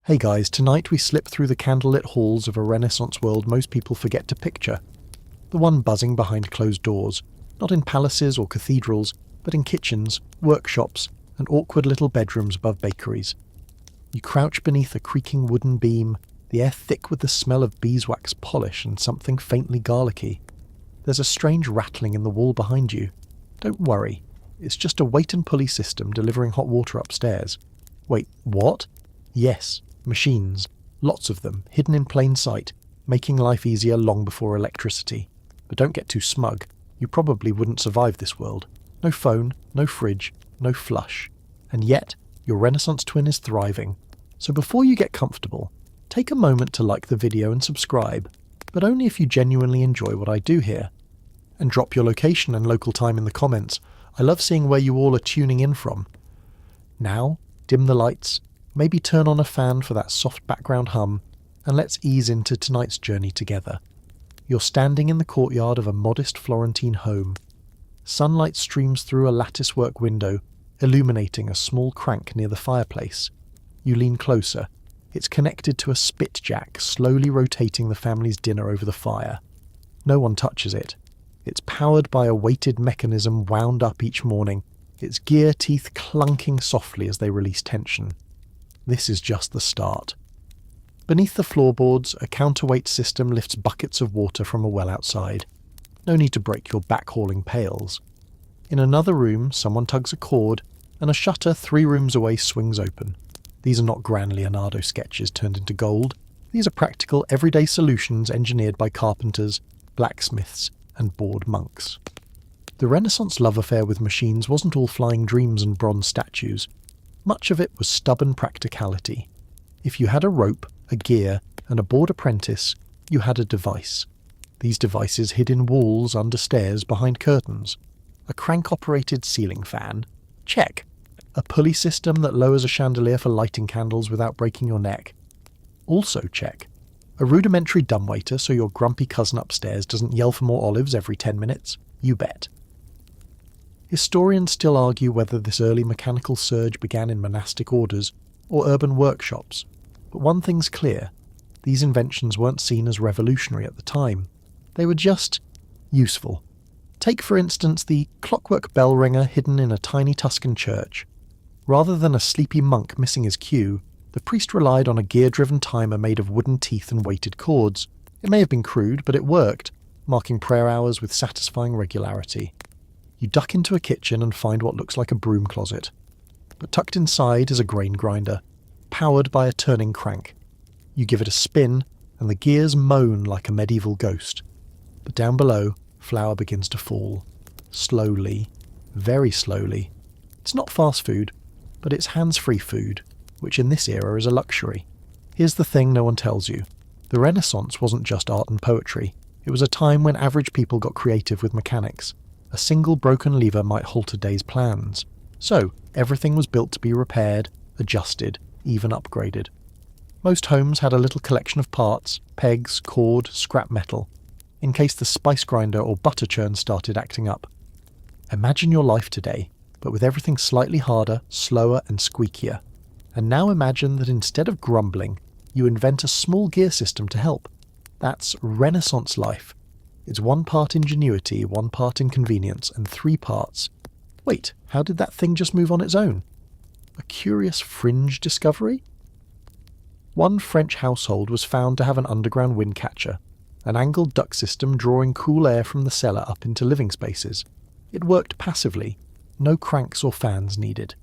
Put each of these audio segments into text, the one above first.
Hey guys, tonight we slip through the candlelit halls of a Renaissance world most people forget to picture. The one buzzing behind closed doors, not in palaces or cathedrals, but in kitchens, workshops, and awkward little bedrooms above bakeries. You crouch beneath a creaking wooden beam, the air thick with the smell of beeswax polish and something faintly garlicky. There's a strange rattling in the wall behind you. Don't worry, it's just a weight and pulley system delivering hot water upstairs. Wait, what? Yes. Machines, lots of them, hidden in plain sight, making life easier long before electricity. But don't get too smug, you probably wouldn't survive this world. No phone, no fridge, no flush. And yet, your Renaissance twin is thriving. So before you get comfortable, take a moment to like the video and subscribe, but only if you genuinely enjoy what I do here. And drop your location and local time in the comments. I love seeing where you all are tuning in from. Now, dim the lights, maybe turn on a fan for that soft background hum, and let's ease into tonight's journey together. You're standing in the courtyard of a modest Florentine home. Sunlight streams through a latticework window, illuminating a small crank near the fireplace. You lean closer. It's connected to a spit jack, slowly rotating the family's dinner over the fire. No one touches it. It's powered by a weighted mechanism wound up each morning, its gear teeth clunking softly as they release tension. This is just the start. Beneath the floorboards, a counterweight system lifts buckets of water from a well outside. No need to break your back-hauling pails. In another room, someone tugs a cord, and a shutter 3 rooms away swings open. These are not grand Leonardo sketches turned into gold. These are practical, everyday solutions engineered by carpenters, blacksmiths, and bored monks. The Renaissance love affair with machines wasn't all flying dreams and bronze statues. Much of it was stubborn practicality. If you had a rope, a gear, and a bored apprentice, you had a device. These devices hid in walls, under stairs, behind curtains. A crank-operated ceiling fan? Check. A pulley system that lowers a chandelier for lighting candles without breaking your neck? Also check. A rudimentary dumbwaiter so your grumpy cousin upstairs doesn't yell for more olives every 10 minutes? You bet. Historians still argue whether this early mechanical surge began in monastic orders or urban workshops, but one thing's clear, these inventions weren't seen as revolutionary at the time. They were just useful. Take for instance the clockwork bell ringer hidden in a tiny Tuscan church. Rather than a sleepy monk missing his cue, the priest relied on a gear-driven timer made of wooden teeth and weighted cords. It may have been crude, but it worked, marking prayer hours with satisfying regularity. You duck into a kitchen and find what looks like a broom closet. But tucked inside is a grain grinder, powered by a turning crank. You give it a spin, and the gears moan like a medieval ghost. But down below, flour begins to fall. Slowly. Very slowly. It's not fast food, but it's hands-free food, which in this era is a luxury. Here's the thing no one tells you. The Renaissance wasn't just art and poetry. It was a time when average people got creative with mechanics. A single broken lever might halt a day's plans. So, everything was built to be repaired, adjusted, even upgraded. Most homes had a little collection of parts, pegs, cord, scrap metal, in case the spice grinder or butter churn started acting up. Imagine your life today, but with everything slightly harder, slower and squeakier. And now imagine that instead of grumbling, you invent a small gear system to help. That's Renaissance life. It's 1 part ingenuity, 1 part inconvenience, and 3 parts. Wait, how did that thing just move on its own? A curious fringe discovery? One French household was found to have an underground wind catcher, an angled duct system drawing cool air from the cellar up into living spaces. It worked passively, no cranks or fans needed.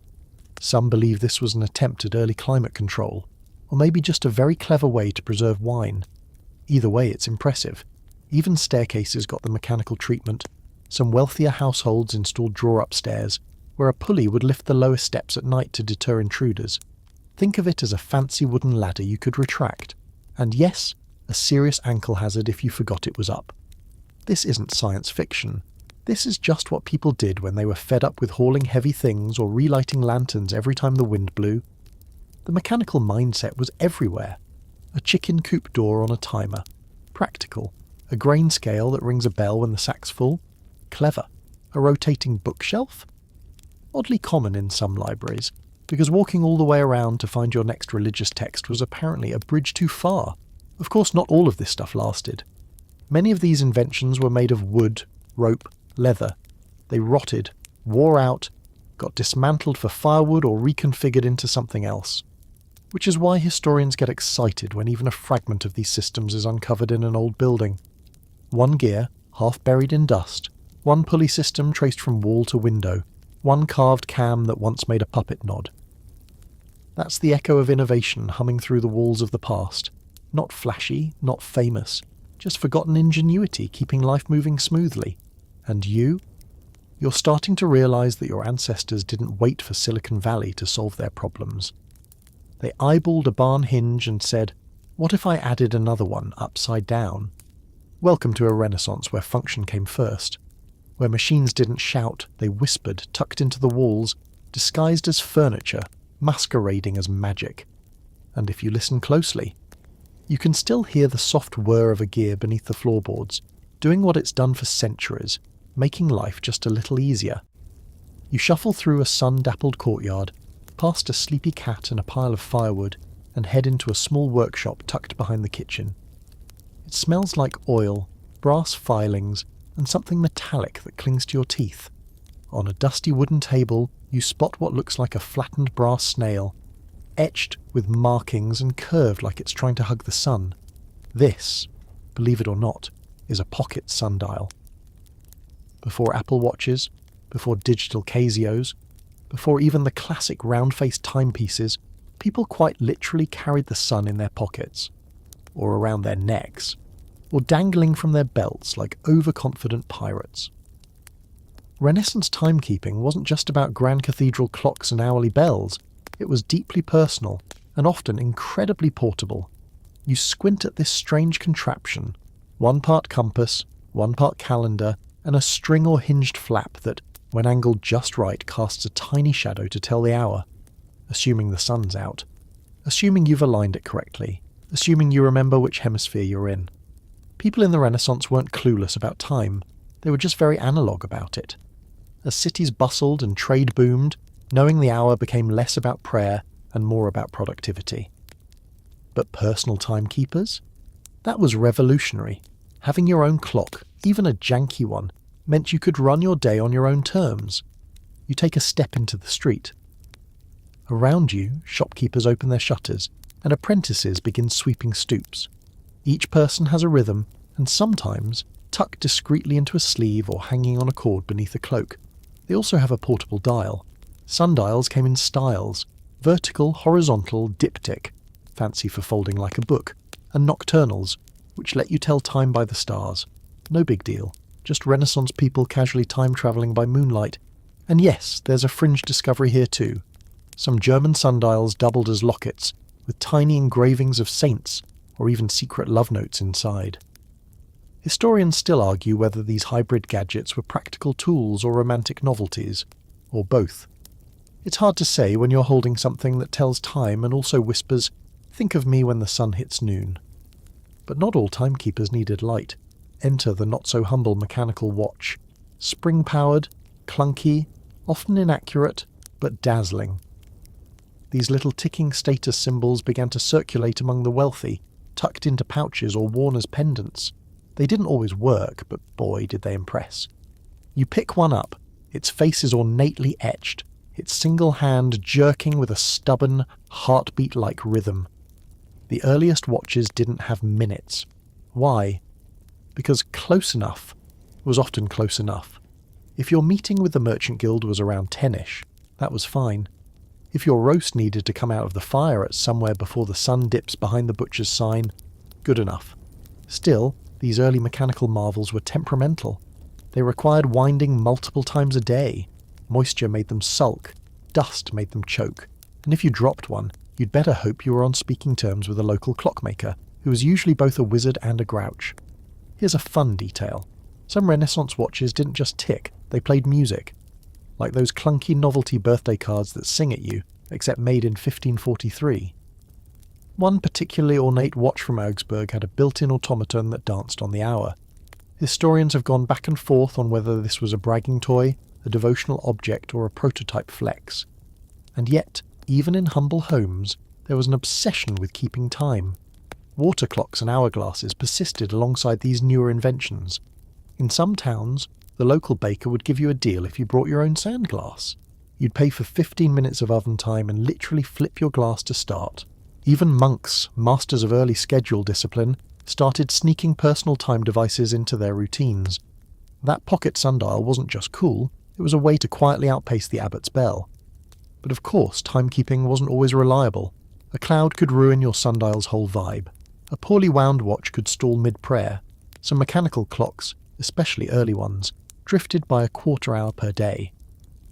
Some believe this was an attempt at early climate control, or maybe just a very clever way to preserve wine. Either way, it's impressive. Even staircases got the mechanical treatment. Some wealthier households installed drawer upstairs, where a pulley would lift the lowest steps at night to deter intruders. Think of it as a fancy wooden ladder you could retract. And yes, a serious ankle hazard if you forgot it was up. This isn't science fiction. This is just what people did when they were fed up with hauling heavy things or relighting lanterns every time the wind blew. The mechanical mindset was everywhere. A chicken coop door on a timer. Practical. A grain scale that rings a bell when the sack's full? Clever. A rotating bookshelf? Oddly common in some libraries, because walking all the way around to find your next religious text was apparently a bridge too far. Of course, not all of this stuff lasted. Many of these inventions were made of wood, rope, leather. They rotted, wore out, got dismantled for firewood or reconfigured into something else. Which is why historians get excited when even a fragment of these systems is uncovered in an old building. One gear, half buried in dust, one pulley system traced from wall to window, one carved cam that once made a puppet nod. That's the echo of innovation humming through the walls of the past. Not flashy, not famous, just forgotten ingenuity keeping life moving smoothly. And you? You're starting to realise that your ancestors didn't wait for Silicon Valley to solve their problems. They eyeballed a barn hinge and said, "What if I added another one upside down?" Welcome to a renaissance where function came first. Where machines didn't shout, they whispered, tucked into the walls, disguised as furniture, masquerading as magic. And if you listen closely, you can still hear the soft whir of a gear beneath the floorboards, doing what it's done for centuries, making life just a little easier. You shuffle through a sun-dappled courtyard, past a sleepy cat and a pile of firewood, and head into a small workshop tucked behind the kitchen. It smells like oil, brass filings, and something metallic that clings to your teeth. On a dusty wooden table, you spot what looks like a flattened brass snail, etched with markings and curved like it's trying to hug the sun. This, believe it or not, is a pocket sundial. Before Apple Watches, before digital Casios, before even the classic round-faced timepieces, people quite literally carried the sun in their pockets, or around their necks, or dangling from their belts like overconfident pirates. Renaissance timekeeping wasn't just about grand cathedral clocks and hourly bells. It was deeply personal, and often incredibly portable. You squint at this strange contraption, one part compass, one part calendar, and a string or hinged flap that, when angled just right, casts a tiny shadow to tell the hour, assuming the sun's out, assuming you've aligned it correctly, assuming you remember which hemisphere you're in. People in the Renaissance weren't clueless about time, they were just very analogue about it. As cities bustled and trade boomed, knowing the hour became less about prayer and more about productivity. But personal timekeepers? That was revolutionary. Having your own clock, even a janky one, meant you could run your day on your own terms. You take a step into the street. Around you, shopkeepers open their shutters, and apprentices begin sweeping stoops. Each person has a rhythm, and sometimes, tucked discreetly into a sleeve or hanging on a cord beneath a cloak, they also have a portable dial. Sundials came in styles: vertical, horizontal, diptych, fancy for folding like a book, and nocturnals, which let you tell time by the stars. No big deal. Just Renaissance people casually time-travelling by moonlight. And yes, there's a fringe discovery here too. Some German sundials doubled as lockets, with tiny engravings of saints, or even secret love notes inside. Historians still argue whether these hybrid gadgets were practical tools or romantic novelties, or both. It's hard to say when you're holding something that tells time and also whispers, "Think of me when the sun hits noon." But not all timekeepers needed light. Enter the not-so-humble mechanical watch. Spring-powered, clunky, often inaccurate, but dazzling. These little ticking status symbols began to circulate among the wealthy, tucked into pouches or worn as pendants. They didn't always work, but boy did they impress. You pick one up, its face is ornately etched, its single hand jerking with a stubborn, heartbeat-like rhythm. The earliest watches didn't have minutes. Why? Because close enough was often close enough. If your meeting with the Merchant Guild was around 10ish, that was fine. If your roast needed to come out of the fire at somewhere before the sun dips behind the butcher's sign, good enough. Still, these early mechanical marvels were temperamental. They required winding multiple times a day. Moisture made them sulk, dust made them choke, and if you dropped one, you'd better hope you were on speaking terms with a local clockmaker, who was usually both a wizard and a grouch. Here's a fun detail. Some Renaissance watches didn't just tick, they played music. Like those clunky novelty birthday cards that sing at you, except made in 1543. One particularly ornate watch from Augsburg had a built-in automaton that danced on the hour. Historians have gone back and forth on whether this was a bragging toy, a devotional object, or a prototype flex. And yet, even in humble homes, there was an obsession with keeping time. Water clocks and hourglasses persisted alongside these newer inventions. In some towns, the local baker would give you a deal if you brought your own sand glass. You'd pay for 15 minutes of oven time and literally flip your glass to start. Even monks, masters of early schedule discipline, started sneaking personal time devices into their routines. That pocket sundial wasn't just cool, it was a way to quietly outpace the abbot's bell. But of course, timekeeping wasn't always reliable. A cloud could ruin your sundial's whole vibe. A poorly wound watch could stall mid-prayer. Some mechanical clocks, especially early ones, drifted by a quarter hour per day.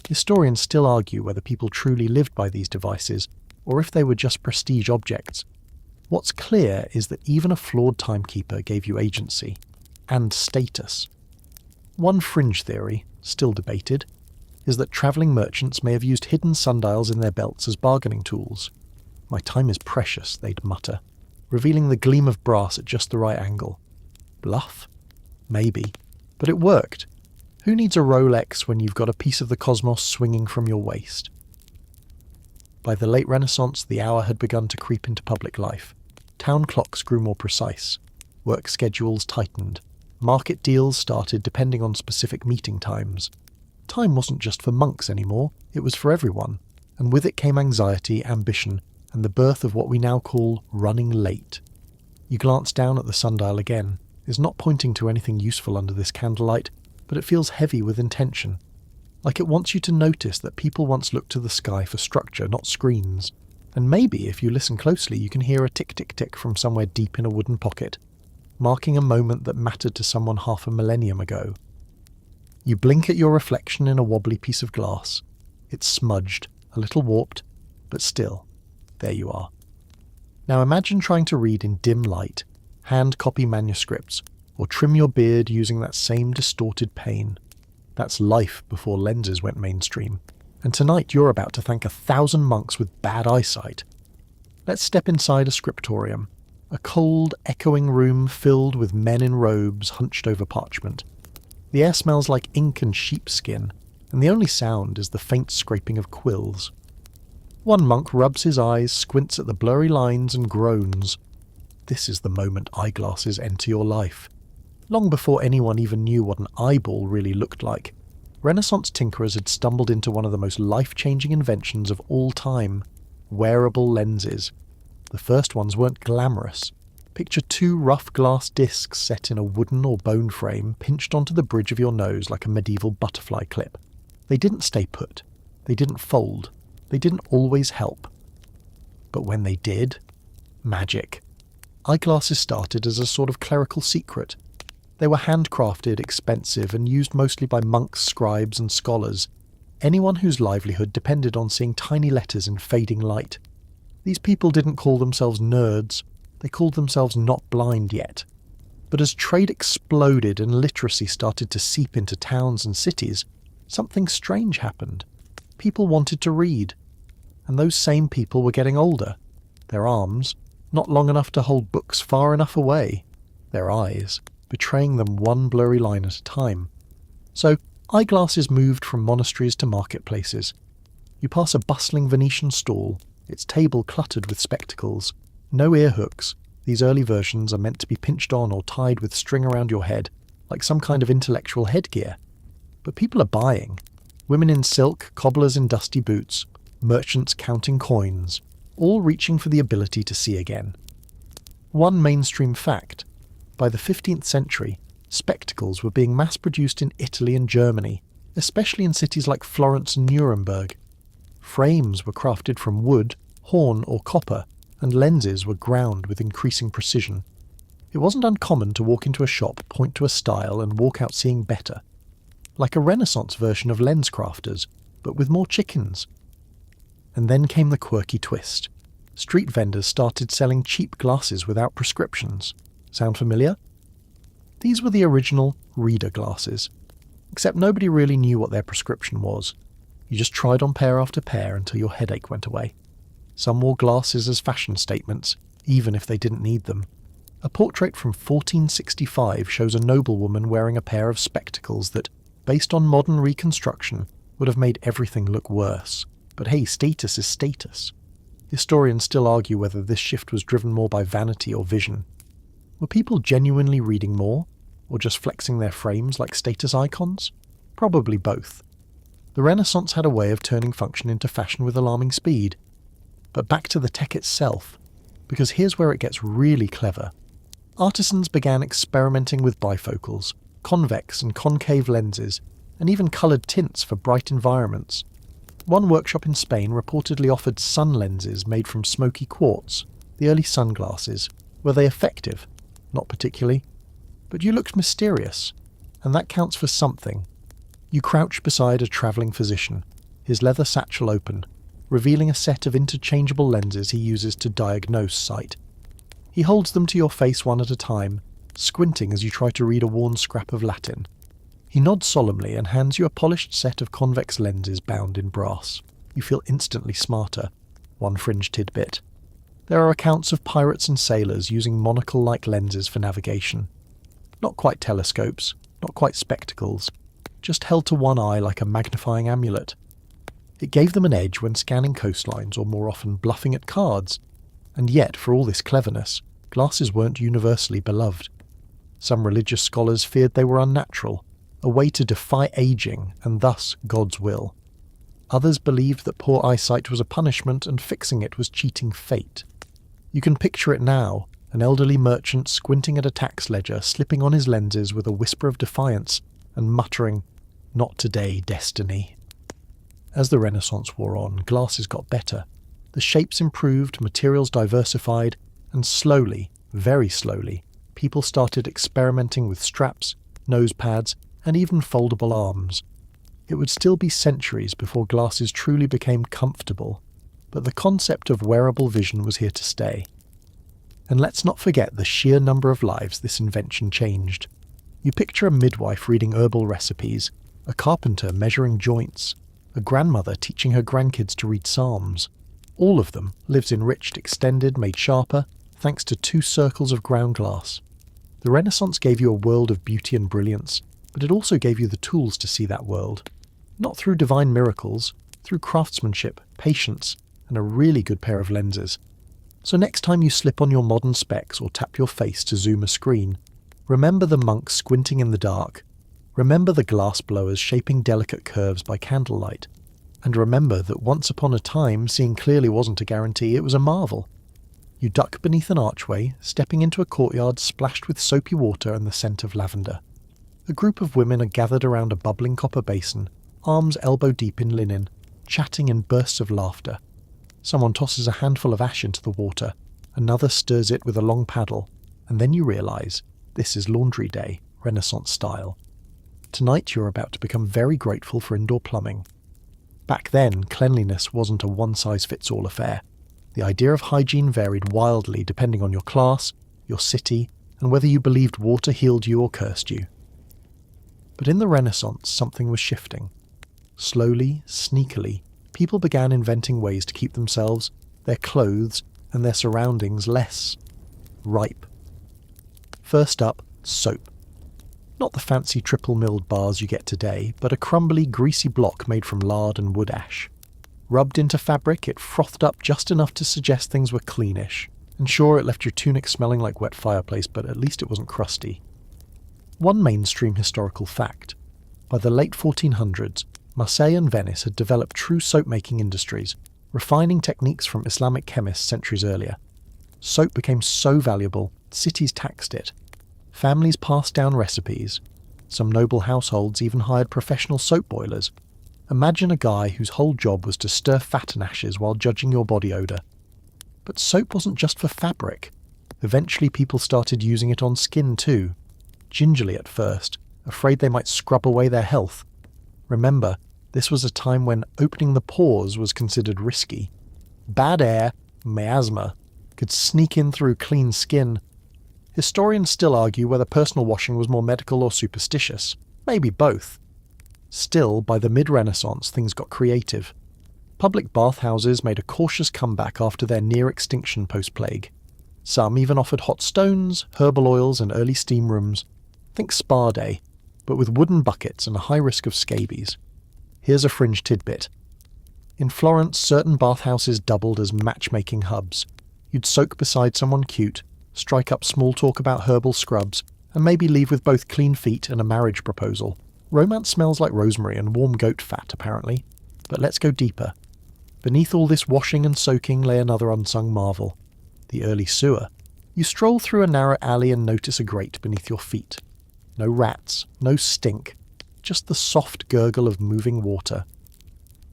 Historians still argue whether people truly lived by these devices, or if they were just prestige objects. What's clear is that even a flawed timekeeper gave you agency, and status. One fringe theory, still debated, is that travelling merchants may have used hidden sundials in their belts as bargaining tools. "My time is precious," they'd mutter, revealing the gleam of brass at just the right angle. Bluff? Maybe. But it worked. Who needs a Rolex when you've got a piece of the cosmos swinging from your waist? By the late Renaissance, the hour had begun to creep into public life. Town clocks grew more precise. Work schedules tightened. Market deals started depending on specific meeting times. Time wasn't just for monks anymore, it was for everyone, and with it came anxiety, ambition, and the birth of what we now call running late. You glance down at the sundial again. It's not pointing to anything useful under this candlelight, but it feels heavy with intention. Like it wants you to notice that people once looked to the sky for structure, not screens. And maybe, if you listen closely, you can hear a tick-tick-tick from somewhere deep in a wooden pocket, marking a moment that mattered to someone half a millennium ago. You blink at your reflection in a wobbly piece of glass. It's smudged, a little warped, but still, there you are. Now imagine trying to read in dim light, hand copy manuscripts, or trim your beard using that same distorted pain. That's life before lenses went mainstream. And tonight you're about to thank 1,000 monks with bad eyesight. Let's step inside a scriptorium, a cold, echoing room filled with men in robes hunched over parchment. The air smells like ink and sheepskin, and the only sound is the faint scraping of quills. One monk rubs his eyes, squints at the blurry lines, and groans. This is the moment eyeglasses enter your life. Long before anyone even knew what an eyeball really looked like, Renaissance tinkerers had stumbled into one of the most life-changing inventions of all time: wearable lenses. The first ones weren't glamorous. Picture two rough glass discs set in a wooden or bone frame pinched onto the bridge of your nose like a medieval butterfly clip. They didn't stay put. They didn't fold. They didn't always help. But when they did, magic. Eyeglasses started as a sort of clerical secret. They were handcrafted, expensive, and used mostly by monks, scribes, and scholars. Anyone whose livelihood depended on seeing tiny letters in fading light. These people didn't call themselves nerds. They called themselves not blind yet. But as trade exploded and literacy started to seep into towns and cities, something strange happened. People wanted to read. And those same people were getting older. Their arms, not long enough to hold books far enough away. Their eyes, betraying them one blurry line at a time. So, eyeglasses moved from monasteries to marketplaces. You pass a bustling Venetian stall, its table cluttered with spectacles. No ear hooks. These early versions are meant to be pinched on or tied with string around your head, like some kind of intellectual headgear. But people are buying. Women in silk, cobblers in dusty boots, merchants counting coins, all reaching for the ability to see again. One mainstream fact: by the 15th century, spectacles were being mass-produced in Italy and Germany, especially in cities like Florence and Nuremberg. Frames were crafted from wood, horn, or copper, and lenses were ground with increasing precision. It wasn't uncommon to walk into a shop, point to a style, and walk out seeing better. Like a Renaissance version of lens crafters, but with more chickens. And then came the quirky twist. Street vendors started selling cheap glasses without prescriptions. Sound familiar? These were the original reader glasses. Except nobody really knew what their prescription was. You just tried on pair after pair until your headache went away. Some wore glasses as fashion statements, even if they didn't need them. A portrait from 1465 shows a noblewoman wearing a pair of spectacles that, based on modern reconstruction, would have made everything look worse. But hey, status is status. Historians still argue whether this shift was driven more by vanity or vision. Were people genuinely reading more, or just flexing their frames like status icons? Probably both. The Renaissance had a way of turning function into fashion with alarming speed. But back to the tech itself, because here's where it gets really clever. Artisans began experimenting with bifocals, convex and concave lenses, and even coloured tints for bright environments. One workshop in Spain reportedly offered sun lenses made from smoky quartz, the early sunglasses. Were they effective? Not particularly. But you looked mysterious, and that counts for something. You crouch beside a travelling physician, his leather satchel open, revealing a set of interchangeable lenses he uses to diagnose sight. He holds them to your face one at a time, squinting as you try to read a worn scrap of Latin. He nods solemnly and hands you a polished set of convex lenses bound in brass. You feel instantly smarter. One fringe tidbit. There are accounts of pirates and sailors using monocle-like lenses for navigation. Not quite telescopes, not quite spectacles, just held to one eye like a magnifying amulet. It gave them an edge when scanning coastlines or more often bluffing at cards. And yet, for all this cleverness, glasses weren't universally beloved. Some religious scholars feared they were unnatural, a way to defy aging and thus God's will. Others believed that poor eyesight was a punishment and fixing it was cheating fate. You can picture it now, an elderly merchant squinting at a tax ledger, slipping on his lenses with a whisper of defiance and muttering, "Not today, destiny." As the Renaissance wore on, glasses got better. The shapes improved, materials diversified, and slowly, very slowly, people started experimenting with straps, nose pads, and even foldable arms. It would still be centuries before glasses truly became comfortable, but the concept of wearable vision was here to stay. And let's not forget the sheer number of lives this invention changed. You picture a midwife reading herbal recipes, a carpenter measuring joints, a grandmother teaching her grandkids to read psalms. All of them, lives enriched, extended, made sharper, thanks to 2 circles of ground glass. The Renaissance gave you a world of beauty and brilliance, but it also gave you the tools to see that world. Not through divine miracles, through craftsmanship, patience, and a really good pair of lenses. So next time you slip on your modern specs or tap your face to zoom a screen, remember the monks squinting in the dark. Remember the glass blowers shaping delicate curves by candlelight. And remember that once upon a time, seeing clearly wasn't a guarantee, it was a marvel. You duck beneath an archway, stepping into a courtyard splashed with soapy water and the scent of lavender. A group of women are gathered around a bubbling copper basin, arms elbow-deep in linen, chatting in bursts of laughter. Someone tosses a handful of ash into the water, another stirs it with a long paddle, and then you realise this is laundry day, Renaissance style. Tonight you're about to become very grateful for indoor plumbing. Back then, cleanliness wasn't a one-size-fits-all affair. The idea of hygiene varied wildly depending on your class, your city, and whether you believed water healed you or cursed you. But in the Renaissance, something was shifting. Slowly, sneakily, people began inventing ways to keep themselves, their clothes, and their surroundings less ripe. First up, soap. Not the fancy triple-milled bars you get today, but a crumbly, greasy block made from lard and wood ash. Rubbed into fabric, it frothed up just enough to suggest things were cleanish. And sure, it left your tunic smelling like wet fireplace, but at least it wasn't crusty. One mainstream historical fact. By the late 1400s, Marseille and Venice had developed true soap-making industries, refining techniques from Islamic chemists centuries earlier. Soap became so valuable, cities taxed it. Families passed down recipes. Some noble households even hired professional soap boilers. Imagine a guy whose whole job was to stir fat and ashes while judging your body odour. But soap wasn't just for fabric. Eventually people started using it on skin too. Gingerly at first, afraid they might scrub away their health. Remember, this was a time when opening the pores was considered risky. Bad air, miasma, could sneak in through clean skin. Historians still argue whether personal washing was more medical or superstitious. Maybe both. Still, by the mid-Renaissance, things got creative. Public bathhouses made a cautious comeback after their near-extinction post-plague. Some even offered hot stones, herbal oils, and early steam rooms. Think spa day, but with wooden buckets and a high risk of scabies. Here's a fringe tidbit. In Florence, certain bathhouses doubled as matchmaking hubs. You'd soak beside someone cute, strike up small talk about herbal scrubs, and maybe leave with both clean feet and a marriage proposal. Romance smells like rosemary and warm goat fat, apparently. But let's go deeper. Beneath all this washing and soaking lay another unsung marvel. The early sewer. You stroll through a narrow alley and notice a grate beneath your feet. No rats, no stink, just the soft gurgle of moving water.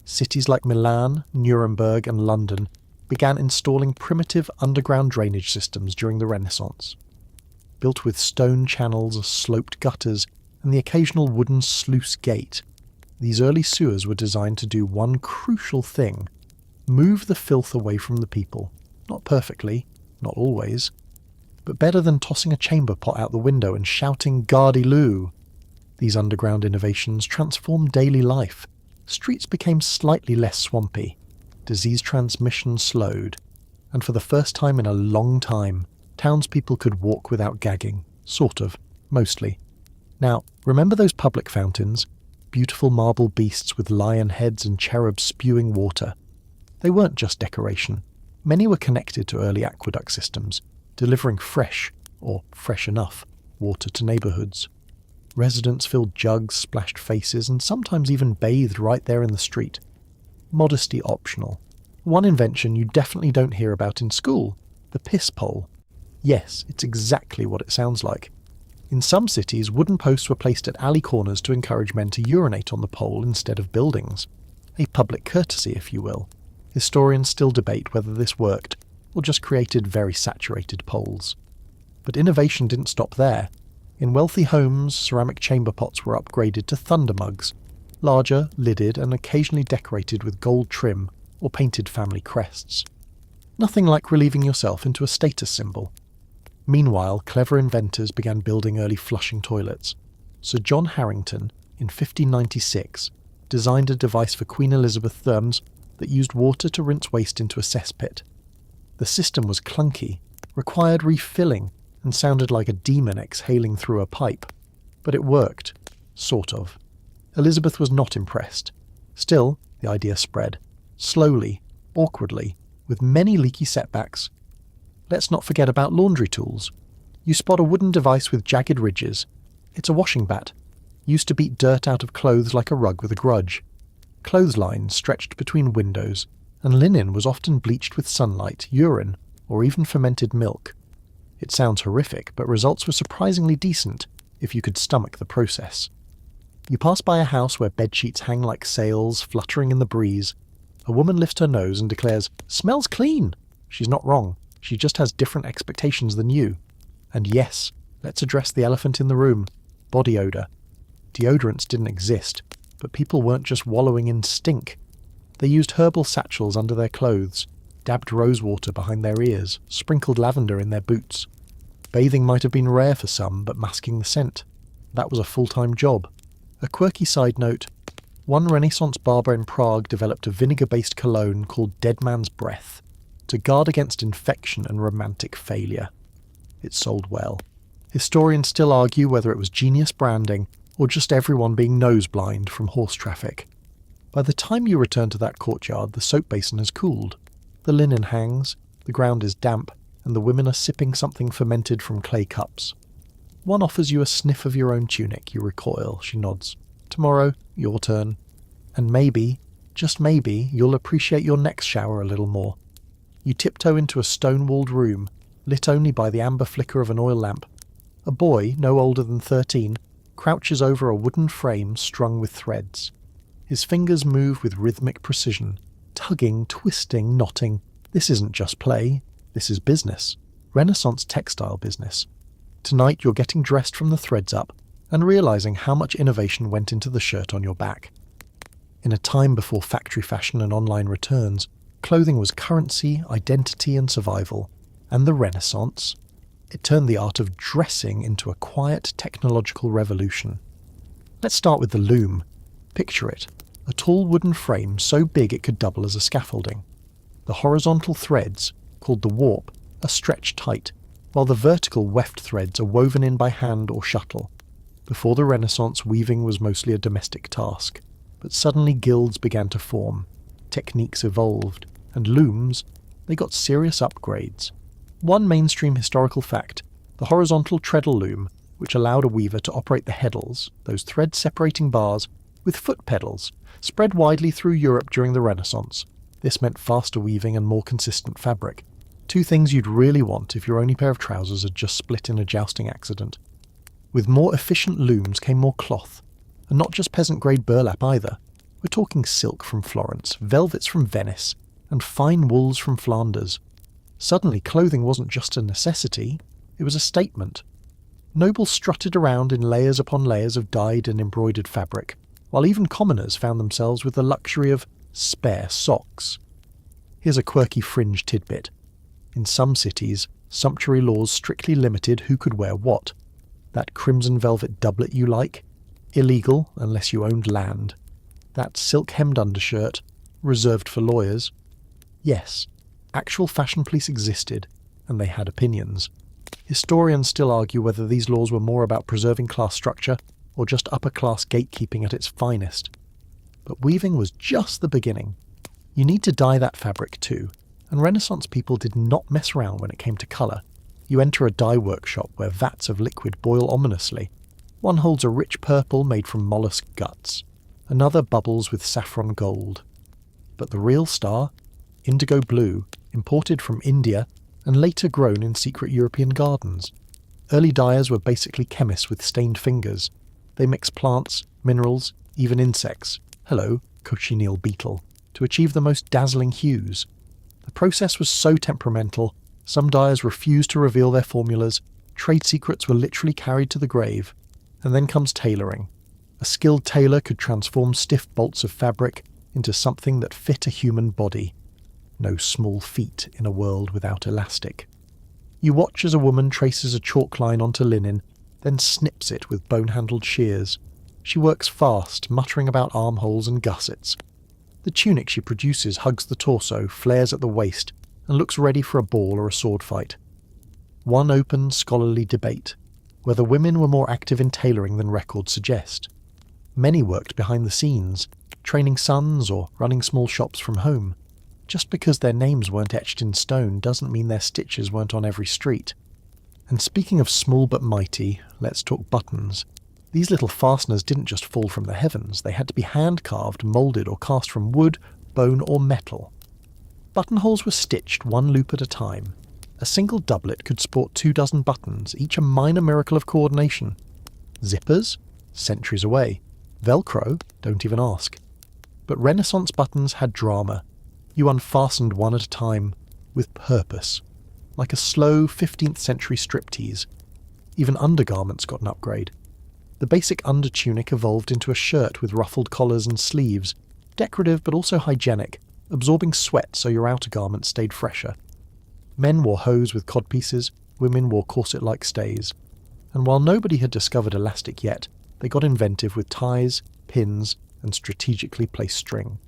Cities like Milan, Nuremberg and London began installing primitive underground drainage systems during the Renaissance. Built with stone channels, sloped gutters, and the occasional wooden sluice gate, these early sewers were designed to do one crucial thing: move the filth away from the people. Not perfectly, not always, but better than tossing a chamber pot out the window and shouting "Gardy-loo!" These underground innovations transformed daily life. Streets became slightly less swampy, disease transmission slowed, and for the first time in a long time, townspeople could walk without gagging. Sort of. Mostly. Now, remember those public fountains? Beautiful marble beasts with lion heads and cherubs spewing water. They weren't just decoration. Many were connected to early aqueduct systems, delivering fresh, or fresh enough, water to neighbourhoods. Residents filled jugs, splashed faces, and sometimes even bathed right there in the street. Modesty optional. One invention you definitely don't hear about in school: the piss pole. Yes, it's exactly what it sounds like. In some cities, wooden posts were placed at alley corners to encourage men to urinate on the pole instead of buildings. A public courtesy, if you will. Historians still debate whether this worked, or just created very saturated poles. But innovation didn't stop there. In wealthy homes, ceramic chamber pots were upgraded to thunder mugs, larger, lidded, and occasionally decorated with gold trim or painted family crests. Nothing like relieving yourself into a status symbol. Meanwhile, clever inventors began building early flushing toilets. Sir John Harrington, in 1596, designed a device for Queen Elizabeth thermes that used water to rinse waste into a cesspit. The system was clunky, required refilling, and sounded like a demon exhaling through a pipe. But it worked. Sort of. Elizabeth was not impressed. Still, the idea spread. Slowly, awkwardly, with many leaky setbacks. Let's not forget about laundry tools. You spot a wooden device with jagged ridges. It's a washing bat, used to beat dirt out of clothes like a rug with a grudge. Clotheslines stretched between windows, and linen was often bleached with sunlight, urine, or even fermented milk. It sounds horrific, but results were surprisingly decent if you could stomach the process. You pass by a house where bedsheets hang like sails, fluttering in the breeze. A woman lifts her nose and declares, "Smells clean!" She's not wrong. She just has different expectations than you. And yes, let's address the elephant in the room: body odour. Deodorants didn't exist, but people weren't just wallowing in stink. They used herbal satchels under their clothes, dabbed rosewater behind their ears, sprinkled lavender in their boots. Bathing might have been rare for some, but masking the scent. That was a full-time job. A quirky side note: one Renaissance barber in Prague developed a vinegar-based cologne called Dead Man's Breath to guard against infection and romantic failure. It sold well. Historians still argue whether it was genius branding or just everyone being nose-blind from horse traffic. By the time you return to that courtyard, the soap basin has cooled. The linen hangs, the ground is damp, and the women are sipping something fermented from clay cups. One offers you a sniff of your own tunic. You recoil. She nods. Tomorrow, your turn. And maybe, just maybe, you'll appreciate your next shower a little more. You tiptoe into a stone-walled room, lit only by the amber flicker of an oil lamp. A boy, no older than 13, crouches over a wooden frame strung with threads. His fingers move with rhythmic precision, tugging, twisting, knotting. This isn't just play. This is business. Renaissance textile business. Tonight you're getting dressed from the threads up and realizing how much innovation went into the shirt on your back. In a time before factory fashion and online returns, clothing was currency, identity and survival. And the Renaissance? It turned the art of dressing into a quiet technological revolution. Let's start with the loom. Picture it. A tall wooden frame so big it could double as a scaffolding. The horizontal threads, called the warp, are stretched tight, while the vertical weft threads are woven in by hand or shuttle. Before the Renaissance, weaving was mostly a domestic task, but suddenly guilds began to form. techniques evolved, and looms, they got serious upgrades. One mainstream historical fact, the horizontal treadle loom, which allowed a weaver to operate the heddles, those thread-separating bars, with foot pedals, spread widely through Europe during the Renaissance. This meant faster weaving and more consistent fabric. Two things you'd really want if your only pair of trousers had just split in a jousting accident. With more efficient looms came more cloth, and not just peasant-grade burlap either. We're talking silk from Florence, velvets from Venice, and fine wools from Flanders. Suddenly, clothing wasn't just a necessity, it was a statement. Nobles strutted around in layers upon layers of dyed and embroidered fabric, while even commoners found themselves with the luxury of spare socks. Here's a quirky fringe tidbit. In some cities, sumptuary laws strictly limited who could wear what. That crimson velvet doublet you like? Illegal unless you owned land. That silk-hemmed undershirt? Reserved for lawyers? Yes, actual fashion police existed, and they had opinions. Historians still argue whether these laws were more about preserving class structure or just upper-class gatekeeping at its finest. But weaving was just the beginning. You need to dye that fabric too, and Renaissance people did not mess around when it came to colour. You enter a dye workshop where vats of liquid boil ominously. One holds a rich purple made from mollusk guts. Another bubbles with saffron gold. But the real star? Indigo blue, imported from India and later grown in secret European gardens. Early dyers were basically chemists with stained fingers. They mixed plants, minerals, even insects, hello, cochineal beetle, to achieve the most dazzling hues. The process was so temperamental, some dyers refused to reveal their formulas, trade secrets were literally carried to the grave. And then comes tailoring. A skilled tailor could transform stiff bolts of fabric into something that fit a human body. No small feat in a world without elastic. You watch as a woman traces a chalk line onto linen, then snips it with bone-handled shears. She works fast, muttering about armholes and gussets. The tunic she produces hugs the torso, flares at the waist, and looks ready for a ball or a sword fight. One open, scholarly debate, whether women were more active in tailoring than records suggest. Many worked behind the scenes, training sons or running small shops from home. Just because their names weren't etched in stone doesn't mean their stitches weren't on every street. And speaking of small but mighty, let's talk buttons. These little fasteners didn't just fall from the heavens, they had to be hand-carved, moulded or cast from wood, bone or metal. Buttonholes were stitched one loop at a time. A single doublet could sport 24 buttons, each a minor miracle of coordination. Zippers? Centuries away. Velcro? Don't even ask. But Renaissance buttons had drama. You unfastened one at a time, with purpose. Like a slow 15th century striptease. Even undergarments got an upgrade. The basic undertunic evolved into a shirt with ruffled collars and sleeves, decorative but also hygienic, absorbing sweat so your outer garment stayed fresher. Men wore hose with codpieces, women wore corset-like stays. And while nobody had discovered elastic yet, they got inventive with ties, pins, and strategically placed string.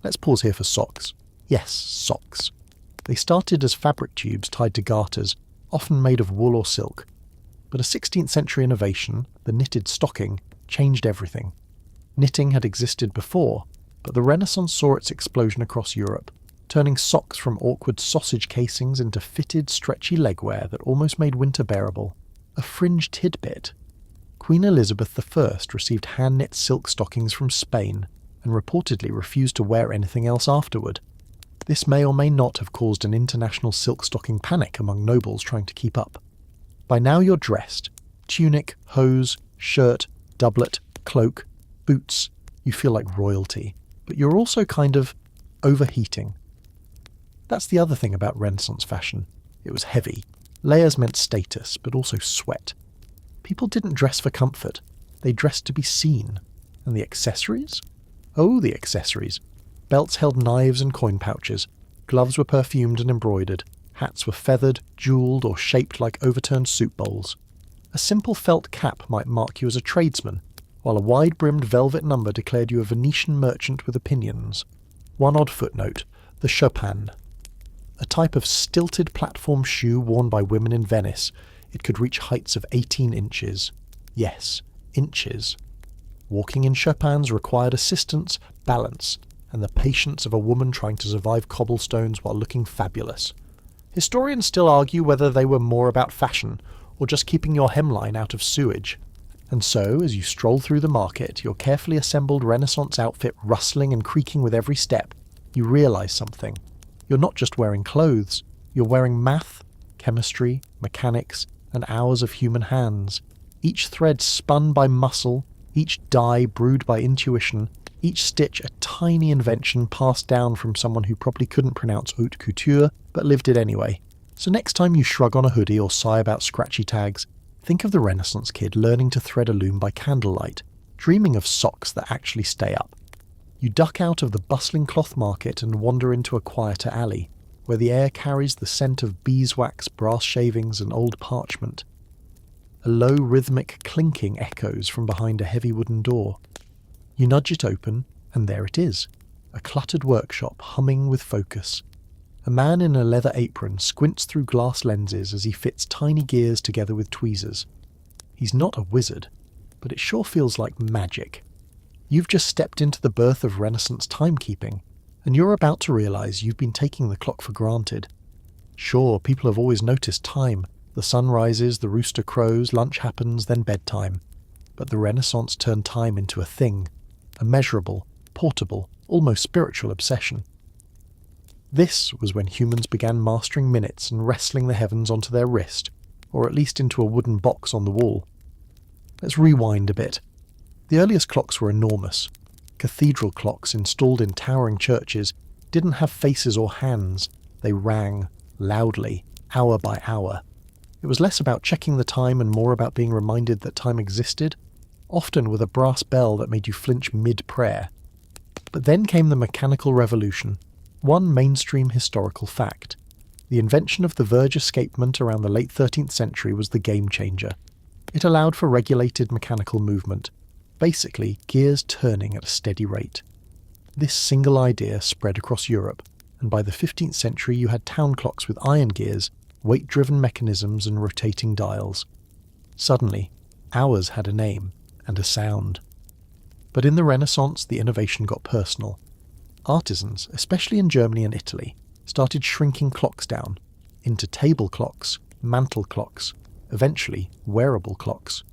Let's pause here for socks. Yes, socks. They started as fabric tubes tied to garters, often made of wool or silk. But a 16th century innovation, the knitted stocking, changed everything. Knitting had existed before, but the Renaissance saw its explosion across Europe, turning socks from awkward sausage casings into fitted, stretchy legwear that almost made winter bearable. A fringe tidbit. Queen Elizabeth I received hand-knit silk stockings from Spain, and reportedly refused to wear anything else afterward. This may or may not have caused an international silk stocking panic among nobles trying to keep up. By now you're dressed. Tunic, hose, shirt, doublet, cloak, boots. You feel like royalty. But you're also kind of overheating. That's the other thing about Renaissance fashion. It was heavy. Layers meant status, but also sweat. People didn't dress for comfort. They dressed to be seen. And the accessories? Oh, the accessories. Belts held knives and coin pouches. Gloves were perfumed and embroidered. Hats were feathered, jewelled, or shaped like overturned soup bowls. A simple felt cap might mark you as a tradesman, while a wide-brimmed velvet number declared you a Venetian merchant with opinions. One odd footnote, the chopin. A type of stilted platform shoe worn by women in Venice. It could reach heights of 18 inches. Yes, inches. Walking in chopins required assistance, balance, and the patience of a woman trying to survive cobblestones while looking fabulous. Historians still argue whether they were more about fashion or just keeping your hemline out of sewage. And so, as you stroll through the market, your carefully assembled Renaissance outfit rustling and creaking with every step, you realise something. You're not just wearing clothes, you're wearing math, chemistry, mechanics, and hours of human hands. Each thread spun by muscle, each dye brewed by intuition, each stitch a tiny invention passed down from someone who probably couldn't pronounce haute couture, but lived it anyway. So next time you shrug on a hoodie or sigh about scratchy tags, think of the Renaissance kid learning to thread a loom by candlelight, dreaming of socks that actually stay up. You duck out of the bustling cloth market and wander into a quieter alley, where the air carries the scent of beeswax, brass shavings, and old parchment. A low rhythmic clinking echoes from behind a heavy wooden door. You nudge it open, and there it is, a cluttered workshop humming with focus. A man in a leather apron squints through glass lenses as he fits tiny gears together with tweezers. He's not a wizard, but it sure feels like magic. You've just stepped into the birth of Renaissance timekeeping, and you're about to realise you've been taking the clock for granted. Sure, people have always noticed time. The sun rises, the rooster crows, lunch happens, then bedtime. But the Renaissance turned time into a thing, a measurable, portable, almost spiritual obsession. This was when humans began mastering minutes and wrestling the heavens onto their wrist, or at least into a wooden box on the wall. Let's rewind a bit. The earliest clocks were enormous. Cathedral clocks installed in towering churches didn't have faces or hands. They rang, loudly, hour by hour. It was less about checking the time and more about being reminded that time existed, often with a brass bell that made you flinch mid-prayer. But then came the mechanical revolution, one mainstream historical fact. The invention of the verge escapement around the late 13th century was the game-changer. It allowed for regulated mechanical movement, basically gears turning at a steady rate. This single idea spread across Europe, and by the 15th century you had town clocks with iron gears, weight-driven mechanisms and rotating dials. Suddenly, hours had a name and a sound. But in the Renaissance, the innovation got personal. Artisans, especially in Germany and Italy, started shrinking clocks down into table clocks, mantle clocks, eventually wearable clocks.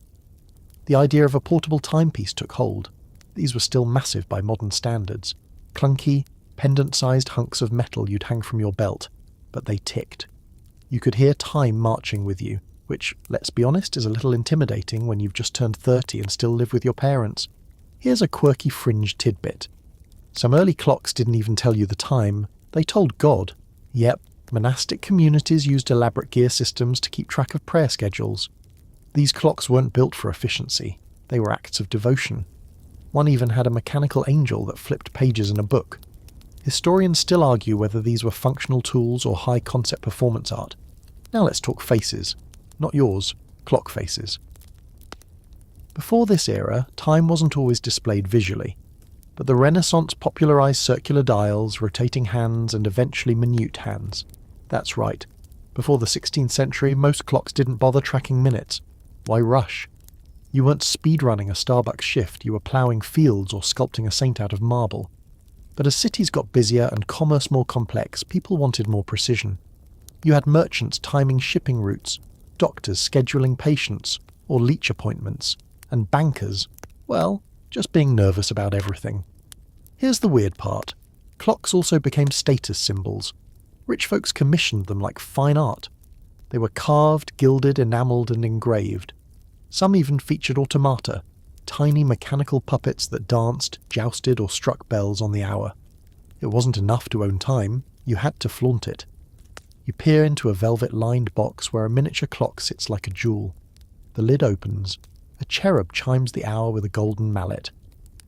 The idea of a portable timepiece took hold. These were still massive by modern standards, clunky, pendant-sized hunks of metal you'd hang from your belt, but they ticked. You could hear time marching with you, which, let's be honest, is a little intimidating when you've just turned 30 and still live with your parents. Here's a quirky fringe tidbit. Some early clocks didn't even tell you the time, they told God. Yep, monastic communities used elaborate gear systems to keep track of prayer schedules. These clocks weren't built for efficiency, they were acts of devotion. One even had a mechanical angel that flipped pages in a book. Historians still argue whether these were functional tools or high-concept performance art. Now let's talk faces. Not yours, clock faces. Before this era, time wasn't always displayed visually, but the Renaissance popularised circular dials, rotating hands, and eventually minute hands. That's right. Before the 16th century, most clocks didn't bother tracking minutes. Why rush? You weren't speedrunning a Starbucks shift, you were ploughing fields or sculpting a saint out of marble. But as cities got busier and commerce more complex, people wanted more precision. You had merchants timing shipping routes, doctors scheduling patients or leech appointments, and bankers, well, just being nervous about everything. Here's the weird part. Clocks also became status symbols. Rich folks commissioned them like fine art. They were carved, gilded, enamelled, and engraved. Some even featured automata, tiny mechanical puppets that danced, jousted, or struck bells on the hour. It wasn't enough to own time, you had to flaunt it. You peer into a velvet-lined box where a miniature clock sits like a jewel. The lid opens. A cherub chimes the hour with a golden mallet.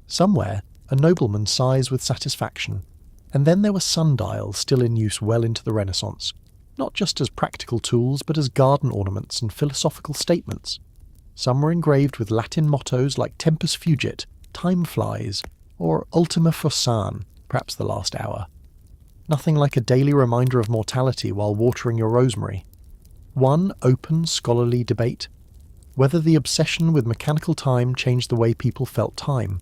Somewhere, a nobleman sighs with satisfaction. And then there were sundials still in use well into the Renaissance, not just as practical tools but as garden ornaments and philosophical statements. Some were engraved with Latin mottos like Tempus Fugit, Time Flies, or Ultima Forsan, perhaps the last hour. Nothing like a daily reminder of mortality while watering your rosemary. One open, scholarly debate: whether the obsession with mechanical time changed the way people felt time.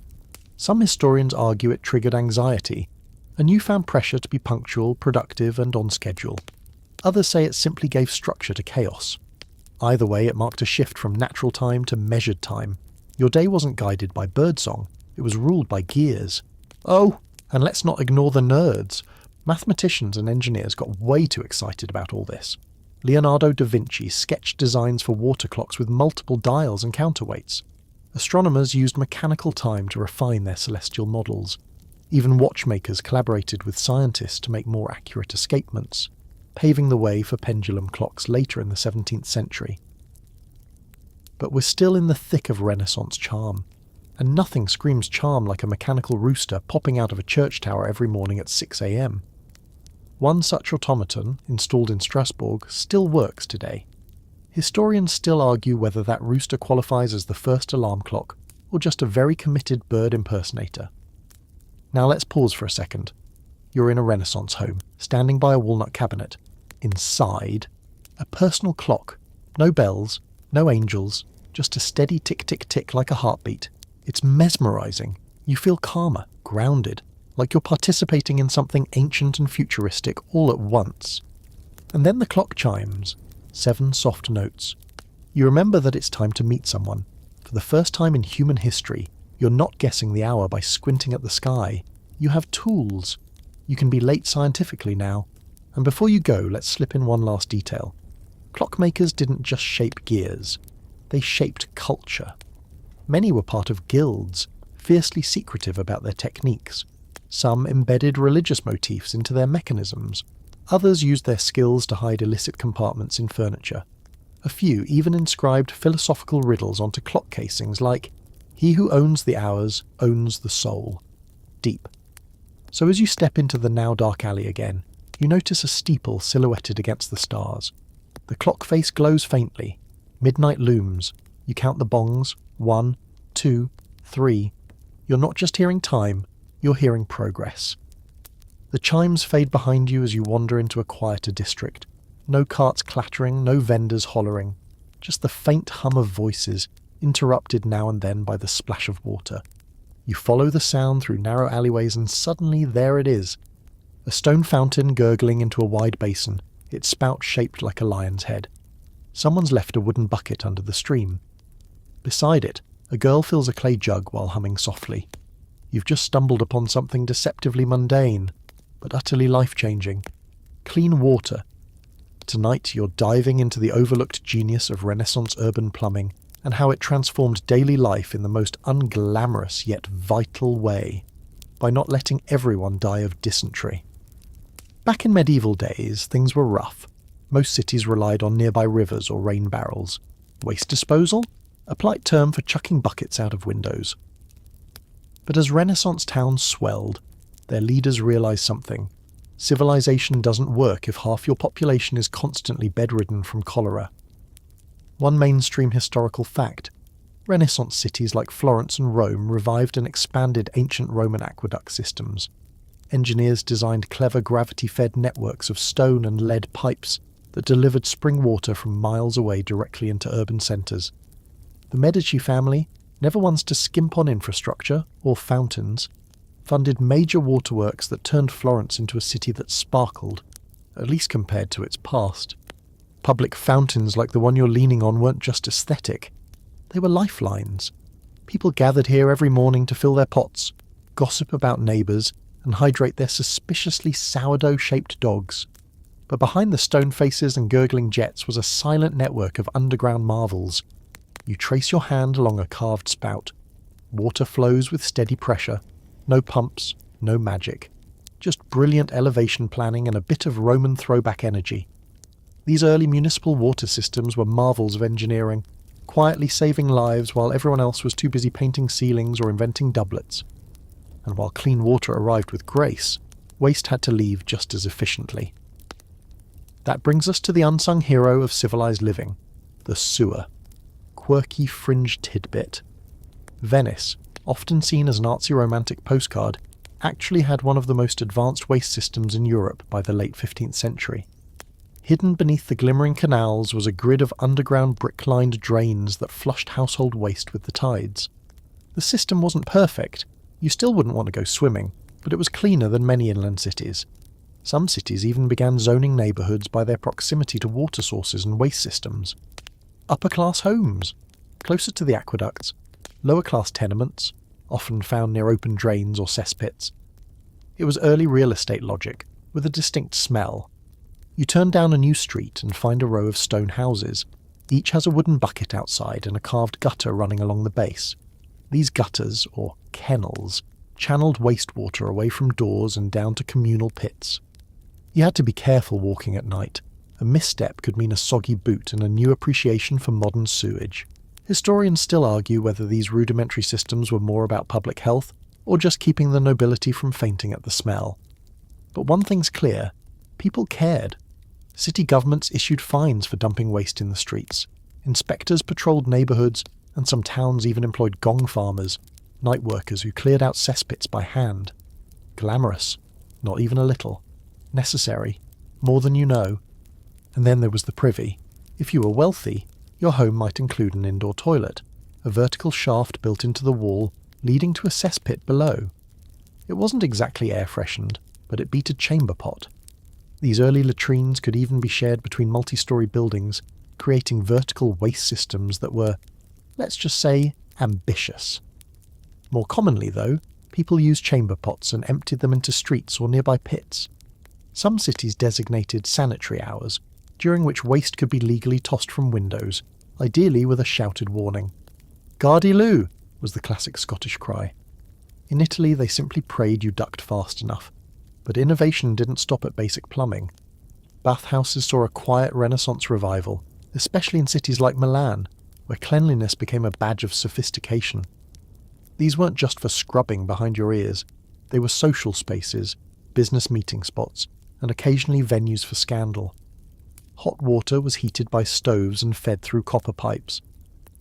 Some historians argue it triggered anxiety, A newfound pressure to be punctual, productive, and on schedule. Others say it simply gave structure to chaos. Either way, it marked a shift from natural time to measured time. Your day wasn't guided by birdsong, it was ruled by gears. Oh, and let's not ignore the nerds. Mathematicians and engineers got way too excited about all this. Leonardo da Vinci sketched designs for water clocks with multiple dials and counterweights. Astronomers used mechanical time to refine their celestial models. Even watchmakers collaborated with scientists to make more accurate escapements, paving the way for pendulum clocks later in the 17th century. But we're still in the thick of Renaissance charm, and nothing screams charm like a mechanical rooster popping out of a church tower every morning at 6 a.m. One such automaton, installed in Strasbourg, still works today. Historians still argue whether that rooster qualifies as the first alarm clock or just a very committed bird impersonator. Now let's pause for a second. You're in a Renaissance home, standing by a walnut cabinet. Inside, a personal clock. No bells, no angels, just a steady tick-tick-tick like a heartbeat. It's mesmerizing. You feel calmer, grounded, like you're participating in something ancient and futuristic all at once. And then the clock chimes. 7 soft notes. You remember that it's time to meet someone. For the first time in human history, you're not guessing the hour by squinting at the sky. You have tools. You can be late scientifically now. And before you go, let's slip in one last detail. Clockmakers didn't just shape gears. They shaped culture. Many were part of guilds, fiercely secretive about their techniques. Some embedded religious motifs into their mechanisms. Others used their skills to hide illicit compartments in furniture. A few even inscribed philosophical riddles onto clock casings like, "He who owns the hours owns the soul." Deep. So as you step into the now dark alley again, you notice a steeple silhouetted against the stars. The clock face glows faintly. Midnight looms. You count the bongs. 1, 2, 3. You're not just hearing time, you're hearing progress. The chimes fade behind you as you wander into a quieter district. No carts clattering, no vendors hollering. Just the faint hum of voices, interrupted now and then by the splash of water. You follow the sound through narrow alleyways and suddenly there it is. A stone fountain gurgling into a wide basin, its spout shaped like a lion's head. Someone's left a wooden bucket under the stream. Beside it, a girl fills a clay jug while humming softly. You've just stumbled upon something deceptively mundane, but utterly life-changing. Clean water. Tonight you're diving into the overlooked genius of Renaissance urban plumbing and how it transformed daily life in the most unglamorous yet vital way, by not letting everyone die of dysentery. Back in medieval days, things were rough. Most cities relied on nearby rivers or rain barrels. Waste disposal? A polite term for chucking buckets out of windows. But as Renaissance towns swelled, their leaders realized something. Civilization doesn't work if half your population is constantly bedridden from cholera. One mainstream historical fact: Renaissance cities like Florence and Rome revived and expanded ancient Roman aqueduct systems. Engineers designed clever gravity-fed networks of stone and lead pipes that delivered spring water from miles away directly into urban centres. The Medici family, never ones to skimp on infrastructure or fountains, funded major waterworks that turned Florence into a city that sparkled, at least compared to its past. Public fountains like the one you're leaning on weren't just aesthetic. They were lifelines. People gathered here every morning to fill their pots, gossip about neighbours, and hydrate their suspiciously sourdough-shaped dogs. But behind the stone faces and gurgling jets was a silent network of underground marvels. You trace your hand along a carved spout. Water flows with steady pressure. No pumps, no magic. Just brilliant elevation planning and a bit of Roman throwback energy. These early municipal water systems were marvels of engineering, quietly saving lives while everyone else was too busy painting ceilings or inventing doublets. And while clean water arrived with grace, waste had to leave just as efficiently. That brings us to the unsung hero of civilized living, the sewer. Quirky fringe tidbit. Venice, often seen as an artsy romantic postcard, actually had one of the most advanced waste systems in Europe by the late 15th century. Hidden beneath the glimmering canals was a grid of underground brick-lined drains that flushed household waste with the tides. The system wasn't perfect. You still wouldn't want to go swimming, but it was cleaner than many inland cities. Some cities even began zoning neighbourhoods by their proximity to water sources and waste systems. Upper-class homes, closer to the aqueducts, lower-class tenements, often found near open drains or cesspits. It was early real estate logic, with a distinct smell. You turn down a new street and find a row of stone houses. Each has a wooden bucket outside and a carved gutter running along the base. These gutters, or kennels, channeled wastewater away from doors and down to communal pits. You had to be careful walking at night. A misstep could mean a soggy boot and a new appreciation for modern sewage. Historians still argue whether these rudimentary systems were more about public health or just keeping the nobility from fainting at the smell. But one thing's clear, people cared. City governments issued fines for dumping waste in the streets. Inspectors patrolled neighbourhoods, and some towns even employed gong farmers, night workers who cleared out cesspits by hand. Glamorous, not even a little. Necessary, more than you know. And then there was the privy. If you were wealthy, your home might include an indoor toilet, a vertical shaft built into the wall leading to a cesspit below. It wasn't exactly air-freshened, but it beat a chamber pot. These early latrines could even be shared between multi-storey buildings, creating vertical waste systems that were, let's just say, ambitious. More commonly, though, people used chamber pots and emptied them into streets or nearby pits. Some cities designated sanitary hours, during which waste could be legally tossed from windows, ideally with a shouted warning. "Gardy-loo!" was the classic Scottish cry. In Italy, they simply prayed you ducked fast enough. But innovation didn't stop at basic plumbing. Bathhouses saw a quiet Renaissance revival, especially in cities like Milan, where cleanliness became a badge of sophistication. These weren't just for scrubbing behind your ears. They were social spaces, business meeting spots, and occasionally venues for scandal. Hot water was heated by stoves and fed through copper pipes.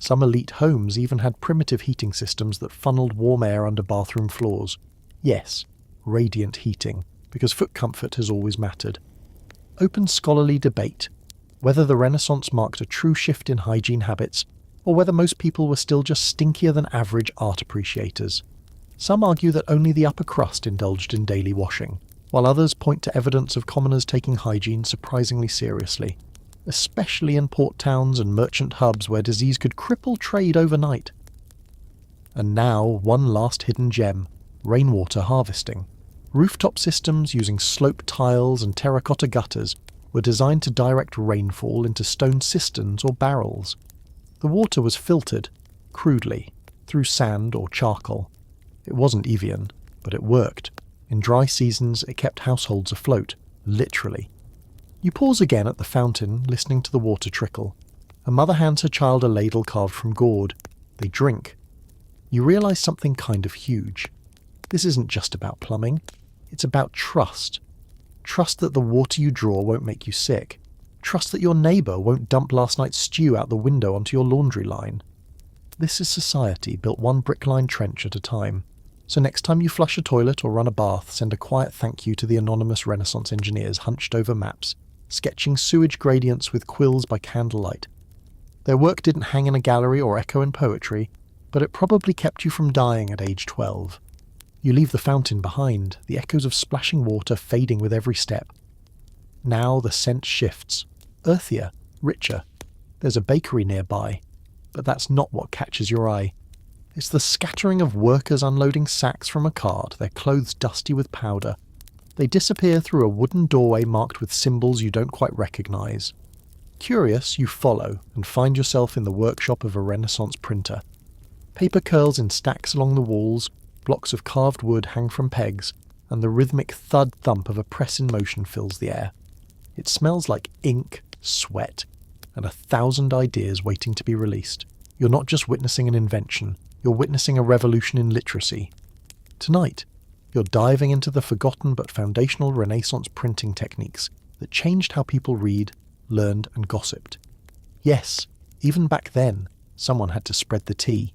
Some elite homes even had primitive heating systems that funneled warm air under bathroom floors. Yes, radiant heating, because foot comfort has always mattered. Open scholarly debate, whether the Renaissance marked a true shift in hygiene habits, or whether most people were still just stinkier than average art appreciators. Some argue that only the upper crust indulged in daily washing, while others point to evidence of commoners taking hygiene surprisingly seriously, especially in port towns and merchant hubs where disease could cripple trade overnight. And now, one last hidden gem: rainwater harvesting. Rooftop systems using sloped tiles and terracotta gutters were designed to direct rainfall into stone cisterns or barrels. The water was filtered, crudely, through sand or charcoal. It wasn't Evian, but it worked. In dry seasons, it kept households afloat, literally. You pause again at the fountain, listening to the water trickle. A mother hands her child a ladle carved from gourd. They drink. You realise something kind of huge. This isn't just about plumbing. It's about trust. Trust that the water you draw won't make you sick. Trust that your neighbour won't dump last night's stew out the window onto your laundry line. This is society built one brick-lined trench at a time. So next time you flush a toilet or run a bath, send a quiet thank you to the anonymous Renaissance engineers hunched over maps, sketching sewage gradients with quills by candlelight. Their work didn't hang in a gallery or echo in poetry, but it probably kept you from dying at age 12. You leave the fountain behind, the echoes of splashing water fading with every step. Now the scent shifts, earthier, richer. There's a bakery nearby, but that's not what catches your eye. It's the scattering of workers unloading sacks from a cart, their clothes dusty with powder. They disappear through a wooden doorway marked with symbols you don't quite recognise. Curious, you follow and find yourself in the workshop of a Renaissance printer. Paper curls in stacks along the walls, blocks of carved wood hang from pegs, and the rhythmic thud-thump of a press in motion fills the air. It smells like ink, sweat, and 1,000 ideas waiting to be released. You're not just witnessing an invention, you're witnessing a revolution in literacy. Tonight, you're diving into the forgotten but foundational Renaissance printing techniques that changed how people read, learned, and gossiped. Yes, even back then, someone had to spread the tea.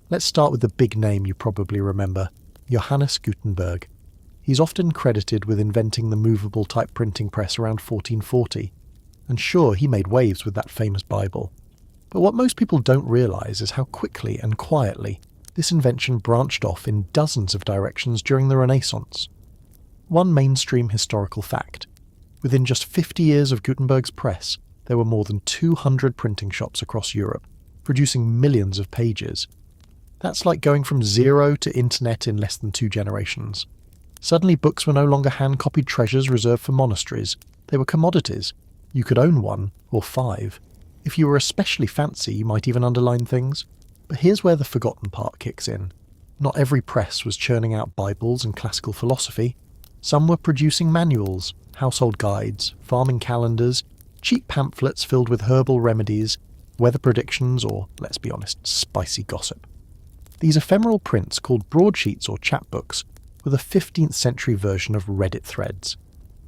Let's start with the big name you probably remember, Johannes Gutenberg. He's often credited with inventing the movable type printing press around 1440. And sure, he made waves with that famous Bible. But what most people don't realise is how quickly and quietly This invention branched off in dozens of directions during the Renaissance. One mainstream historical fact: within just 50 years of Gutenberg's press, there were more than 200 printing shops across Europe, producing millions of pages. That's like going from zero to internet in less than 2 generations. Suddenly books were no longer hand-copied treasures reserved for monasteries. They were commodities. You could own 1 or 5. If you were especially fancy, you might even underline things. But here's where the forgotten part kicks in. Not every press was churning out Bibles and classical philosophy. Some were producing manuals, household guides, farming calendars, cheap pamphlets filled with herbal remedies, weather predictions, or, let's be honest, spicy gossip. These ephemeral prints, called broadsheets or chapbooks, were the 15th century version of Reddit threads.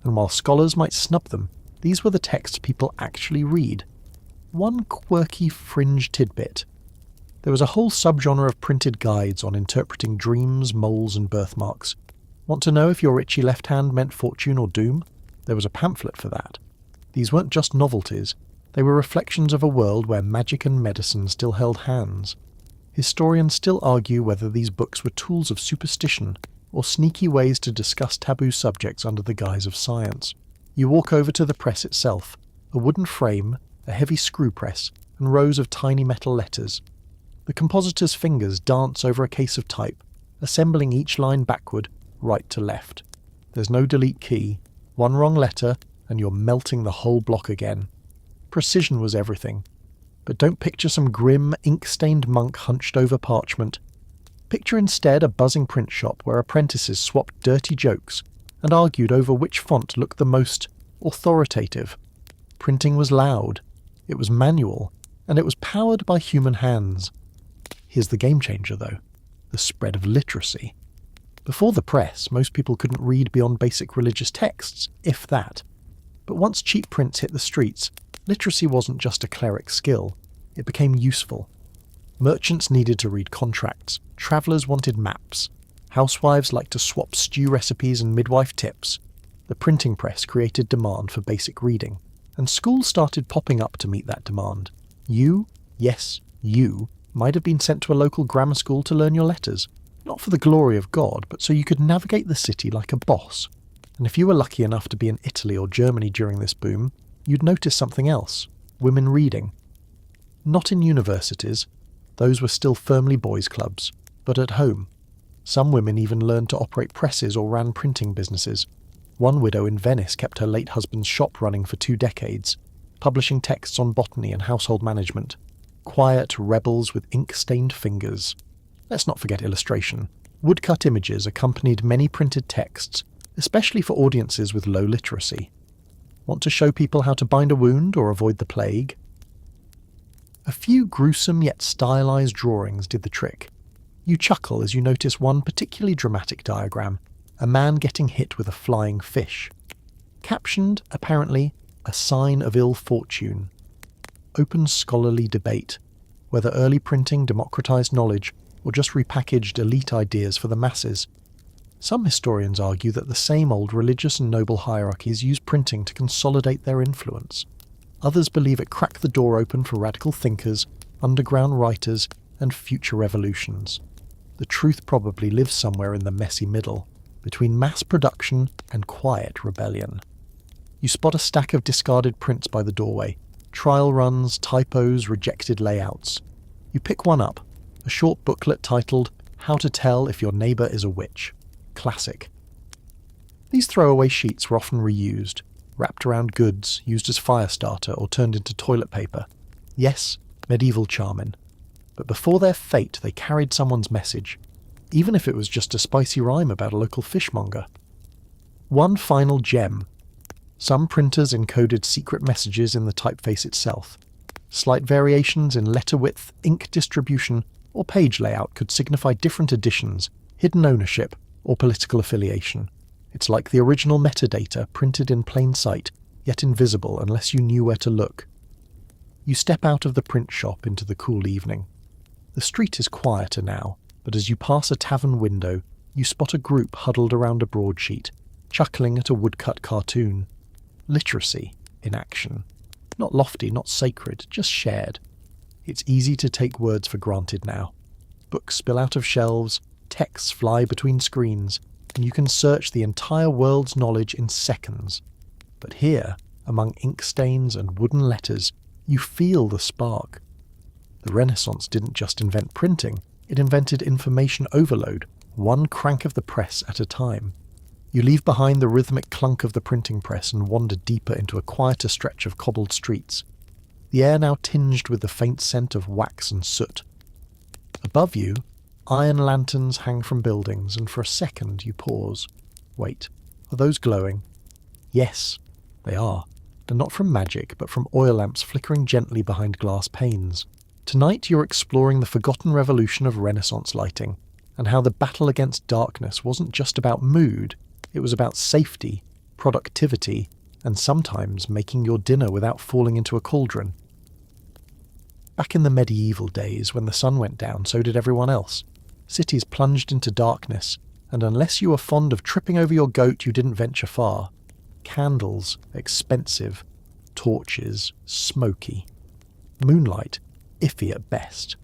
And while scholars might snub them, these were the texts people actually read. One quirky fringe tidbit: there was a whole subgenre of printed guides on interpreting dreams, moles, and birthmarks. Want to know if your itchy left hand meant fortune or doom? There was a pamphlet for that. These weren't just novelties, they were reflections of a world where magic and medicine still held hands. Historians still argue whether these books were tools of superstition or sneaky ways to discuss taboo subjects under the guise of science. You walk over to the press itself, a wooden frame, a heavy screw press, and rows of tiny metal letters. The compositor's fingers dance over a case of type, assembling each line backward, right to left. There's no delete key. One wrong letter, and you're melting the whole block again. Precision was everything. But don't picture some grim, ink-stained monk hunched over parchment. Picture instead a buzzing print shop where apprentices swapped dirty jokes and argued over which font looked the most authoritative. Printing was loud, it was manual, and it was powered by human hands. Here's the game changer, though: the spread of literacy. Before the press, most people couldn't read beyond basic religious texts, if that. But once cheap prints hit the streets, literacy wasn't just a cleric skill, it became useful. Merchants needed to read contracts, travellers wanted maps, housewives liked to swap stew recipes and midwife tips. The printing press created demand for basic reading, and schools started popping up to meet that demand. You, yes, you, might have been sent to a local grammar school to learn your letters, not for the glory of God, but so you could navigate the city like a boss. And if you were lucky enough to be in Italy or Germany during this boom, you'd notice something else: women reading. Not in universities, those were still firmly boys' clubs, but at home. Some women even learned to operate presses or ran printing businesses. One widow in Venice kept her late husband's shop running for 2 decades, publishing texts on botany and household management. Quiet rebels with ink-stained fingers. Let's not forget illustration. Woodcut images accompanied many printed texts, especially for audiences with low literacy. Want to show people how to bind a wound or avoid the plague? A few gruesome yet stylized drawings did the trick. You chuckle as you notice one particularly dramatic diagram: a man getting hit with a flying fish. Captioned, apparently, "a sign of ill fortune." Open scholarly debate, whether early printing democratized knowledge or just repackaged elite ideas for the masses. Some historians argue that the same old religious and noble hierarchies used printing to consolidate their influence. Others believe it cracked the door open for radical thinkers, underground writers, and future revolutions. The truth probably lives somewhere in the messy middle, between mass production and quiet rebellion. You spot a stack of discarded prints by the doorway: trial runs, typos, rejected layouts. You pick one up, a short booklet titled "How to Tell If Your Neighbour is a Witch." Classic. These throwaway sheets were often reused, wrapped around goods, used as fire starter, or turned into toilet paper. Yes, medieval charmin. But before their fate, they carried someone's message, even if it was just a spicy rhyme about a local fishmonger. One final gem. Some printers encoded secret messages in the typeface itself. Slight variations in letter width, ink distribution, or page layout could signify different editions, hidden ownership, or political affiliation. It's like the original metadata printed in plain sight, yet invisible unless you knew where to look. You step out of the print shop into the cool evening. The street is quieter now, but as you pass a tavern window, you spot a group huddled around a broadsheet, chuckling at a woodcut cartoon. Literacy in action. Not lofty, not sacred, just shared. It's easy to take words for granted now. Books spill out of shelves, texts fly between screens, and you can search the entire world's knowledge in seconds. But here, among ink stains and wooden letters, you feel the spark. The Renaissance didn't just invent printing, it invented information overload, one crank of the press at a time. You leave behind the rhythmic clunk of the printing press and wander deeper into a quieter stretch of cobbled streets, the air now tinged with the faint scent of wax and soot. Above you, iron lanterns hang from buildings, and for a second you pause. Wait, are those glowing? Yes, they are, and not from magic, but from oil lamps flickering gently behind glass panes. Tonight you're exploring the forgotten revolution of Renaissance lighting, and how the battle against darkness wasn't just about mood, it was about safety, productivity, and sometimes making your dinner without falling into a cauldron. Back in the medieval days, when the sun went down, so did everyone else. Cities plunged into darkness, and unless you were fond of tripping over your goat, you didn't venture far. Candles, expensive. Torches, smoky. Moonlight, iffy at best.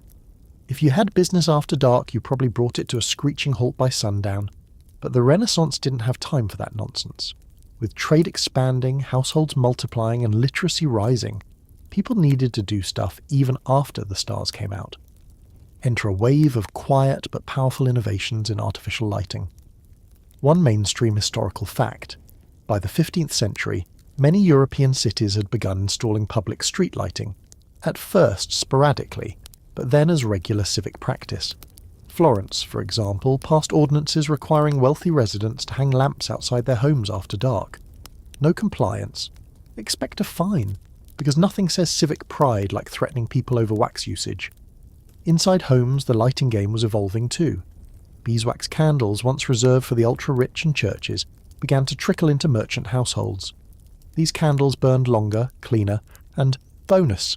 If you had business after dark, you probably brought it to a screeching halt by sundown. But the Renaissance didn't have time for that nonsense. With trade expanding, households multiplying, and literacy rising, people needed to do stuff even after the stars came out. Enter a wave of quiet but powerful innovations in artificial lighting. One mainstream historical fact: by the 15th century, many European cities had begun installing public street lighting, at first sporadically, but then as regular civic practice. Florence, for example, passed ordinances requiring wealthy residents to hang lamps outside their homes after dark. No compliance. Expect a fine, because nothing says civic pride like threatening people over wax usage. Inside homes, the lighting game was evolving too. Beeswax candles, once reserved for the ultra-rich and churches, began to trickle into merchant households. These candles burned longer, cleaner, and, bonus,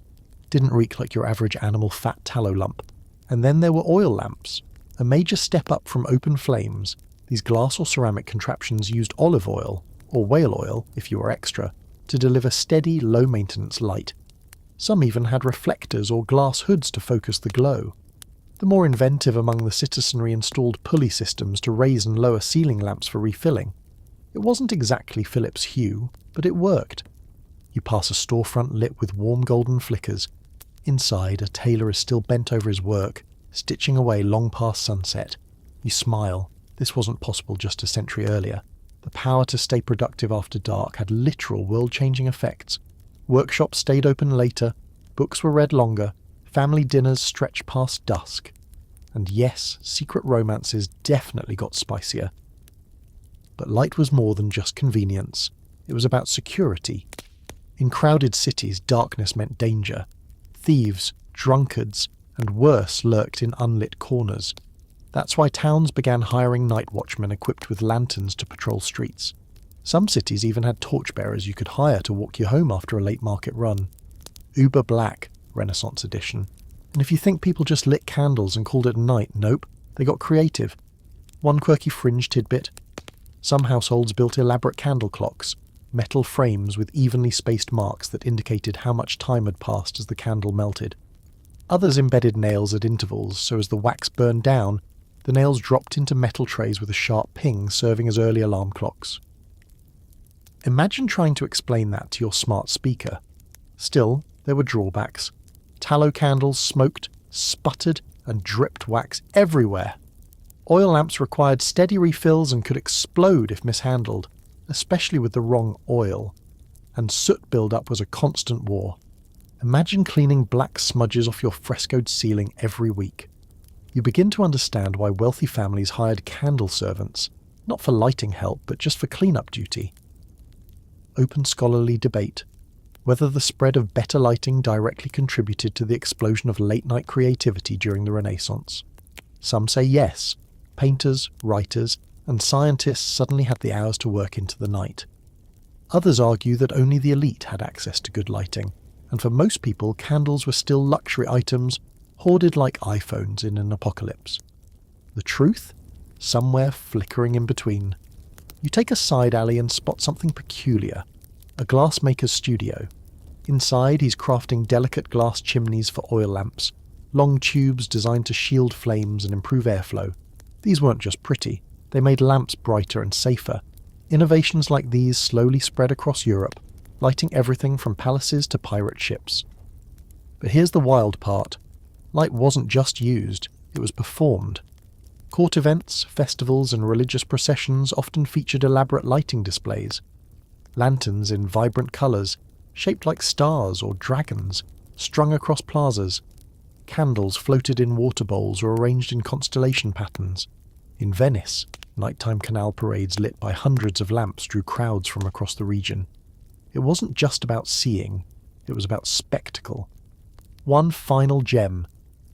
didn't reek like your average animal fat tallow lump. And then there were oil lamps. A major step up from open flames, these glass or ceramic contraptions used olive oil, or whale oil if you were extra, to deliver steady, low-maintenance light. Some even had reflectors or glass hoods to focus the glow. The more inventive among the citizenry installed pulley systems to raise and lower ceiling lamps for refilling. It wasn't exactly Philips Hue, but it worked. You pass a storefront lit with warm golden flickers. Inside, a tailor is still bent over his work, stitching away long past sunset. You smile. This wasn't possible just a century earlier. The power to stay productive after dark had literal world-changing effects. Workshops stayed open later, books were read longer, family dinners stretched past dusk. And yes, secret romances definitely got spicier. But light was more than just convenience. It was about security. In crowded cities, darkness meant danger. Thieves, drunkards, and worse lurked in unlit corners. That's why towns began hiring night watchmen equipped with lanterns to patrol streets. Some cities even had torchbearers you could hire to walk you home after a late market run. Uber Black, Renaissance edition. And if you think people just lit candles and called it a night, nope, they got creative. One quirky fringe tidbit: some households built elaborate candle clocks, metal frames with evenly spaced marks that indicated how much time had passed as the candle melted. Others embedded nails at intervals, so as the wax burned down, the nails dropped into metal trays with a sharp ping serving as early alarm clocks. Imagine trying to explain that to your smart speaker. Still, there were drawbacks. Tallow candles smoked, sputtered, and dripped wax everywhere. Oil lamps required steady refills and could explode if mishandled, especially with the wrong oil. And soot build-up was a constant war. Imagine cleaning black smudges off your frescoed ceiling every week. You begin to understand why wealthy families hired candle servants, not for lighting help, but just for clean-up duty. Open scholarly debate. Whether the spread of better lighting directly contributed to the explosion of late-night creativity during the Renaissance. Some say yes. Painters, writers, and scientists suddenly had the hours to work into the night. Others argue that only the elite had access to good lighting, and for most people candles were still luxury items, hoarded like iPhones in an apocalypse. The truth? Somewhere flickering in between. You take a side alley and spot something peculiar. A glassmaker's studio. Inside, he's crafting delicate glass chimneys for oil lamps, long tubes designed to shield flames and improve airflow. These weren't just pretty, they made lamps brighter and safer. Innovations like these slowly spread across Europe, lighting everything from palaces to pirate ships. But here's the wild part. Light wasn't just used, it was performed. Court events, festivals, and religious processions often featured elaborate lighting displays. Lanterns in vibrant colours, shaped like stars or dragons, strung across plazas. Candles floated in water bowls or arranged in constellation patterns. In Venice, nighttime canal parades lit by hundreds of lamps drew crowds from across the region. It wasn't just about seeing, it was about spectacle. One final gem.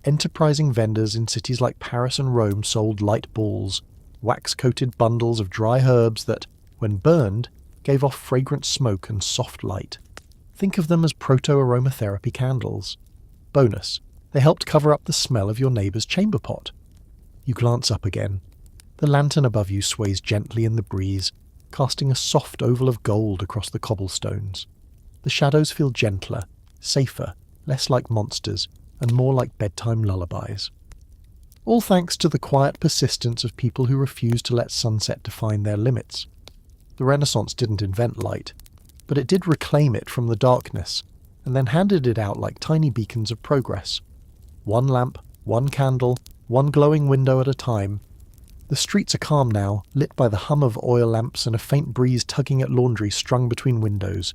Enterprising vendors in cities like Paris and Rome sold light balls, wax-coated bundles of dry herbs that, when burned, gave off fragrant smoke and soft light. Think of them as proto-aromatherapy candles. Bonus, they helped cover up the smell of your neighbour's chamber pot. You glance up again. The lantern above you sways gently in the breeze, casting a soft oval of gold across the cobblestones. The shadows feel gentler, safer, less like monsters, and more like bedtime lullabies. All thanks to the quiet persistence of people who refused to let sunset define their limits. The Renaissance didn't invent light, but it did reclaim it from the darkness, and then handed it out like tiny beacons of progress. One lamp, one candle, one glowing window at a time. The streets are calm now, lit by the hum of oil lamps and a faint breeze tugging at laundry strung between windows.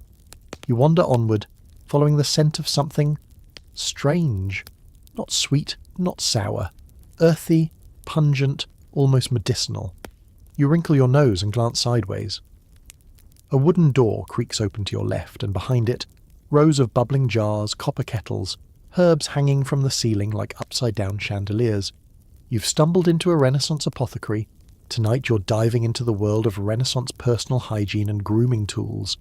You wander onward, following the scent of something strange. Not sweet, not sour. Earthy, pungent, almost medicinal. You wrinkle your nose and glance sideways. A wooden door creaks open to your left, and behind it, rows of bubbling jars, copper kettles, herbs hanging from the ceiling like upside-down chandeliers. You've stumbled into a Renaissance apothecary. Tonight you're diving into the world of Renaissance personal hygiene and grooming tools.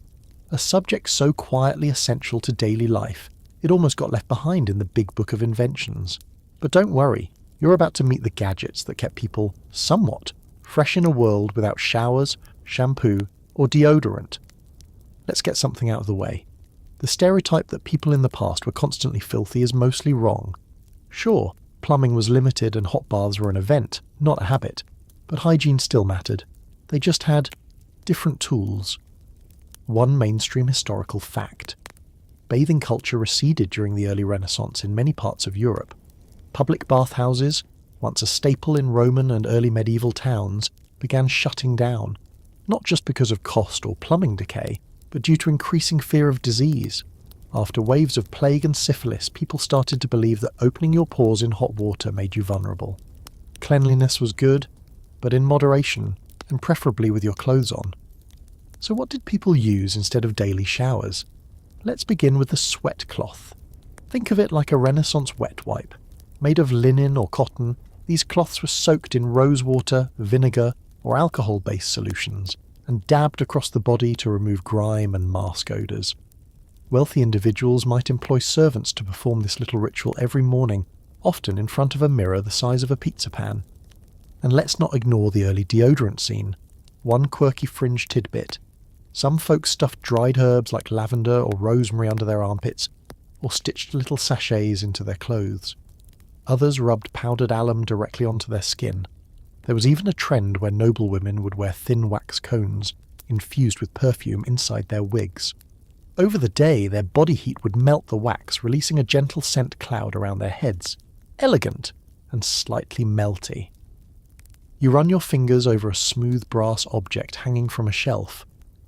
A subject so quietly essential to daily life, it almost got left behind in the big book of inventions. But don't worry, you're about to meet the gadgets that kept people, somewhat, fresh in a world without showers, shampoo, or deodorant. Let's get something out of the way. The stereotype that people in the past were constantly filthy is mostly wrong. Sure, plumbing was limited and hot baths were an event, not a habit, but hygiene still mattered. They just had different tools. One mainstream historical fact. Bathing culture receded during the early Renaissance in many parts of Europe. Public bathhouses, once a staple in Roman and early medieval towns, began shutting down, not just because of cost or plumbing decay, but due to increasing fear of disease. After waves of plague and syphilis, people started to believe that opening your pores in hot water made you vulnerable. Cleanliness was good, but in moderation, and preferably with your clothes on. So what did people use instead of daily showers? Let's begin with the sweat cloth. Think of it like a Renaissance wet wipe. Made of linen or cotton, these cloths were soaked in rosewater, vinegar, or alcohol-based solutions, and dabbed across the body to remove grime and mask odours. Wealthy individuals might employ servants to perform this little ritual every morning, often in front of a mirror the size of a pizza pan. And let's not ignore the early deodorant scene. One quirky fringe tidbit. Some folks stuffed dried herbs like lavender or rosemary under their armpits, or stitched little sachets into their clothes. Others rubbed powdered alum directly onto their skin. There was even a trend where noblewomen would wear thin wax cones, infused with perfume inside their wigs. Over the day, their body heat would melt the wax, releasing a gentle scent cloud around their heads. Elegant and slightly melty. You run your fingers over a smooth brass object hanging from a shelf.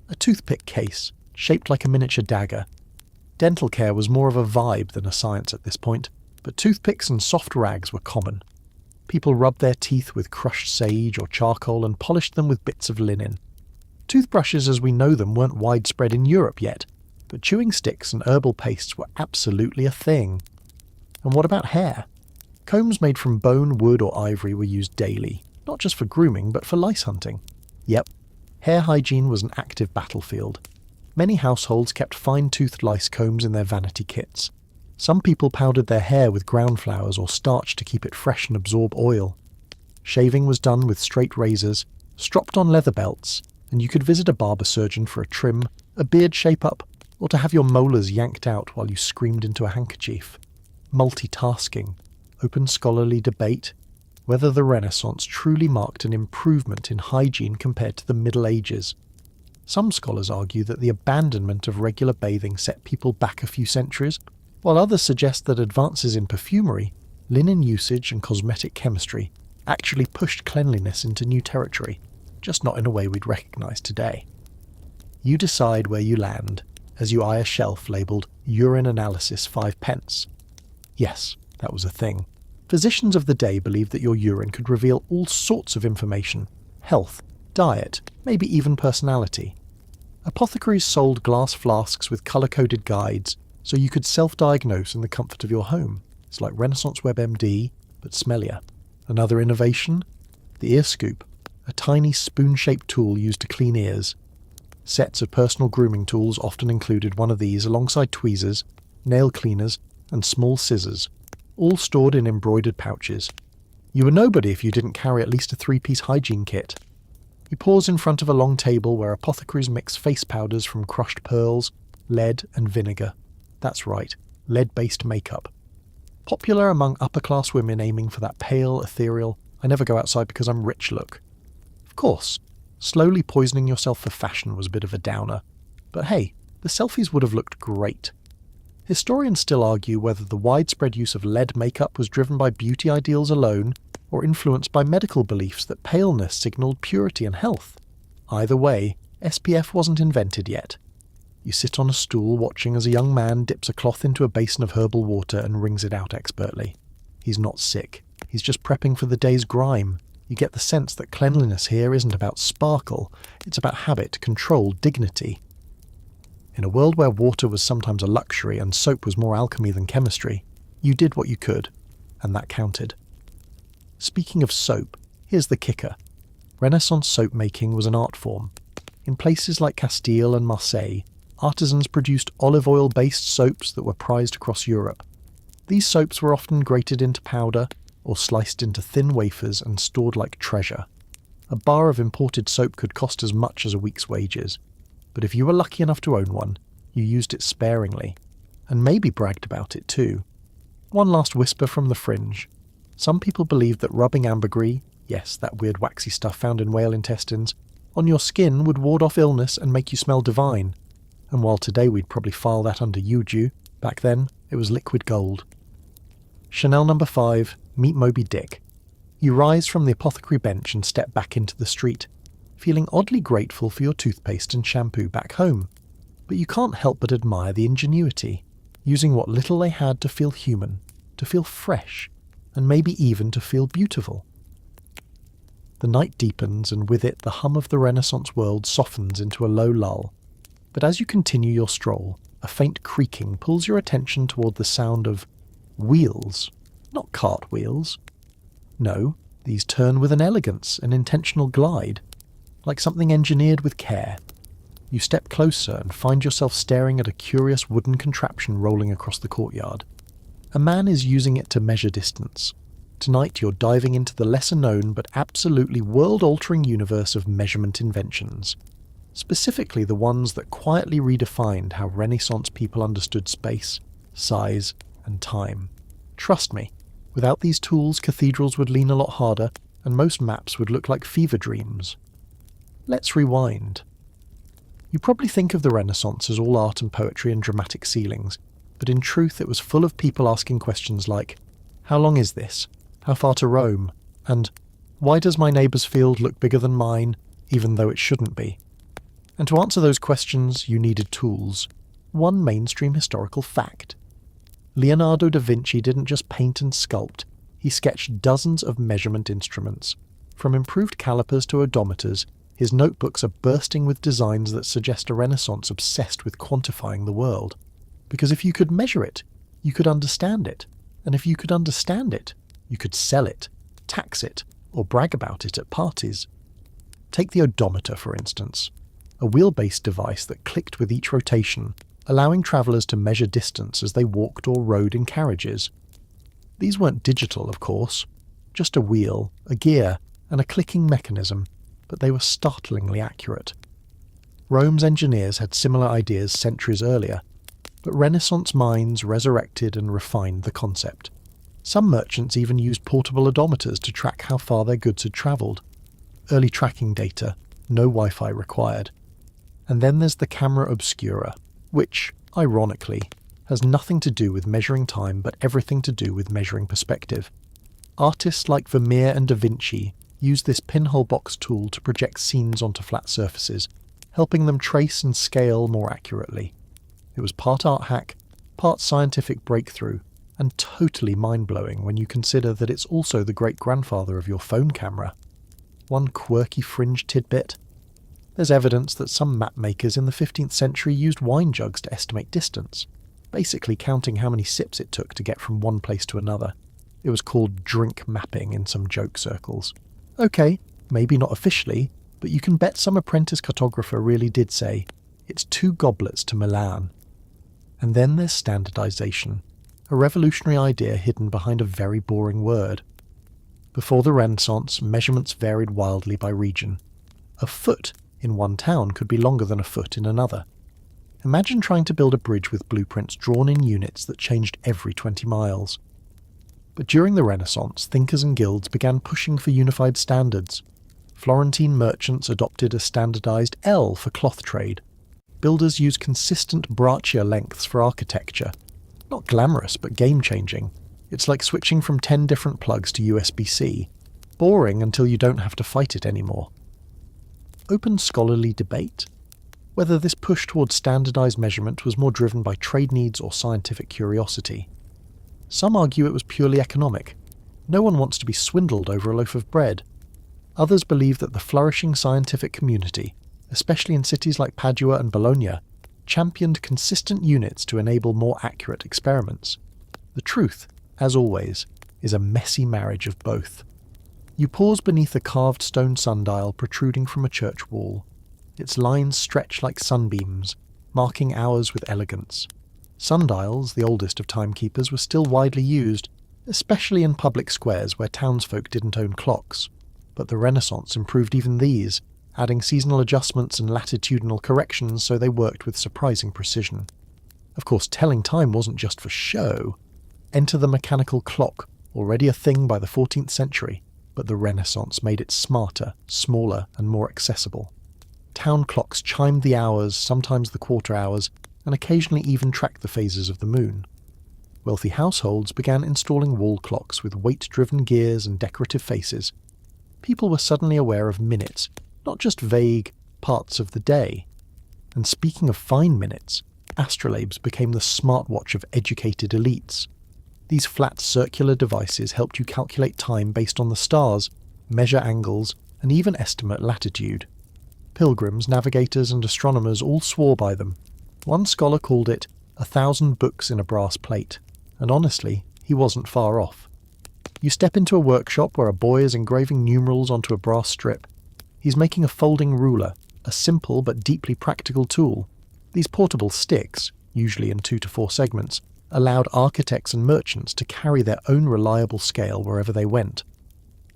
A toothpick case, shaped like a miniature dagger. Dental care was more of a vibe than a science at this point, but toothpicks and soft rags were common. People rubbed their teeth with crushed sage or charcoal and polished them with bits of linen. Toothbrushes as we know them weren't widespread in Europe yet, but chewing sticks and herbal pastes were absolutely a thing. And what about hair? Combs made from bone, wood or ivory were used daily, not just for grooming but for lice hunting. Yep, hair hygiene was an active battlefield. Many households kept fine-toothed lice combs in their vanity kits. Some people powdered their hair with ground flowers or starch to keep it fresh and absorb oil. Shaving was done with straight razors, stropped on leather belts, and you could visit a barber surgeon for a trim, a beard shape-up, or to have your molars yanked out while you screamed into a handkerchief. Multitasking. open scholarly debate whether the Renaissance truly marked an improvement in hygiene compared to the Middle Ages. Some scholars argue that the abandonment of regular bathing set people back a few centuries, while others suggest that advances in perfumery, linen usage and cosmetic chemistry actually pushed cleanliness into new territory, just not in a way we'd recognise today. You decide where you land as you eye a shelf labelled Urine Analysis 5 pence. Yes, that was a thing. Physicians of the day believed that your urine could reveal all sorts of information: health, diet, maybe even personality. Apothecaries sold glass flasks with colour-coded guides so you could self-diagnose in the comfort of your home. It's like Renaissance WebMD, but smellier. Another innovation? The ear scoop, a tiny spoon-shaped tool used to clean ears. Sets of personal grooming tools often included one of these alongside tweezers, nail cleaners, and small scissors, all stored in embroidered pouches. You were nobody if you didn't carry at least a 3-piece hygiene kit. You pause in front of a long table where apothecaries mix face powders from crushed pearls, lead, and vinegar. That's right, lead-based makeup. Popular among upper-class women aiming for that pale, ethereal, I never go outside because I'm rich look. Of course, slowly poisoning yourself for fashion was a bit of a downer. But hey, the selfies would have looked great. Historians still argue whether the widespread use of lead makeup was driven by beauty ideals alone, or influenced by medical beliefs that paleness signalled purity and health. Either way, SPF wasn't invented yet. You sit on a stool watching as a young man dips a cloth into a basin of herbal water and wrings it out expertly. He's not sick. He's just prepping for the day's grime. You get the sense that cleanliness here isn't about sparkle, it's about habit, control, dignity. In a world where water was sometimes a luxury and soap was more alchemy than chemistry, you did what you could, and that counted. Speaking of soap, here's the kicker. Renaissance soap making was an art form. In places like Castile and Marseille, artisans produced olive oil-based soaps that were prized across Europe. These soaps were often grated into powder or sliced into thin wafers and stored like treasure. A bar of imported soap could cost as much as a week's wages, but if you were lucky enough to own one, you used it sparingly, and maybe bragged about it too. One last whisper from the fringe. Some people believed that rubbing ambergris, yes, that weird waxy stuff found in whale intestines, on your skin would ward off illness and make you smell divine. And while today we'd probably file that under yuju, back then it was liquid gold. Chanel number 5, meet Moby Dick. You rise from the apothecary bench and step back into the street, feeling oddly grateful for your toothpaste and shampoo back home. But you can't help but admire the ingenuity, using what little they had to feel human, to feel fresh, and maybe even to feel beautiful. The night deepens, and with it the hum of the Renaissance world softens into a low lull. But as you continue your stroll, a faint creaking pulls your attention toward the sound of wheels, not cartwheels. No, these turn with an elegance, an intentional glide, like something engineered with care. You step closer and find yourself staring at a curious wooden contraption rolling across the courtyard. A man is using it to measure distance. Tonight you're diving into the lesser-known but absolutely world-altering universe of measurement inventions. Specifically the ones that quietly redefined how Renaissance people understood space, size, and time. Trust me, without these tools cathedrals would lean a lot harder, and most maps would look like fever dreams. Let's rewind. You probably think of the Renaissance as all art and poetry and dramatic ceilings, but in truth it was full of people asking questions like, how long is this? How far to Rome? And why does my neighbour's field look bigger than mine, even though it shouldn't be? And to answer those questions, you needed tools. One mainstream historical fact. Leonardo da Vinci didn't just paint and sculpt, he sketched dozens of measurement instruments. From improved calipers to odometers, his notebooks are bursting with designs that suggest a Renaissance obsessed with quantifying the world. Because if you could measure it, you could understand it. And if you could understand it, you could sell it, tax it, or brag about it at parties. Take the odometer, for instance. A wheel-based device that clicked with each rotation, allowing travellers to measure distance as they walked or rode in carriages. These weren't digital, of course. Just a wheel, a gear, and a clicking mechanism, but they were startlingly accurate. Rome's engineers had similar ideas centuries earlier, but Renaissance minds resurrected and refined the concept. Some merchants even used portable odometers to track how far their goods had travelled. Early tracking data, no Wi-Fi required. And then there's the camera obscura, which, ironically, has nothing to do with measuring time but everything to do with measuring perspective. Artists like Vermeer and Da Vinci used this pinhole box tool to project scenes onto flat surfaces, helping them trace and scale more accurately. It was part art hack, part scientific breakthrough, and totally mind-blowing when you consider that it's also the great-grandfather of your phone camera. One quirky fringe tidbit: there's evidence that some map makers in the 15th century used wine jugs to estimate distance, basically counting how many sips it took to get from one place to another. It was called drink mapping in some joke circles. Okay, maybe not officially, but you can bet some apprentice cartographer really did say, it's 2 goblets to Milan. And then there's standardization, a revolutionary idea hidden behind a very boring word. Before the Renaissance, measurements varied wildly by region. A foot in one town could be longer than a foot in another. Imagine trying to build a bridge with blueprints drawn in units that changed every 20 miles. But during the Renaissance, thinkers and guilds began pushing for unified standards. Florentine merchants adopted a standardized ell for cloth trade. Builders used consistent braccia lengths for architecture. Not glamorous, but game-changing. It's like switching from 10 different plugs to USB-C. Boring until you don't have to fight it anymore. Open scholarly debate. Whether this push towards standardized measurement was more driven by trade needs or scientific curiosity. Some argue it was purely economic. No one wants to be swindled over a loaf of bread. Others believe that the flourishing scientific community, especially in cities like Padua and Bologna, championed consistent units to enable more accurate experiments. The truth, as always, is a messy marriage of both. You pause beneath a carved stone sundial protruding from a church wall. Its lines stretch like sunbeams, marking hours with elegance. Sundials, the oldest of timekeepers, were still widely used, especially in public squares where townsfolk didn't own clocks. But the Renaissance improved even these, adding seasonal adjustments and latitudinal corrections so they worked with surprising precision. Of course, telling time wasn't just for show. Enter the mechanical clock, already a thing by the 14th century, but the Renaissance made it smarter, smaller, and more accessible. Town clocks chimed the hours, sometimes the quarter hours, and occasionally even tracked the phases of the moon. Wealthy households began installing wall clocks with weight-driven gears and decorative faces. People were suddenly aware of minutes, not just vague parts of the day. And speaking of fine minutes, astrolabes became the smartwatch of educated elites. These flat circular devices helped you calculate time based on the stars, measure angles, and even estimate latitude. Pilgrims, navigators, and astronomers all swore by them. One scholar called it 1,000 books in a brass plate, and honestly, he wasn't far off. You step into a workshop where a boy is engraving numerals onto a brass strip. He's making a folding ruler, a simple but deeply practical tool. These portable sticks, usually in 2 to 4 segments, allowed architects and merchants to carry their own reliable scale wherever they went.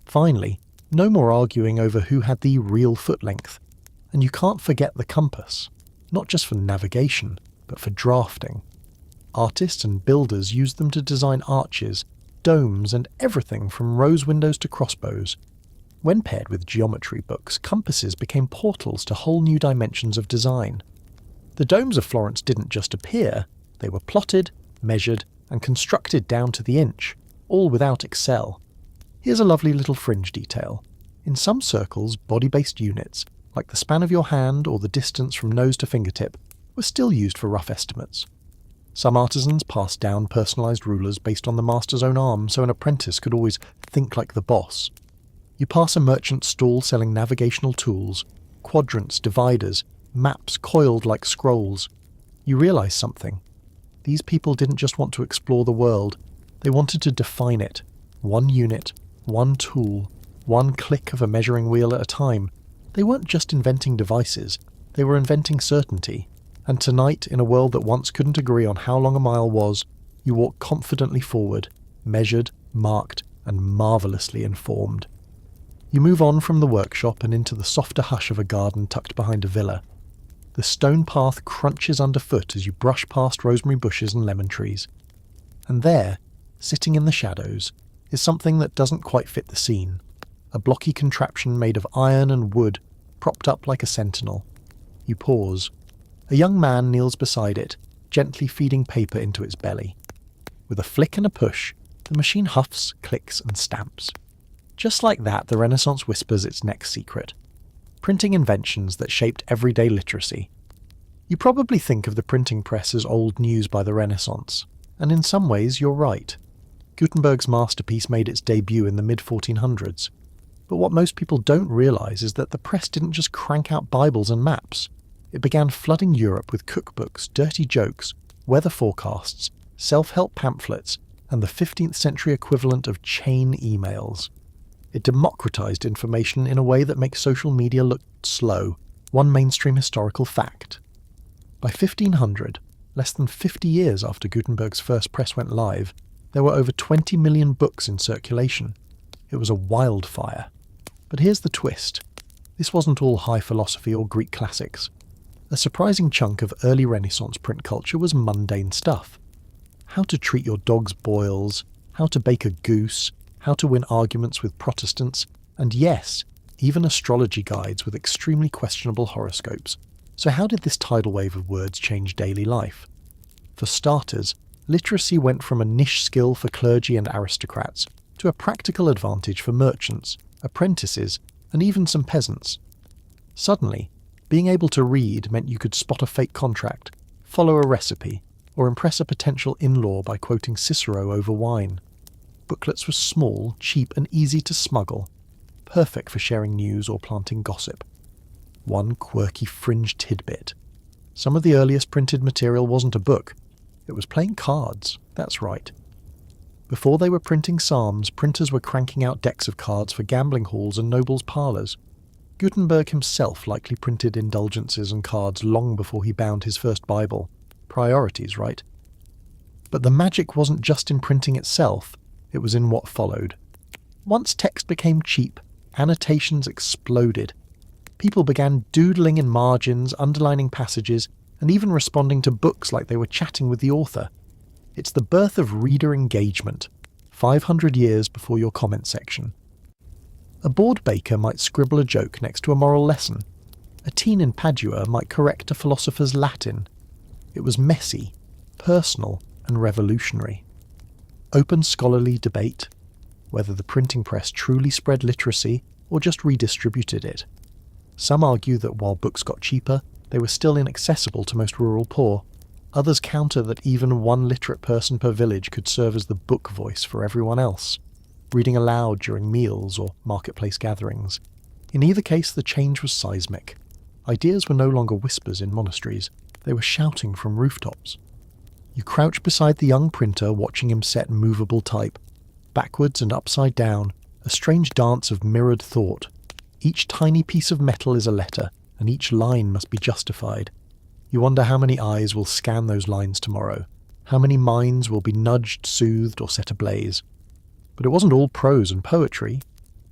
Finally, no more arguing over who had the real foot length. And you can't forget the compass, not just for navigation, but for drafting. Artists and builders used them to design arches, domes, and everything from rose windows to crossbows. When paired with geometry books, compasses became portals to whole new dimensions of design. The domes of Florence didn't just appear, they were plotted, measured, and constructed down to the inch, all without Excel. Here's a lovely little fringe detail. In some circles, body-based units, like the span of your hand or the distance from nose to fingertip, were still used for rough estimates. Some artisans passed down personalised rulers based on the master's own arm, so an apprentice could always think like the boss. You pass a merchant's stall selling navigational tools, quadrants, dividers, maps coiled like scrolls. You realise something. These people didn't just want to explore the world, they wanted to define it. One unit, one tool, one click of a measuring wheel at a time. They weren't just inventing devices, they were inventing certainty. And tonight, in a world that once couldn't agree on how long a mile was, you walk confidently forward, measured, marked, and marvellously informed. You move on from the workshop and into the softer hush of a garden tucked behind a villa. The stone path crunches underfoot as you brush past rosemary bushes and lemon trees. And there, sitting in the shadows, is something that doesn't quite fit the scene. A blocky contraption made of iron and wood, propped up like a sentinel. You pause. A young man kneels beside it, gently feeding paper into its belly. With a flick and a push, the machine huffs, clicks, and stamps. Just like that, the Renaissance whispers its next secret. Printing inventions that shaped everyday literacy. You probably think of the printing press as old news by the Renaissance, and in some ways you're right. Gutenberg's masterpiece made its debut in the mid-1400s. But what most people don't realise is that the press didn't just crank out Bibles and maps. It began flooding Europe with cookbooks, dirty jokes, weather forecasts, self-help pamphlets, and the 15th century equivalent of chain emails. It democratised information in a way that makes social media look slow, one mainstream historical fact. By 1500, less than 50 years after Gutenberg's first press went live, there were over 20 million books in circulation. It was a wildfire. But here's the twist. This wasn't all high philosophy or Greek classics. A surprising chunk of early Renaissance print culture was mundane stuff. How to treat your dog's boils, how to bake a goose, how to win arguments with Protestants, and yes, even astrology guides with extremely questionable horoscopes. So how did this tidal wave of words change daily life? For starters, literacy went from a niche skill for clergy and aristocrats to a practical advantage for merchants, apprentices, and even some peasants. Suddenly, being able to read meant you could spot a fake contract, follow a recipe, or impress a potential in-law by quoting Cicero over wine. Booklets were small, cheap, and easy to smuggle, perfect for sharing news or planting gossip. One quirky fringe tidbit. Some of the earliest printed material wasn't a book. It was playing cards, that's right. Before they were printing psalms, printers were cranking out decks of cards for gambling halls and nobles' parlours. Gutenberg himself likely printed indulgences and cards long before he bound his first Bible. Priorities, right? But the magic wasn't just in printing itself, it was in what followed. Once text became cheap, annotations exploded. People began doodling in margins, underlining passages, and even responding to books like they were chatting with the author. It's the birth of reader engagement, 500 years before your comment section. A bored baker might scribble a joke next to a moral lesson. A teen in Padua might correct a philosopher's Latin. It was messy, personal, and revolutionary. Open scholarly debate, whether the printing press truly spread literacy or just redistributed it. Some argue that while books got cheaper, they were still inaccessible to most rural poor. Others counter that even one literate person per village could serve as the book voice for everyone else, reading aloud during meals or marketplace gatherings. In either case, the change was seismic. Ideas were no longer whispers in monasteries, they were shouting from rooftops. You crouch beside the young printer watching him set movable type. Backwards and upside down, a strange dance of mirrored thought. Each tiny piece of metal is a letter, and each line must be justified. You wonder how many eyes will scan those lines tomorrow, how many minds will be nudged, soothed, or set ablaze. But it wasn't all prose and poetry.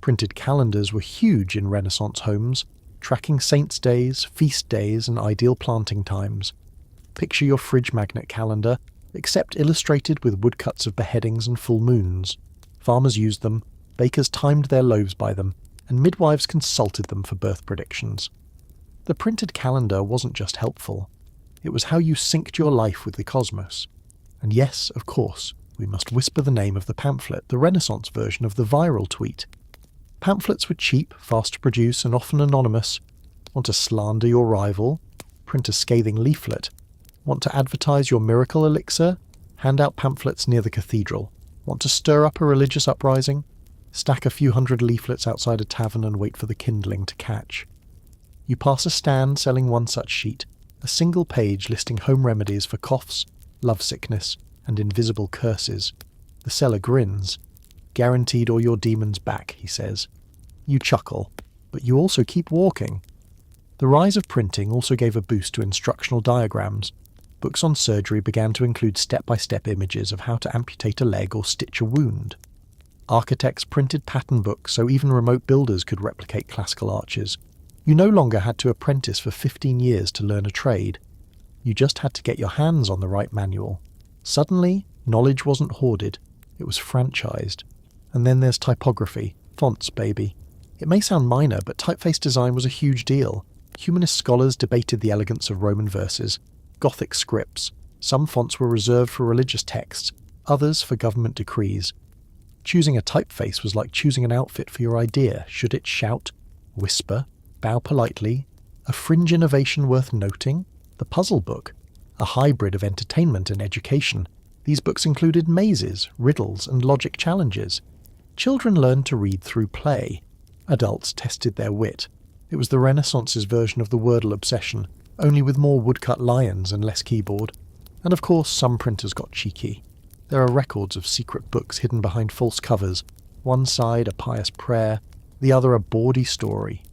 Printed calendars were huge in Renaissance homes, tracking saints' days, feast days, and ideal planting times. Picture your fridge magnet calendar, except illustrated with woodcuts of beheadings and full moons. Farmers used them, bakers timed their loaves by them, and midwives consulted them for birth predictions. The printed calendar wasn't just helpful. It was how you synced your life with the cosmos. And yes, of course, we must whisper the name of the pamphlet, the Renaissance version of the viral tweet. Pamphlets were cheap, fast to produce, and often anonymous. Want to slander your rival? Print a scathing leaflet. Want to advertise your miracle elixir? Hand out pamphlets near the cathedral. Want to stir up a religious uprising? Stack a few hundred leaflets outside a tavern and wait for the kindling to catch. You pass a stand selling one such sheet, a single page listing home remedies for coughs, lovesickness, and invisible curses. The seller grins. Guaranteed all your demons back, he says. You chuckle, but you also keep walking. The rise of printing also gave a boost to instructional diagrams. Books on surgery began to include step-by-step images of how to amputate a leg or stitch a wound. Architects printed pattern books so even remote builders could replicate classical arches. You no longer had to apprentice for 15 years to learn a trade. You just had to get your hands on the right manual. Suddenly, knowledge wasn't hoarded, it was franchised. And then there's typography, fonts, baby. It may sound minor, but typeface design was a huge deal. Humanist scholars debated the elegance of Roman verses, Gothic scripts. Some fonts were reserved for religious texts, others for government decrees. Choosing a typeface was like choosing an outfit for your idea. Should it shout, whisper, bow politely? A fringe innovation worth noting? The Puzzle Book, a hybrid of entertainment and education. These books included mazes, riddles, and logic challenges. Children learned to read through play. Adults tested their wit. It was the Renaissance's version of the Wordle obsession, only with more woodcut lions and less keyboard. And of course, some printers got cheeky. There are records of secret books hidden behind false covers, one side a pious prayer, the other a bawdy story.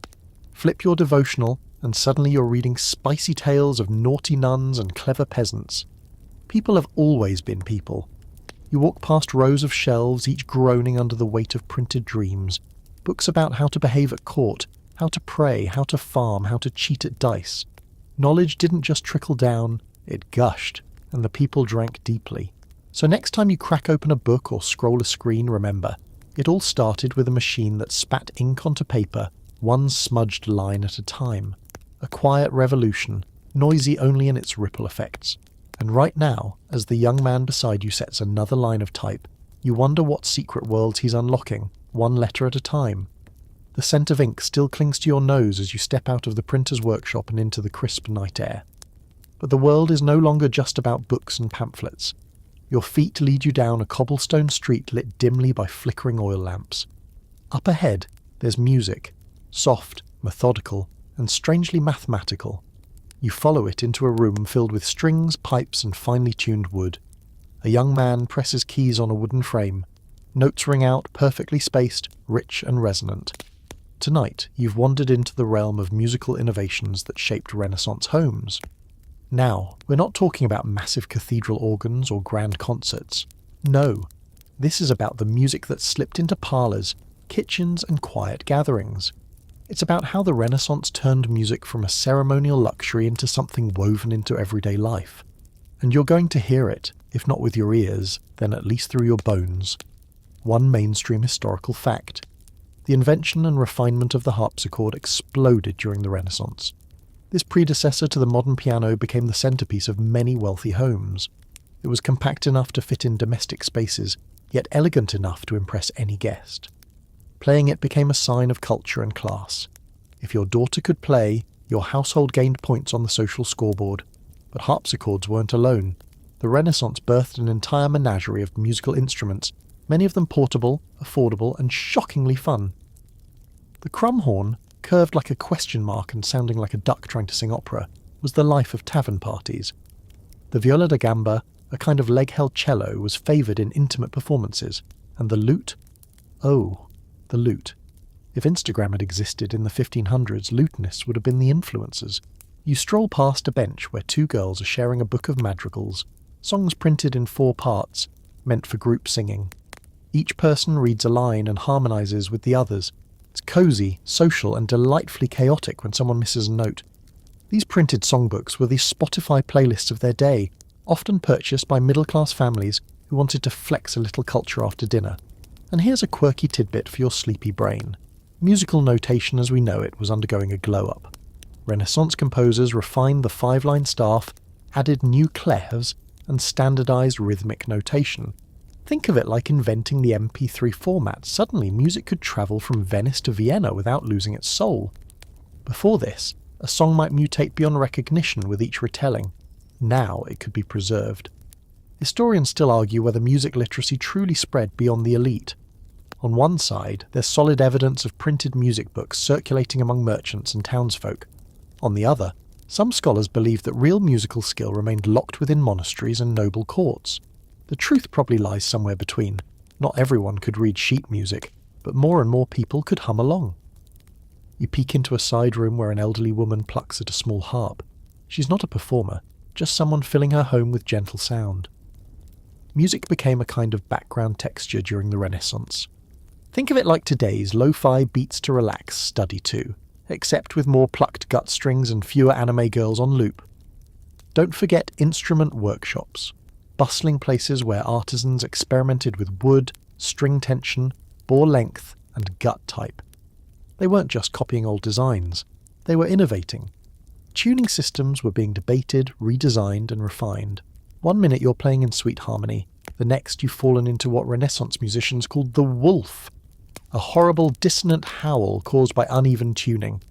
Flip your devotional, and suddenly you're reading spicy tales of naughty nuns and clever peasants. People have always been people. You walk past rows of shelves, each groaning under the weight of printed dreams. Books about how to behave at court, how to pray, how to farm, how to cheat at dice. Knowledge didn't just trickle down, it gushed, and the people drank deeply. So next time you crack open a book or scroll a screen, remember, it all started with a machine that spat ink onto paper, one smudged line at a time. A quiet revolution, noisy only in its ripple effects. And right now, as the young man beside you sets another line of type, you wonder what secret worlds he's unlocking, one letter at a time. The scent of ink still clings to your nose as you step out of the printer's workshop and into the crisp night air. But the world is no longer just about books and pamphlets. Your feet lead you down a cobblestone street lit dimly by flickering oil lamps. Up ahead, there's music, soft, methodical, and strangely mathematical. You follow it into a room filled with strings, pipes, and finely tuned wood. A young man presses keys on a wooden frame. Notes ring out, perfectly spaced, rich and resonant. Tonight, you've wandered into the realm of musical innovations that shaped Renaissance homes. Now, we're not talking about massive cathedral organs or grand concerts. No, this is about the music that slipped into parlours, kitchens, and quiet gatherings. It's about how the Renaissance turned music from a ceremonial luxury into something woven into everyday life. And you're going to hear it, if not with your ears, then at least through your bones. One mainstream historical fact. The invention and refinement of the harpsichord exploded during the Renaissance. This predecessor to the modern piano became the centerpiece of many wealthy homes. It was compact enough to fit in domestic spaces, yet elegant enough to impress any guest. Playing it became a sign of culture and class. If your daughter could play, your household gained points on the social scoreboard. But harpsichords weren't alone. The Renaissance birthed an entire menagerie of musical instruments, many of them portable, affordable, and shockingly fun. The crumhorn, curved like a question mark and sounding like a duck trying to sing opera, was the life of tavern parties. The viola da gamba, a kind of leg-held cello, was favoured in intimate performances, and the lute? Oh, the lute. If Instagram had existed in the 1500s, lutenists would have been the influencers. You stroll past a bench where two girls are sharing a book of madrigals, songs printed in 4 parts, meant for group singing. Each person reads a line and harmonises with the others. It's cosy, social, and delightfully chaotic when someone misses a note. These printed songbooks were the Spotify playlists of their day, often purchased by middle-class families who wanted to flex a little culture after dinner. And here's a quirky tidbit for your sleepy brain. Musical notation as we know it was undergoing a glow-up. Renaissance composers refined the 5-line staff, added new clefs, and standardized rhythmic notation. Think of it like inventing the MP3 format. Suddenly, music could travel from Venice to Vienna without losing its soul. Before this, a song might mutate beyond recognition with each retelling. Now it could be preserved. Historians still argue whether music literacy truly spread beyond the elite. On one side, there's solid evidence of printed music books circulating among merchants and townsfolk. On the other, some scholars believe that real musical skill remained locked within monasteries and noble courts. The truth probably lies somewhere between. Not everyone could read sheet music, but more and more people could hum along. You peek into a side room where an elderly woman plucks at a small harp. She's not a performer, just someone filling her home with gentle sound. Music became a kind of background texture during the Renaissance. Think of it like today's lo-fi beats to relax study to, except with more plucked gut strings and fewer anime girls on loop. Don't forget instrument workshops. bustling places where artisans experimented with wood, string tension, bore length, and gut type. They weren't just copying old designs, they were innovating. Tuning systems were being debated, redesigned, and refined. One minute you're playing in sweet harmony, the next you've fallen into what Renaissance musicians called the wolf, a horrible dissonant howl caused by uneven tuning.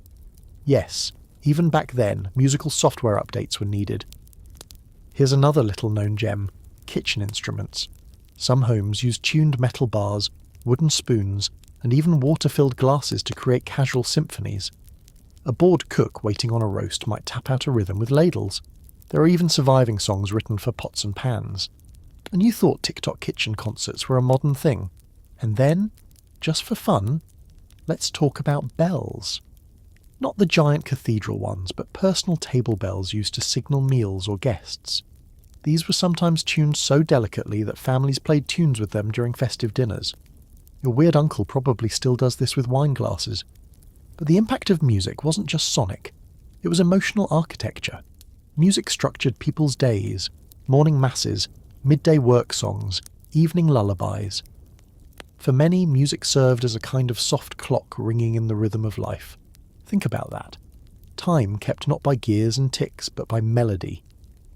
Yes, even back then, musical software updates were needed. Here's another little-known gem: kitchen instruments. Some homes used tuned metal bars, wooden spoons, and even water-filled glasses to create casual symphonies. A bored cook waiting on a roast might tap out a rhythm with ladles. There are even surviving songs written for pots and pans. And you thought TikTok kitchen concerts were a modern thing. And then, just for fun, let's talk about bells. Not the giant cathedral ones, but personal table bells used to signal meals or guests. These were sometimes tuned so delicately that families played tunes with them during festive dinners. Your weird uncle probably still does this with wine glasses. But the impact of music wasn't just sonic. It was emotional architecture. Music structured people's days, morning masses, midday work songs, evening lullabies. For many, music served as a kind of soft clock ringing in the rhythm of life. Think about that. Time kept not by gears and ticks, but by melody.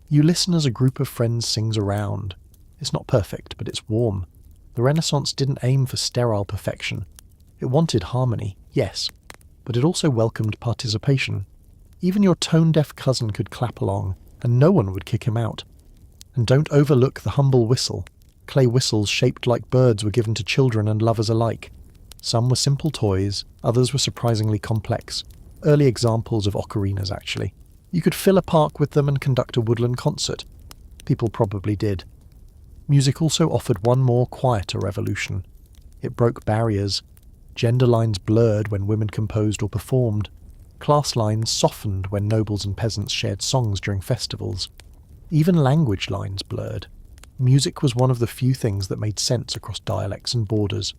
You listen as a group of friends sings around. It's not perfect, but it's warm. The Renaissance didn't aim for sterile perfection. It wanted harmony, yes, but it also welcomed participation. Even your tone-deaf cousin could clap along, and no one would kick him out. And don't overlook the humble whistle. Clay whistles shaped like birds were given to children and lovers alike. Some were simple toys, others were surprisingly complex. Early examples of ocarinas, actually. You could fill a park with them and conduct a woodland concert. People probably did. Music also offered one more quieter revolution. It broke barriers. Gender lines blurred when women composed or performed. Class lines softened when nobles and peasants shared songs during festivals. Even language lines blurred. Music was one of the few things that made sense across dialects and borders.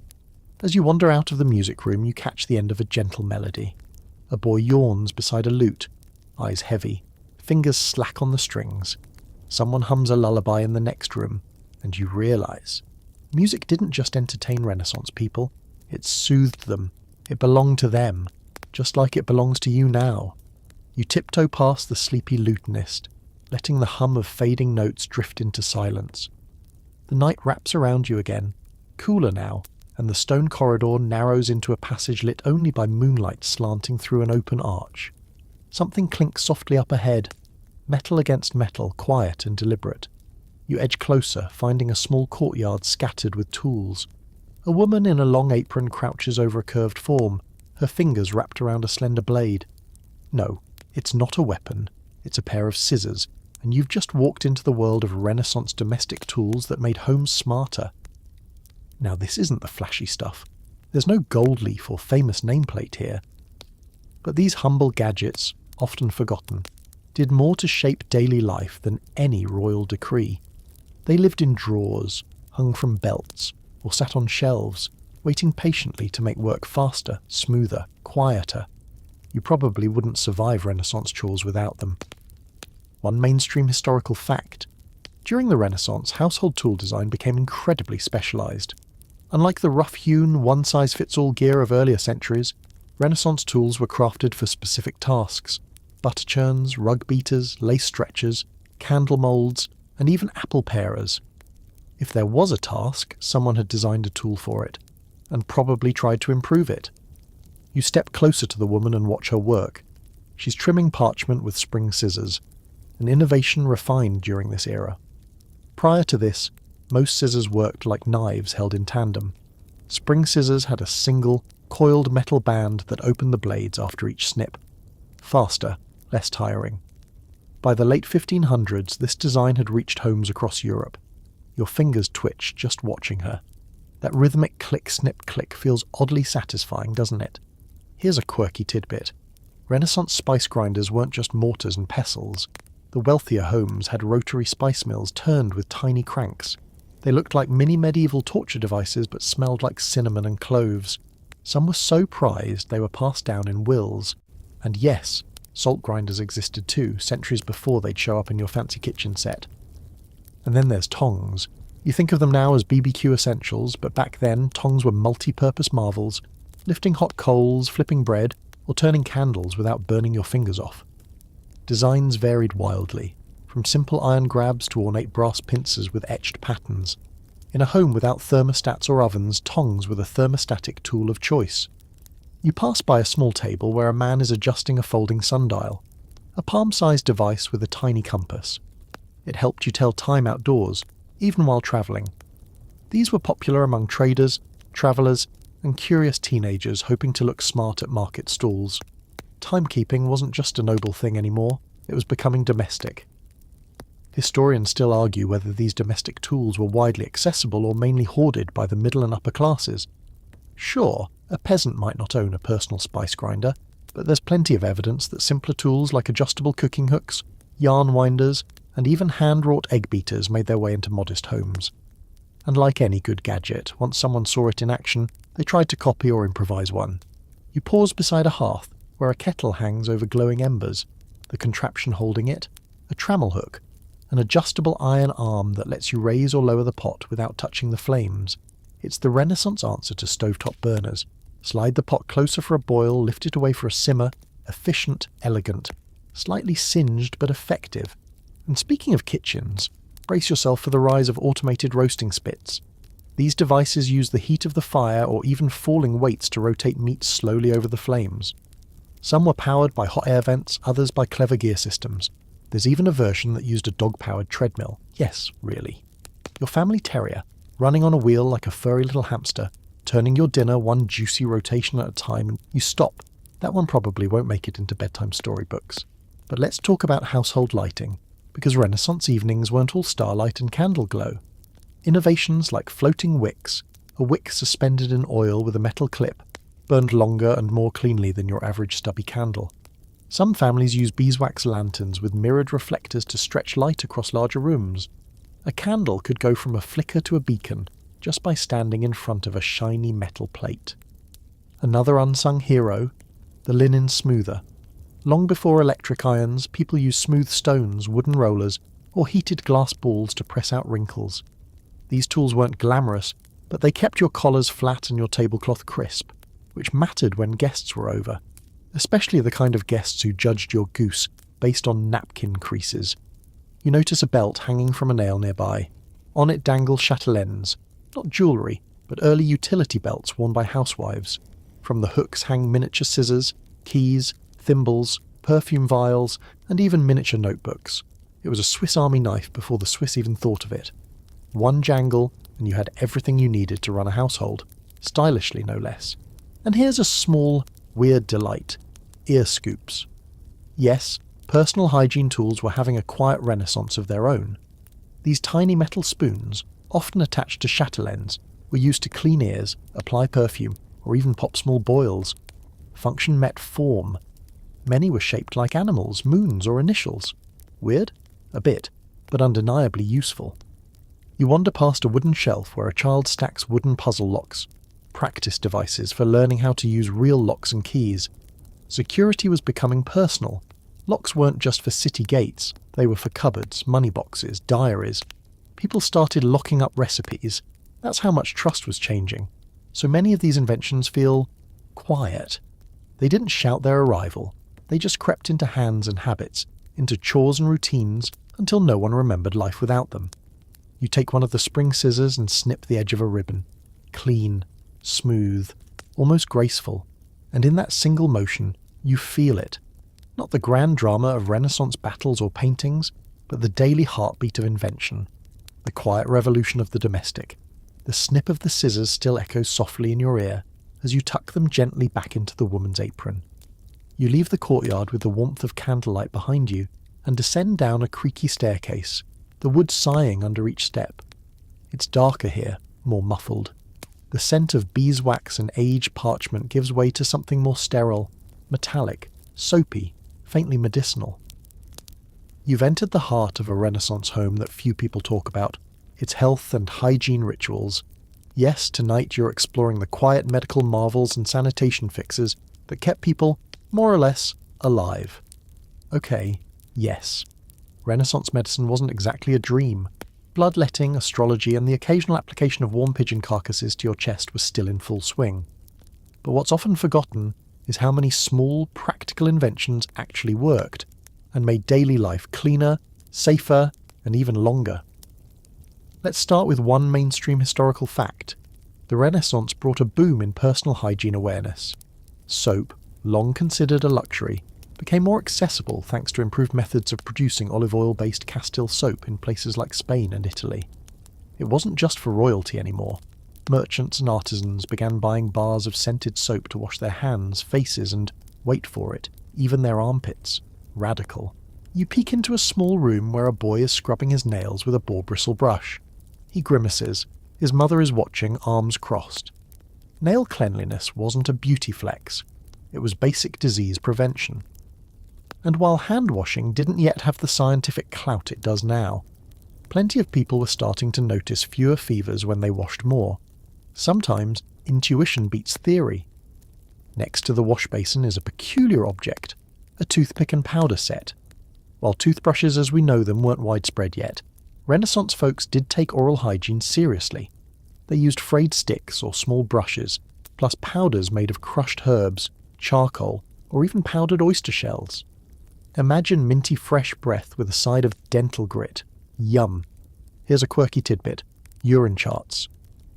As you wander out of the music room, you catch the end of a gentle melody. A boy yawns beside a lute, eyes heavy, fingers slack on the strings. Someone hums a lullaby in the next room, and you realise music didn't just entertain Renaissance people, it soothed them. It belonged to them, just like it belongs to you now. You tiptoe past the sleepy lutenist, letting the hum of fading notes drift into silence. The night wraps around you again, cooler now, and the stone corridor narrows into a passage lit only by moonlight slanting through an open arch. Something clinks softly up ahead, metal against metal, quiet and deliberate. You edge closer, finding a small courtyard scattered with tools. A woman in a long apron crouches over a curved form, her fingers wrapped around a slender blade. No, it's not a weapon, it's a pair of scissors, and you've just walked into the world of Renaissance domestic tools that made homes smarter. Now this isn't the flashy stuff. There's no gold leaf or famous nameplate here. But these humble gadgets, often forgotten, did more to shape daily life than any royal decree. They lived in drawers, hung from belts, or sat on shelves, waiting patiently to make work faster, smoother, quieter. You probably wouldn't survive Renaissance chores without them. One mainstream historical fact: during the Renaissance, household tool design became incredibly specialised. Unlike the rough-hewn, one-size-fits-all gear of earlier centuries, Renaissance tools were crafted for specific tasks: butter churns, rug beaters, lace stretchers, candle moulds, and even apple parers. If there was a task, someone had designed a tool for it, and probably tried to improve it. You step closer to the woman and watch her work. She's trimming parchment with spring scissors, an innovation refined during this era. Prior to this, most scissors worked like knives held in tandem. Spring scissors had a single, coiled metal band that opened the blades after each snip. Faster, less tiring. By the late 1500s, this design had reached homes across Europe. Your fingers twitch just watching her. That rhythmic click-snip-click feels oddly satisfying, doesn't it? Here's a quirky tidbit. Renaissance spice grinders weren't just mortars and pestles. The wealthier homes had rotary spice mills turned with tiny cranks. They looked like mini-medieval torture devices but smelled like cinnamon and cloves. Some were so prized they were passed down in wills. And yes, salt grinders existed too, centuries before they'd show up in your fancy kitchen set. And then there's tongs. You think of them now as BBQ essentials, but back then tongs were multi-purpose marvels, lifting hot coals, flipping bread, or turning candles without burning your fingers off. Designs varied wildly, from simple iron grabs to ornate brass pincers with etched patterns. In a home without thermostats or ovens, tongs were the thermostatic tool of choice. You pass by a small table where a man is adjusting a folding sundial, a palm-sized device with a tiny compass. It helped you tell time outdoors, even while travelling. These were popular among traders, travellers, and curious teenagers hoping to look smart at market stalls. Timekeeping wasn't just a noble thing anymore, it was becoming domestic. Historians still argue whether these domestic tools were widely accessible or mainly hoarded by the middle and upper classes. Sure, a peasant might not own a personal spice grinder, but there's plenty of evidence that simpler tools like adjustable cooking hooks, yarn winders, and even hand-wrought egg beaters made their way into modest homes. And like any good gadget, once someone saw it in action, they tried to copy or improvise one. You pause beside a hearth, where a kettle hangs over glowing embers, the contraption holding it, a trammel hook, an adjustable iron arm that lets you raise or lower the pot without touching the flames. It's the Renaissance answer to stovetop burners. Slide the pot closer for a boil, lift it away for a simmer, efficient, elegant, slightly singed but effective. And speaking of kitchens, brace yourself for the rise of automated roasting spits. These devices use the heat of the fire or even falling weights to rotate meat slowly over the flames. Some were powered by hot air vents, others by clever gear systems. There's even a version that used a dog-powered treadmill. Yes, really. Your family terrier, running on a wheel like a furry little hamster, turning your dinner one juicy rotation at a time, and you stop. That one probably won't make it into bedtime storybooks. But let's talk about household lighting, because Renaissance evenings weren't all starlight and candle glow. Innovations like floating wicks, a wick suspended in oil with a metal clip, burned longer and more cleanly than your average stubby candle. Some families use beeswax lanterns with mirrored reflectors to stretch light across larger rooms. A candle could go from a flicker to a beacon just by standing in front of a shiny metal plate. Another unsung hero, the linen smoother. Long before electric irons, people used smooth stones, wooden rollers, or heated glass balls to press out wrinkles. These tools weren't glamorous, but they kept your collars flat and your tablecloth crisp, which mattered when guests were over, especially the kind of guests who judged your goose based on napkin creases. You notice a belt hanging from a nail nearby. On it dangle chatelaines, not jewellery, but early utility belts worn by housewives. From the hooks hang miniature scissors, keys, thimbles, perfume vials, and even miniature notebooks. It was a Swiss Army knife before the Swiss even thought of it. One jangle, and you had everything you needed to run a household, stylishly no less. And here's a small, weird delight: ear scoops. Yes, personal hygiene tools were having a quiet renaissance of their own. These tiny metal spoons, often attached to chatelaines, were used to clean ears, apply perfume, or even pop small boils. Function met form. Many were shaped like animals, moons, or initials. Weird? A bit, but undeniably useful. You wander past a wooden shelf where a child stacks wooden puzzle locks, practice devices for learning how to use real locks and keys. Security was becoming personal. Locks weren't just for city gates, they were for cupboards, money boxes, diaries. People started locking up recipes. That's how much trust was changing. So many of these inventions feel quiet. They didn't shout their arrival. They just crept into hands and habits, into chores and routines, until no one remembered life without them. You take one of the spring scissors and snip the edge of a ribbon. Clean, smooth, almost graceful. And in that single motion, you feel it. Not the grand drama of Renaissance battles or paintings, but the daily heartbeat of invention. The quiet revolution of the domestic. The snip of the scissors still echoes softly in your ear as you tuck them gently back into the woman's apron. You leave the courtyard with the warmth of candlelight behind you and descend down a creaky staircase, the wood sighing under each step. It's darker here, more muffled. The scent of beeswax and aged parchment gives way to something more sterile, metallic, soapy, faintly medicinal. You've entered the heart of a Renaissance home that few people talk about, its health and hygiene rituals. Yes, tonight you're exploring the quiet medical marvels and sanitation fixes that kept people, more or less, alive. Okay, yes. Renaissance medicine wasn't exactly a dream, Bloodletting, astrology, and the occasional application of warm pigeon carcasses to your chest was still in full swing. But what's often forgotten is how many small, practical inventions actually worked and made daily life cleaner, safer, and even longer. Let's start with one mainstream historical fact. The Renaissance brought a boom in personal hygiene awareness. Soap, long considered a luxury, became more accessible thanks to improved methods of producing olive oil-based Castile soap in places like Spain and Italy. It wasn't just for royalty anymore. Merchants and artisans began buying bars of scented soap to wash their hands, faces, and, wait for it, even their armpits. Radical. You peek into a small room where a boy is scrubbing his nails with a boar bristle brush. He grimaces. His mother is watching, arms crossed. Nail cleanliness wasn't a beauty flex. It was basic disease prevention. And while hand washing didn't yet have the scientific clout it does now, plenty of people were starting to notice fewer fevers when they washed more. Sometimes intuition beats theory. Next to the wash basin is a peculiar object, a toothpick and powder set. While toothbrushes as we know them weren't widespread yet, Renaissance folks did take oral hygiene seriously. They used frayed sticks or small brushes, plus powders made of crushed herbs, charcoal, or even powdered oyster shells. Imagine minty fresh breath with a side of dental grit. Yum. Here's a quirky tidbit. Urine charts.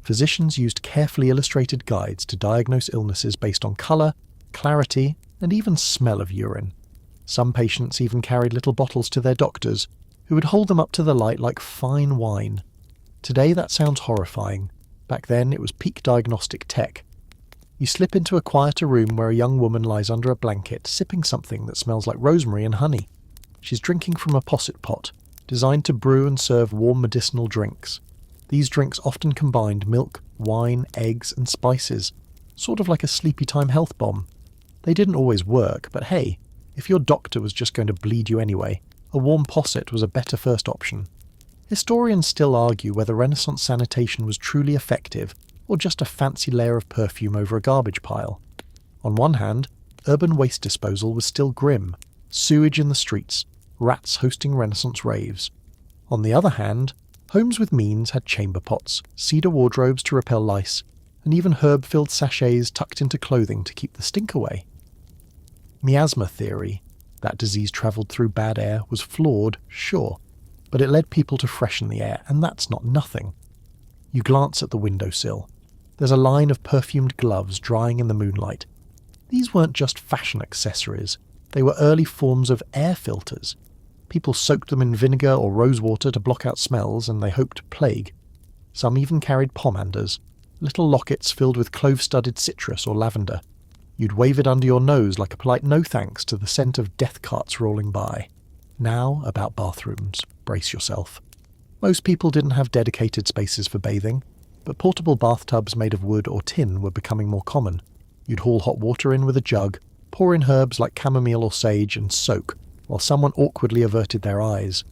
Physicians used carefully illustrated guides to diagnose illnesses based on colour, clarity, and even smell of urine. Some patients even carried little bottles to their doctors, who would hold them up to the light like fine wine. Today that sounds horrifying. Back then it was peak diagnostic tech. You slip into a quieter room where a young woman lies under a blanket, sipping something that smells like rosemary and honey. She's drinking from a posset pot, designed to brew and serve warm medicinal drinks. These drinks often combined milk, wine, eggs, and spices, sort of like a sleepy time health bomb. They didn't always work, but hey, if your doctor was just going to bleed you anyway, a warm posset was a better first option. Historians still argue whether Renaissance sanitation was truly effective, or just a fancy layer of perfume over a garbage pile. On one hand, urban waste disposal was still grim, sewage in the streets, rats hosting Renaissance raves. On the other hand, homes with means had chamber pots, cedar wardrobes to repel lice, and even herb-filled sachets tucked into clothing to keep the stink away. Miasma theory, that disease travelled through bad air, was flawed, sure, but it led people to freshen the air, and that's not nothing. You glance at the windowsill. There's a line of perfumed gloves drying in the moonlight. These weren't just fashion accessories, they were early forms of air filters. People soaked them in vinegar or rosewater to block out smells, and they hoped plague. Some even carried pomanders, little lockets filled with clove-studded citrus or lavender. You'd wave it under your nose like a polite no thanks to the scent of death carts rolling by. Now about bathrooms. Brace yourself. Most people didn't have dedicated spaces for bathing, but portable bathtubs made of wood or tin were becoming more common. You'd haul hot water in with a jug, pour in herbs like chamomile or sage, and soak, while someone awkwardly averted their eyes.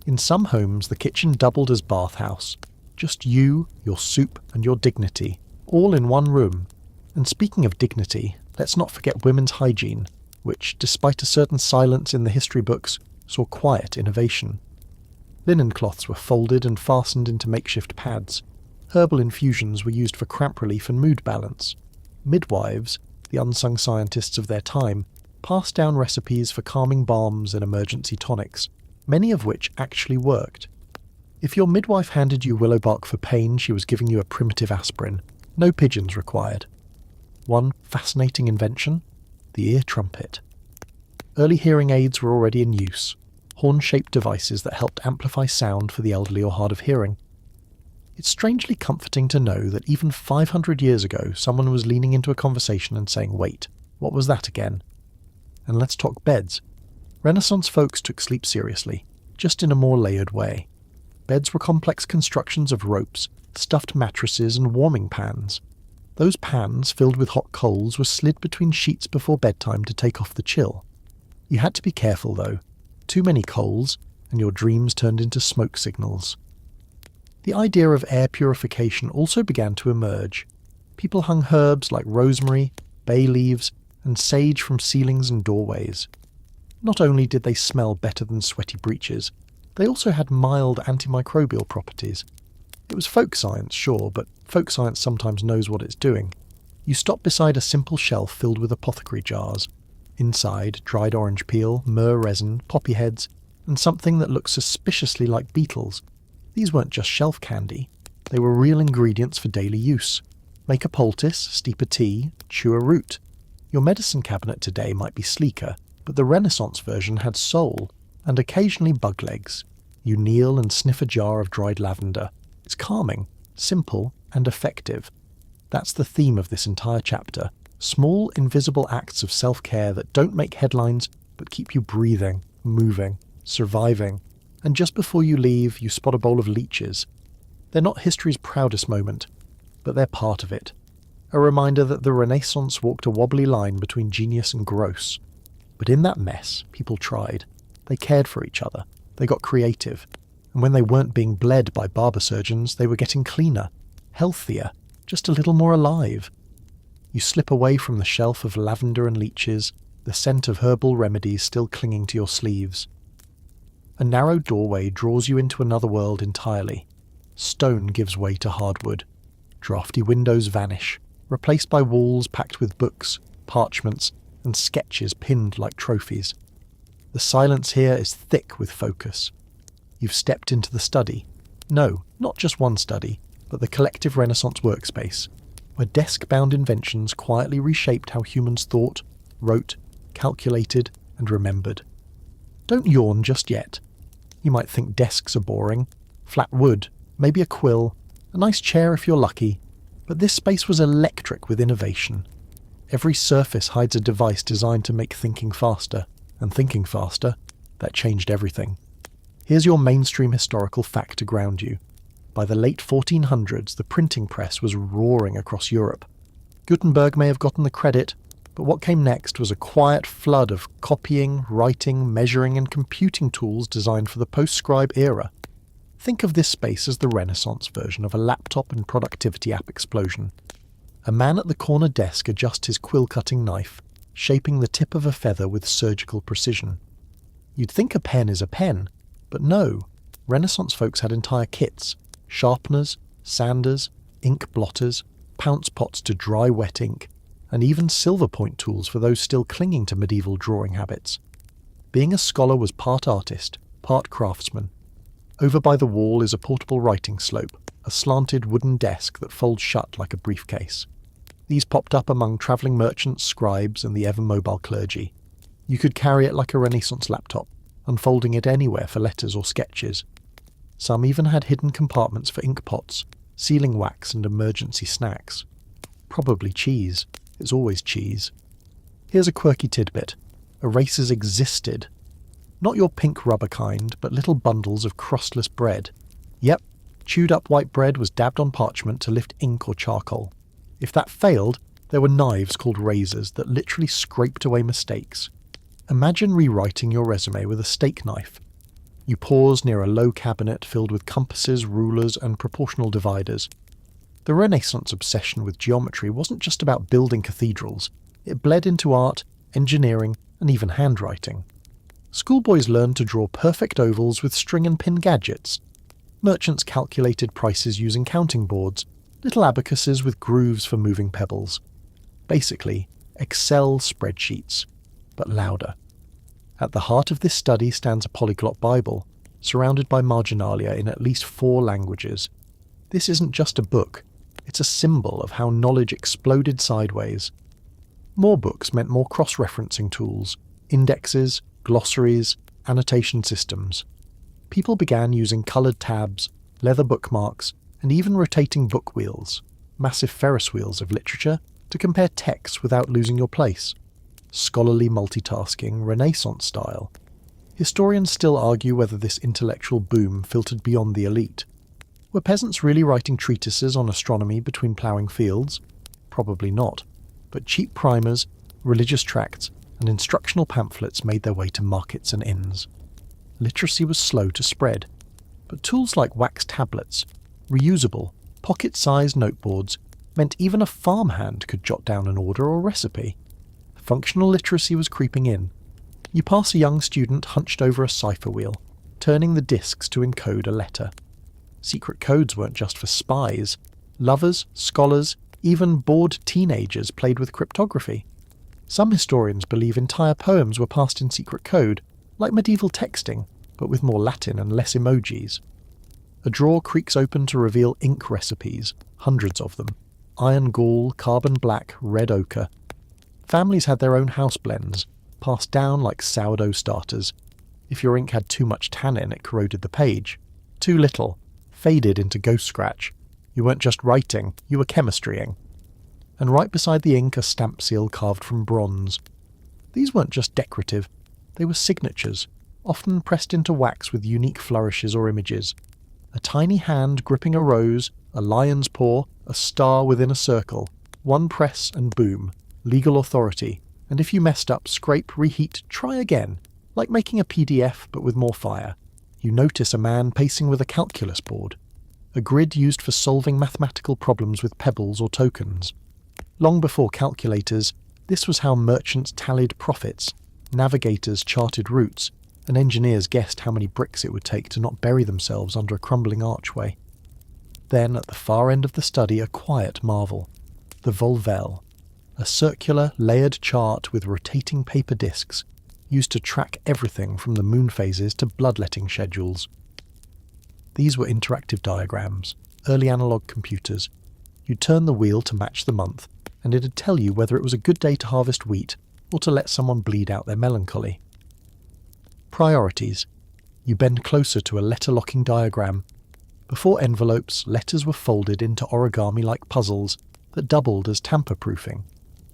In some homes, the kitchen doubled as bathhouse. Just you, your soup, and your dignity, all in one room. And speaking of dignity, let's not forget women's hygiene, which, despite a certain silence in the history books, saw quiet innovation. Linen cloths were folded and fastened into makeshift pads. Herbal infusions were used for cramp relief and mood balance. Midwives, the unsung scientists of their time, passed down recipes for calming balms and emergency tonics, many of which actually worked. If your midwife handed you willow bark for pain, she was giving you a primitive aspirin. No pigeons required. One fascinating invention? The ear trumpet. Early hearing aids were already in use, horn-shaped devices that helped amplify sound for the elderly or hard of hearing. It's strangely comforting to know that even 500 years ago someone was leaning into a conversation and saying, wait, what was that again? And let's talk beds. Renaissance folks took sleep seriously, just in a more layered way. Beds were complex constructions of ropes, stuffed mattresses, and warming pans. Those pans, filled with hot coals, were slid between sheets before bedtime to take off the chill. You had to be careful, though. Too many coals, and your dreams turned into smoke signals. The idea of air purification also began to emerge. People hung herbs like rosemary, bay leaves, and sage from ceilings and doorways. Not only did they smell better than sweaty breeches, They also had mild antimicrobial properties. It was folk science, sure, but folk science sometimes knows what it's doing. You stop beside a simple shelf filled with apothecary jars. Inside, dried orange peel, myrrh resin, poppy heads, and something that looks suspiciously like beetles. These weren't just shelf candy. They were real ingredients for daily use. Make a poultice, steep a tea, chew a root. Your medicine cabinet today might be sleeker, but the Renaissance version had soul, and occasionally bug legs. You kneel and sniff a jar of dried lavender. It's calming, simple, and effective. That's the theme of this entire chapter. Small, invisible acts of self-care that don't make headlines, but keep you breathing, moving, surviving. And just before you leave, you spot a bowl of leeches. They're not history's proudest moment, but they're part of it. A reminder that the Renaissance walked a wobbly line between genius and gross. But in that mess, people tried. They cared for each other. They got creative. And when they weren't being bled by barber surgeons, they were getting cleaner, healthier, just a little more alive. You slip away from the shelf of lavender and leeches, the scent of herbal remedies still clinging to your sleeves. A narrow doorway draws you into another world entirely. Stone gives way to hardwood. Drafty windows vanish, replaced by walls packed with books, parchments, and sketches pinned like trophies. The silence here is thick with focus. You've stepped into the study. No, not just one study, but the collective Renaissance workspace, where desk-bound inventions quietly reshaped how humans thought, wrote, calculated, and remembered. Don't yawn just yet. You might think desks are boring. Flat wood, maybe a quill, a nice chair if you're lucky, but this space was electric with innovation. Every surface hides a device designed to make thinking faster, and thinking faster, that changed everything. Here's your mainstream historical fact to ground you. By the late 1400s, the printing press was roaring across Europe. Gutenberg may have gotten the credit, but what came next was a quiet flood of copying, writing, measuring, and computing tools designed for the post-scribe era. Think of this space as the Renaissance version of a laptop and productivity app explosion. A man at the corner desk adjusts his quill-cutting knife, shaping the tip of a feather with surgical precision. You'd think a pen is a pen, but no. Renaissance folks had entire kits: sharpeners, sanders, ink blotters, pounce pots to dry wet ink, and even silver point tools for those still clinging to medieval drawing habits. Being a scholar was part artist, part craftsman. Over by the wall is a portable writing slope, a slanted wooden desk that folds shut like a briefcase. These popped up among travelling merchants, scribes, and the ever-mobile clergy. You could carry it like a Renaissance laptop, unfolding it anywhere for letters or sketches. Some even had hidden compartments for ink pots, sealing wax, and emergency snacks. Probably cheese. It's always cheese. Here's a quirky tidbit. Erasers existed. Not your pink rubber kind, but little bundles of crustless bread. Yep, chewed up white bread was dabbed on parchment to lift ink or charcoal. If that failed, there were knives called razors that literally scraped away mistakes. Imagine rewriting your resume with a steak knife. You pause near a low cabinet filled with compasses, rulers, and proportional dividers. The Renaissance obsession with geometry wasn't just about building cathedrals. It bled into art, engineering, and even handwriting. Schoolboys learned to draw perfect ovals with string and pin gadgets. Merchants calculated prices using counting boards, little abacuses with grooves for moving pebbles. Basically, Excel spreadsheets, but louder. At the heart of this study stands a polyglot Bible, surrounded by marginalia in at least 4 languages. This isn't just a book, it's a symbol of how knowledge exploded sideways. More books meant more cross-referencing tools, indexes, glossaries, annotation systems. People began using coloured tabs, leather bookmarks, and even rotating book wheels, massive Ferris wheels of literature, to compare texts without losing your place. Scholarly multitasking, Renaissance style. Historians still argue whether this intellectual boom filtered beyond the elite. Were peasants really writing treatises on astronomy between ploughing fields? Probably not. But cheap primers, religious tracts, and instructional pamphlets made their way to markets and inns. Literacy was slow to spread, but tools like wax tablets, reusable, pocket-sized noteboards, meant even a farmhand could jot down an order or recipe. Functional literacy was creeping in. You pass a young student hunched over a cipher wheel, turning the discs to encode a letter. Secret codes weren't just for spies. Lovers, scholars, even bored teenagers played with cryptography. Some historians believe entire poems were passed in secret code, like medieval texting, but with more Latin and less emojis. A drawer creaks open to reveal ink recipes, hundreds of them. Iron gall, carbon black, red ochre. Families had their own house blends, passed down like sourdough starters. If your ink had too much tannin, it corroded the page. Too little, faded into ghost scratch. You weren't just writing, you were chemistrying. And right beside the ink, a stamp seal carved from bronze. These weren't just decorative, they were signatures, often pressed into wax with unique flourishes or images. A tiny hand gripping a rose, a lion's paw, a star within a circle. One press and boom, legal authority. And if you messed up, scrape, reheat, try again. Like making a PDF but with more fire. You notice a man pacing with a calculus board. A grid used for solving mathematical problems with pebbles or tokens. Long before calculators, this was how merchants tallied profits, navigators charted routes, and engineers guessed how many bricks it would take to not bury themselves under a crumbling archway. Then, at the far end of the study, a quiet marvel. The volvel, a circular, layered chart with rotating paper discs, used to track everything from the moon phases to bloodletting schedules. These were interactive diagrams, early analog computers. You'd turn the wheel to match the month, and it'd tell you whether it was a good day to harvest wheat or to let someone bleed out their melancholy. Priorities. You bend closer to a letter-locking diagram. Before envelopes, letters were folded into origami-like puzzles that doubled as tamper-proofing.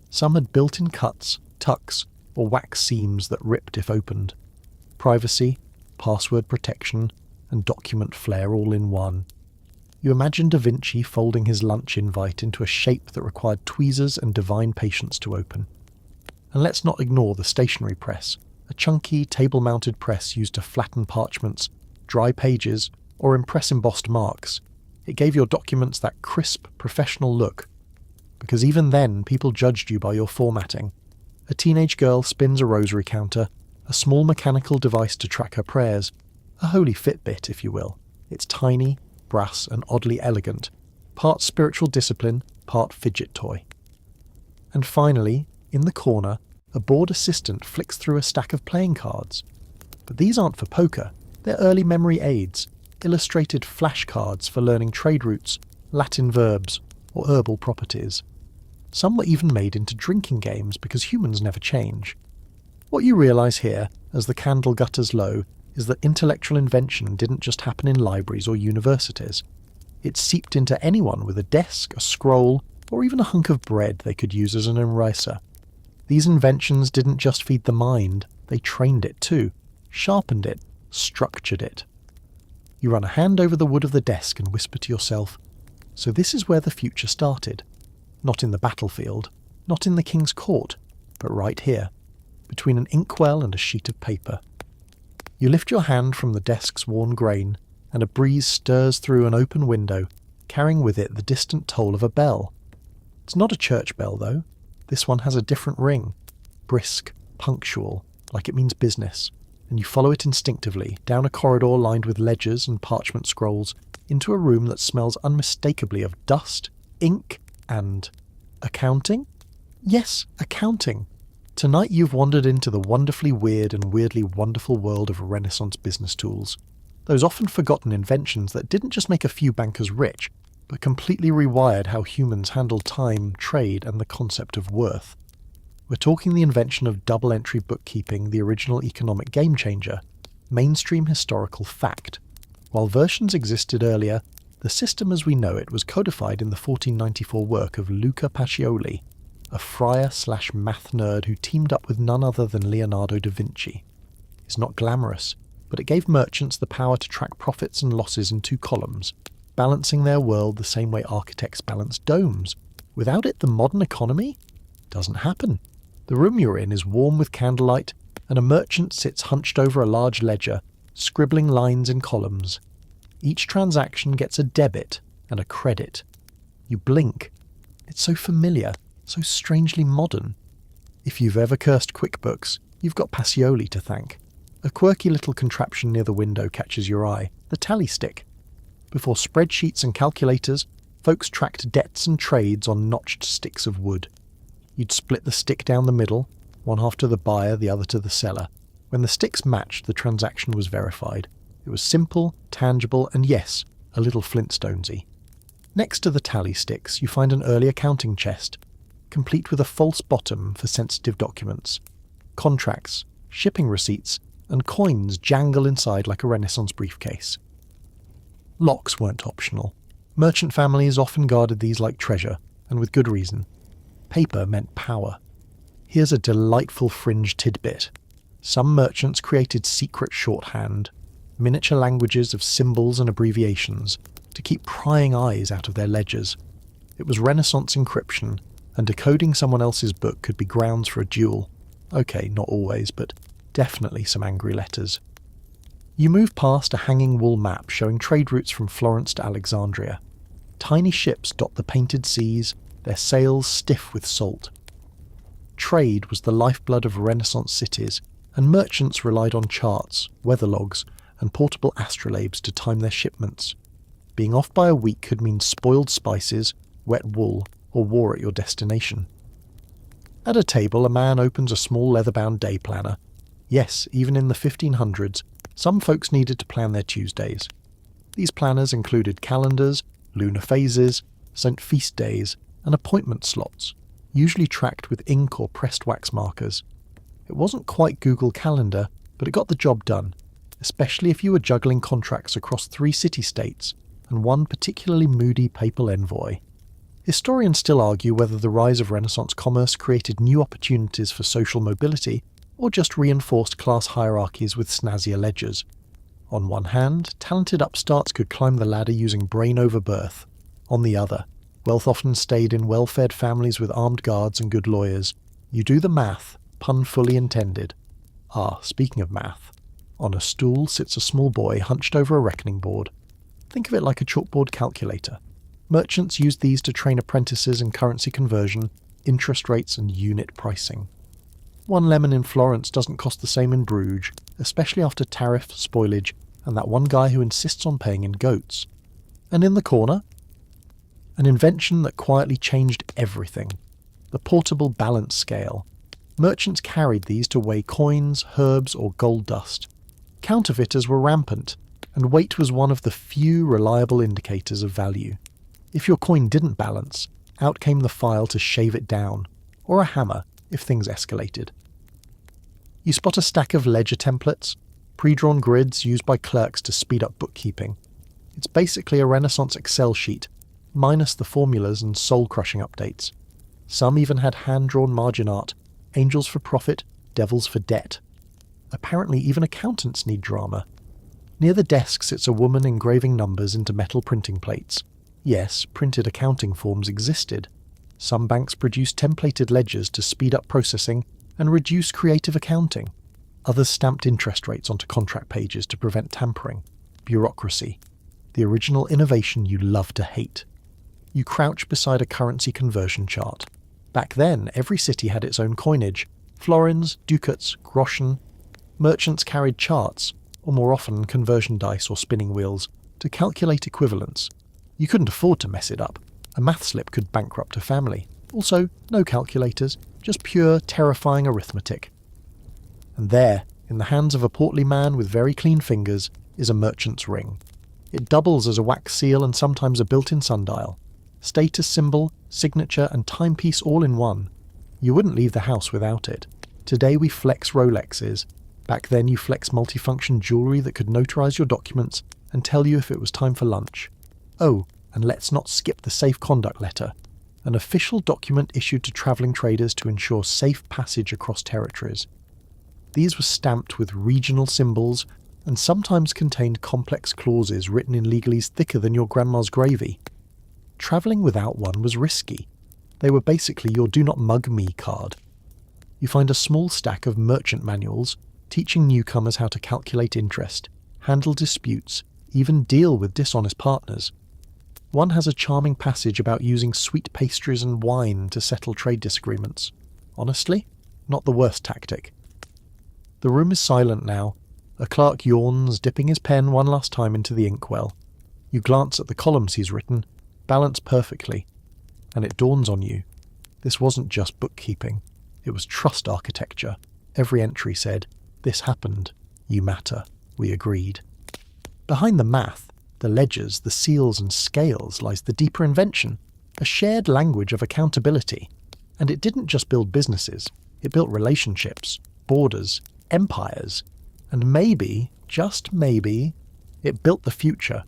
Some had built-in cuts, tucks, or wax seams that ripped if opened. Privacy, password protection, and document flair all in one. You imagine Da Vinci folding his lunch invite into a shape that required tweezers and divine patience to open. And let's not ignore the stationery press, a chunky, table-mounted press used to flatten parchments, dry pages, or impress embossed marks. It gave your documents that crisp, professional look. Because even then, people judged you by your formatting. A teenage girl spins a rosary counter, a small mechanical device to track her prayers, a holy Fitbit, if you will. It's tiny, brass, and oddly elegant, part spiritual discipline, part fidget toy. And finally, in the corner, a bored assistant flicks through a stack of playing cards. But these aren't for poker, they're early memory aids, illustrated flashcards for learning trade routes, Latin verbs, or herbal properties. Some were even made into drinking games because humans never change. What you realise here, as the candle gutters low, is that intellectual invention didn't just happen in libraries or universities. It seeped into anyone with a desk, a scroll, or even a hunk of bread they could use as an eraser. These inventions didn't just feed the mind, they trained it too, sharpened it, structured it. You run a hand over the wood of the desk and whisper to yourself, so this is where the future started. Not in the battlefield, not in the king's court, but right here, between an inkwell and a sheet of paper. You lift your hand from the desk's worn grain, and a breeze stirs through an open window, carrying with it the distant toll of a bell. It's not a church bell, though. This one has a different ring. Brisk, punctual, like it means business. And you follow it instinctively, down a corridor lined with ledgers and parchment scrolls, into a room that smells unmistakably of dust, ink, and accounting? Yes, accounting. Tonight you've wandered into the wonderfully weird and weirdly wonderful world of Renaissance business tools. Those often forgotten inventions that didn't just make a few bankers rich, but completely rewired how humans handled time, trade, and the concept of worth. We're talking the invention of double-entry bookkeeping, the original economic game-changer, mainstream historical fact. While versions existed earlier, the system as we know it was codified in the 1494 work of Luca Pacioli, a friar/math nerd who teamed up with none other than Leonardo da Vinci. It's not glamorous, but it gave merchants the power to track profits and losses in 2 columns, balancing their world the same way architects balance domes. Without it, the modern economy doesn't happen. The room you're in is warm with candlelight, and a merchant sits hunched over a large ledger, scribbling lines in columns. Each transaction gets a debit and a credit. You blink. It's so familiar, so strangely modern. If you've ever cursed QuickBooks, you've got Pacioli to thank. A quirky little contraption near the window catches your eye, the tally stick. Before spreadsheets and calculators, folks tracked debts and trades on notched sticks of wood. You'd split the stick down the middle, one half to the buyer, the other to the seller. When the sticks matched, the transaction was verified. It was simple, tangible, and yes, a little Flintstonesy. Next to the tally sticks, you find an early accounting chest, complete with a false bottom for sensitive documents. Contracts, shipping receipts, and coins jangle inside like a Renaissance briefcase. Locks weren't optional. Merchant families often guarded these like treasure, and with good reason. Paper meant power. Here's a delightful fringe tidbit. Some merchants created secret shorthand, miniature languages of symbols and abbreviations, to keep prying eyes out of their ledgers. It was Renaissance encryption, and decoding someone else's book could be grounds for a duel. Okay, not always, but definitely some angry letters. You move past a hanging wool map showing trade routes from Florence to Alexandria. Tiny ships dot the painted seas, their sails stiff with salt. Trade was the lifeblood of Renaissance cities, and merchants relied on charts, weather logs, and portable astrolabes to time their shipments. Being off by a week could mean spoiled spices, wet wool, or war at your destination. At a table, a man opens a small leather-bound day planner. Yes, even in the 1500s, some folks needed to plan their Tuesdays. These planners included calendars, lunar phases, St. Feast days, and appointment slots, usually tracked with ink or pressed wax markers. It wasn't quite Google Calendar, but it got the job done, especially if you were juggling contracts across 3 city-states and one particularly moody papal envoy. Historians still argue whether the rise of Renaissance commerce created new opportunities for social mobility or just reinforced class hierarchies with snazzier ledgers. On one hand, talented upstarts could climb the ladder using brain over birth. On the other, wealth often stayed in well-fed families with armed guards and good lawyers. You do the math, pun fully intended. Speaking of math, on a stool sits a small boy hunched over a reckoning board. Think of it like a chalkboard calculator. Merchants used these to train apprentices in currency conversion, interest rates, and unit pricing. 1 lemon in Florence doesn't cost the same in Bruges, especially after tariff, spoilage, and that one guy who insists on paying in goats. And in the corner, an invention that quietly changed everything: the portable balance scale. Merchants carried these to weigh coins, herbs, or gold dust. Counterfeiters were rampant, and weight was one of the few reliable indicators of value. If your coin didn't balance, out came the file to shave it down, or a hammer if things escalated. You spot a stack of ledger templates, pre-drawn grids used by clerks to speed up bookkeeping. It's basically a Renaissance Excel sheet, minus the formulas and soul-crushing updates. Some even had hand-drawn margin art, angels for profit, devils for debt. Apparently even accountants need drama. Near the desk sits a woman engraving numbers into metal printing plates. Yes, printed accounting forms existed. Some banks produced templated ledgers to speed up processing and reduce creative accounting. Others stamped interest rates onto contract pages to prevent tampering. Bureaucracy. The original innovation you love to hate. You crouch beside a currency conversion chart. Back then, every city had its own coinage. Florins, ducats, groschen. Merchants carried charts, or more often conversion dice or spinning wheels, to calculate equivalents. You couldn't afford to mess it up. A math slip could bankrupt a family. Also, no calculators, just pure, terrifying arithmetic. And there, in the hands of a portly man with very clean fingers, is a merchant's ring. It doubles as a wax seal and sometimes a built-in sundial. Status symbol, signature, and timepiece all in one. You wouldn't leave the house without it. Today we flex Rolexes. Back then you flex multifunction jewellery that could notarize your documents and tell you if it was time for lunch. Oh, and let's not skip the safe conduct letter, an official document issued to travelling traders to ensure safe passage across territories. These were stamped with regional symbols and sometimes contained complex clauses written in legalese thicker than your grandma's gravy. Travelling without one was risky. They were basically your do not mug me card. You find a small stack of merchant manuals teaching newcomers how to calculate interest, handle disputes, even deal with dishonest partners. One has a charming passage about using sweet pastries and wine to settle trade disagreements. Honestly, not the worst tactic. The room is silent now, A clerk yawns, dipping his pen one last time into the inkwell. You glance at the columns he's written, balanced perfectly, and it dawns on you. This wasn't just bookkeeping. It was trust architecture. Every entry said, "This happened. You matter." We agreed. Behind the math, the ledgers, the seals and scales lies the deeper invention, a shared language of accountability. And it didn't just build businesses. It built relationships, borders, empires, and maybe, just maybe, it built the future.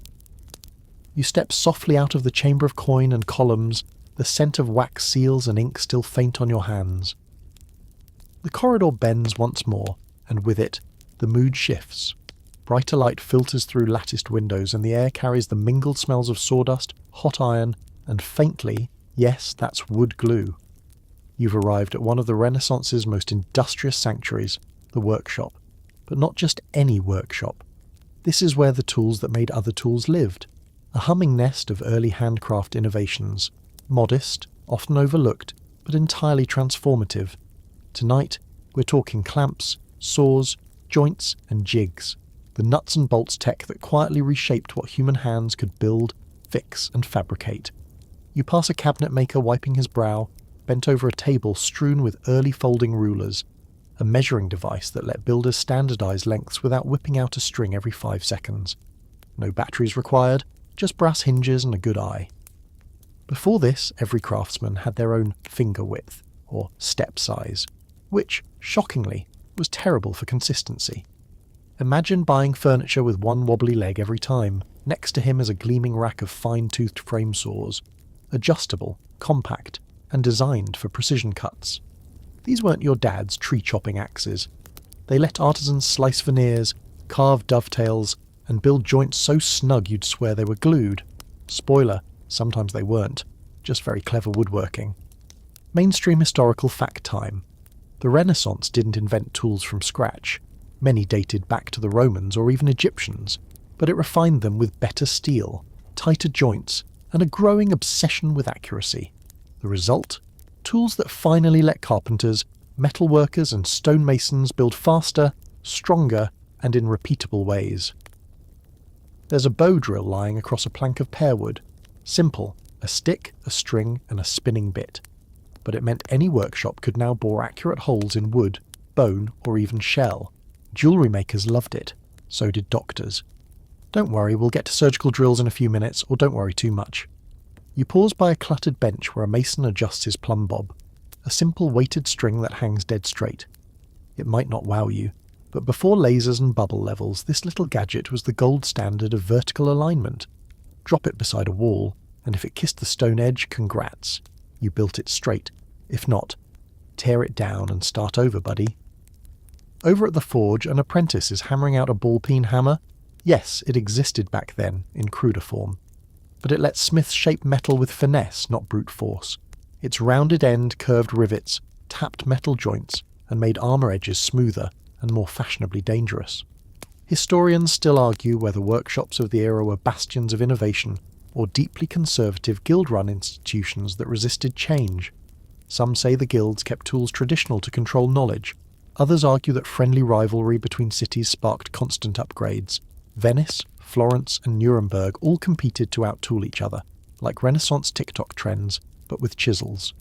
You step softly out of the chamber of coin and columns, the scent of wax seals and ink still faint on your hands. The corridor bends once more, and with it, the mood shifts. Brighter light filters through latticed windows, and the air carries the mingled smells of sawdust, hot iron, and faintly, yes, that's wood glue. You've arrived at one of the Renaissance's most industrious sanctuaries, the workshop. But not just any workshop. This is where the tools that made other tools lived. A humming nest of early handcraft innovations. Modest, often overlooked, but entirely transformative. Tonight, we're talking clamps, saws, joints, and jigs. The nuts and bolts tech that quietly reshaped what human hands could build, fix, and fabricate. You pass a cabinet maker wiping his brow, bent over a table strewn with early folding rulers, a measuring device that let builders standardize lengths without whipping out a string every 5 seconds. No batteries required, just brass hinges and a good eye. Before this, every craftsman had their own finger width, or step size, which, shockingly, was terrible for consistency. Imagine buying furniture with one wobbly leg every time. Next to him is a gleaming rack of fine-toothed frame saws, adjustable, compact, and designed for precision cuts. These weren't your dad's tree-chopping axes. They let artisans slice veneers, carve dovetails, and build joints so snug you'd swear they were glued. Spoiler, sometimes they weren't, just very clever woodworking. Mainstream historical fact time. The Renaissance didn't invent tools from scratch. Many dated back to the Romans or even Egyptians, but it refined them with better steel, tighter joints, and a growing obsession with accuracy. The result? Tools that finally let carpenters, metalworkers and stonemasons build faster, stronger, and in repeatable ways. There's a bow drill lying across a plank of pearwood. Simple, a stick, a string, and a spinning bit. But it meant any workshop could now bore accurate holes in wood, bone, or even shell. Jewellery makers loved it. So did doctors. Don't worry, we'll get to surgical drills in a few minutes, or don't worry too much. You pause by a cluttered bench where a mason adjusts his plumb bob, a simple weighted string that hangs dead straight. It might not wow you, but before lasers and bubble levels, this little gadget was the gold standard of vertical alignment. Drop it beside a wall, and if it kissed the stone edge, congrats. You built it straight. If not, tear it down and start over, buddy. Over at the forge, an apprentice is hammering out a ball-peen hammer. Yes, it existed back then, in cruder form. But it lets smiths shape metal with finesse, not brute force. Its rounded end curved rivets, tapped metal joints, and made armour edges smoother and more fashionably dangerous. Historians still argue whether workshops of the era were bastions of innovation or deeply conservative guild-run institutions that resisted change. Some say the guilds kept tools traditional to control knowledge. Others argue that friendly rivalry between cities sparked constant upgrades. Venice, Florence and Nuremberg all competed to out-tool each other, like Renaissance TikTok trends, but with chisels.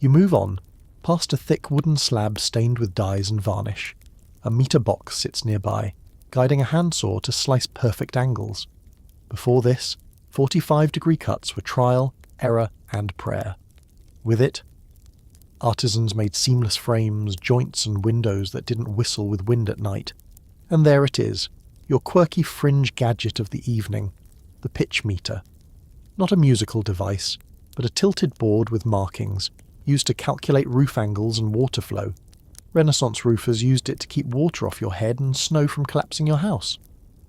You move on, past a thick wooden slab stained with dyes and varnish. A meter box sits nearby, guiding a handsaw to slice perfect angles. Before this, 45-degree cuts were trial, error, and prayer. With it, artisans made seamless frames, joints and windows that didn't whistle with wind at night. And there it is, your quirky fringe gadget of the evening, the pitch meter. Not a musical device, but a tilted board with markings, used to calculate roof angles and water flow. Renaissance roofers used it to keep water off your head and snow from collapsing your house.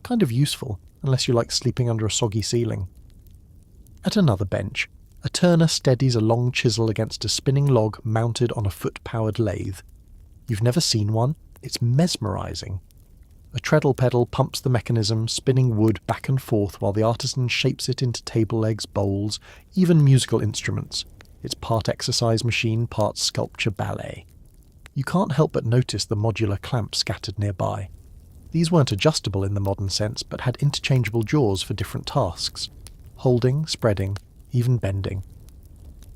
Kind of useful, unless you like sleeping under a soggy ceiling. At another bench, a turner steadies a long chisel against a spinning log mounted on a foot-powered lathe. You've never seen one? It's mesmerising. A treadle pedal pumps the mechanism, spinning wood back and forth while the artisan shapes it into table legs, bowls, even musical instruments. It's part exercise machine, part sculpture ballet. You can't help but notice the modular clamp scattered nearby. These weren't adjustable in the modern sense, but had interchangeable jaws for different tasks: holding, spreading, even bending.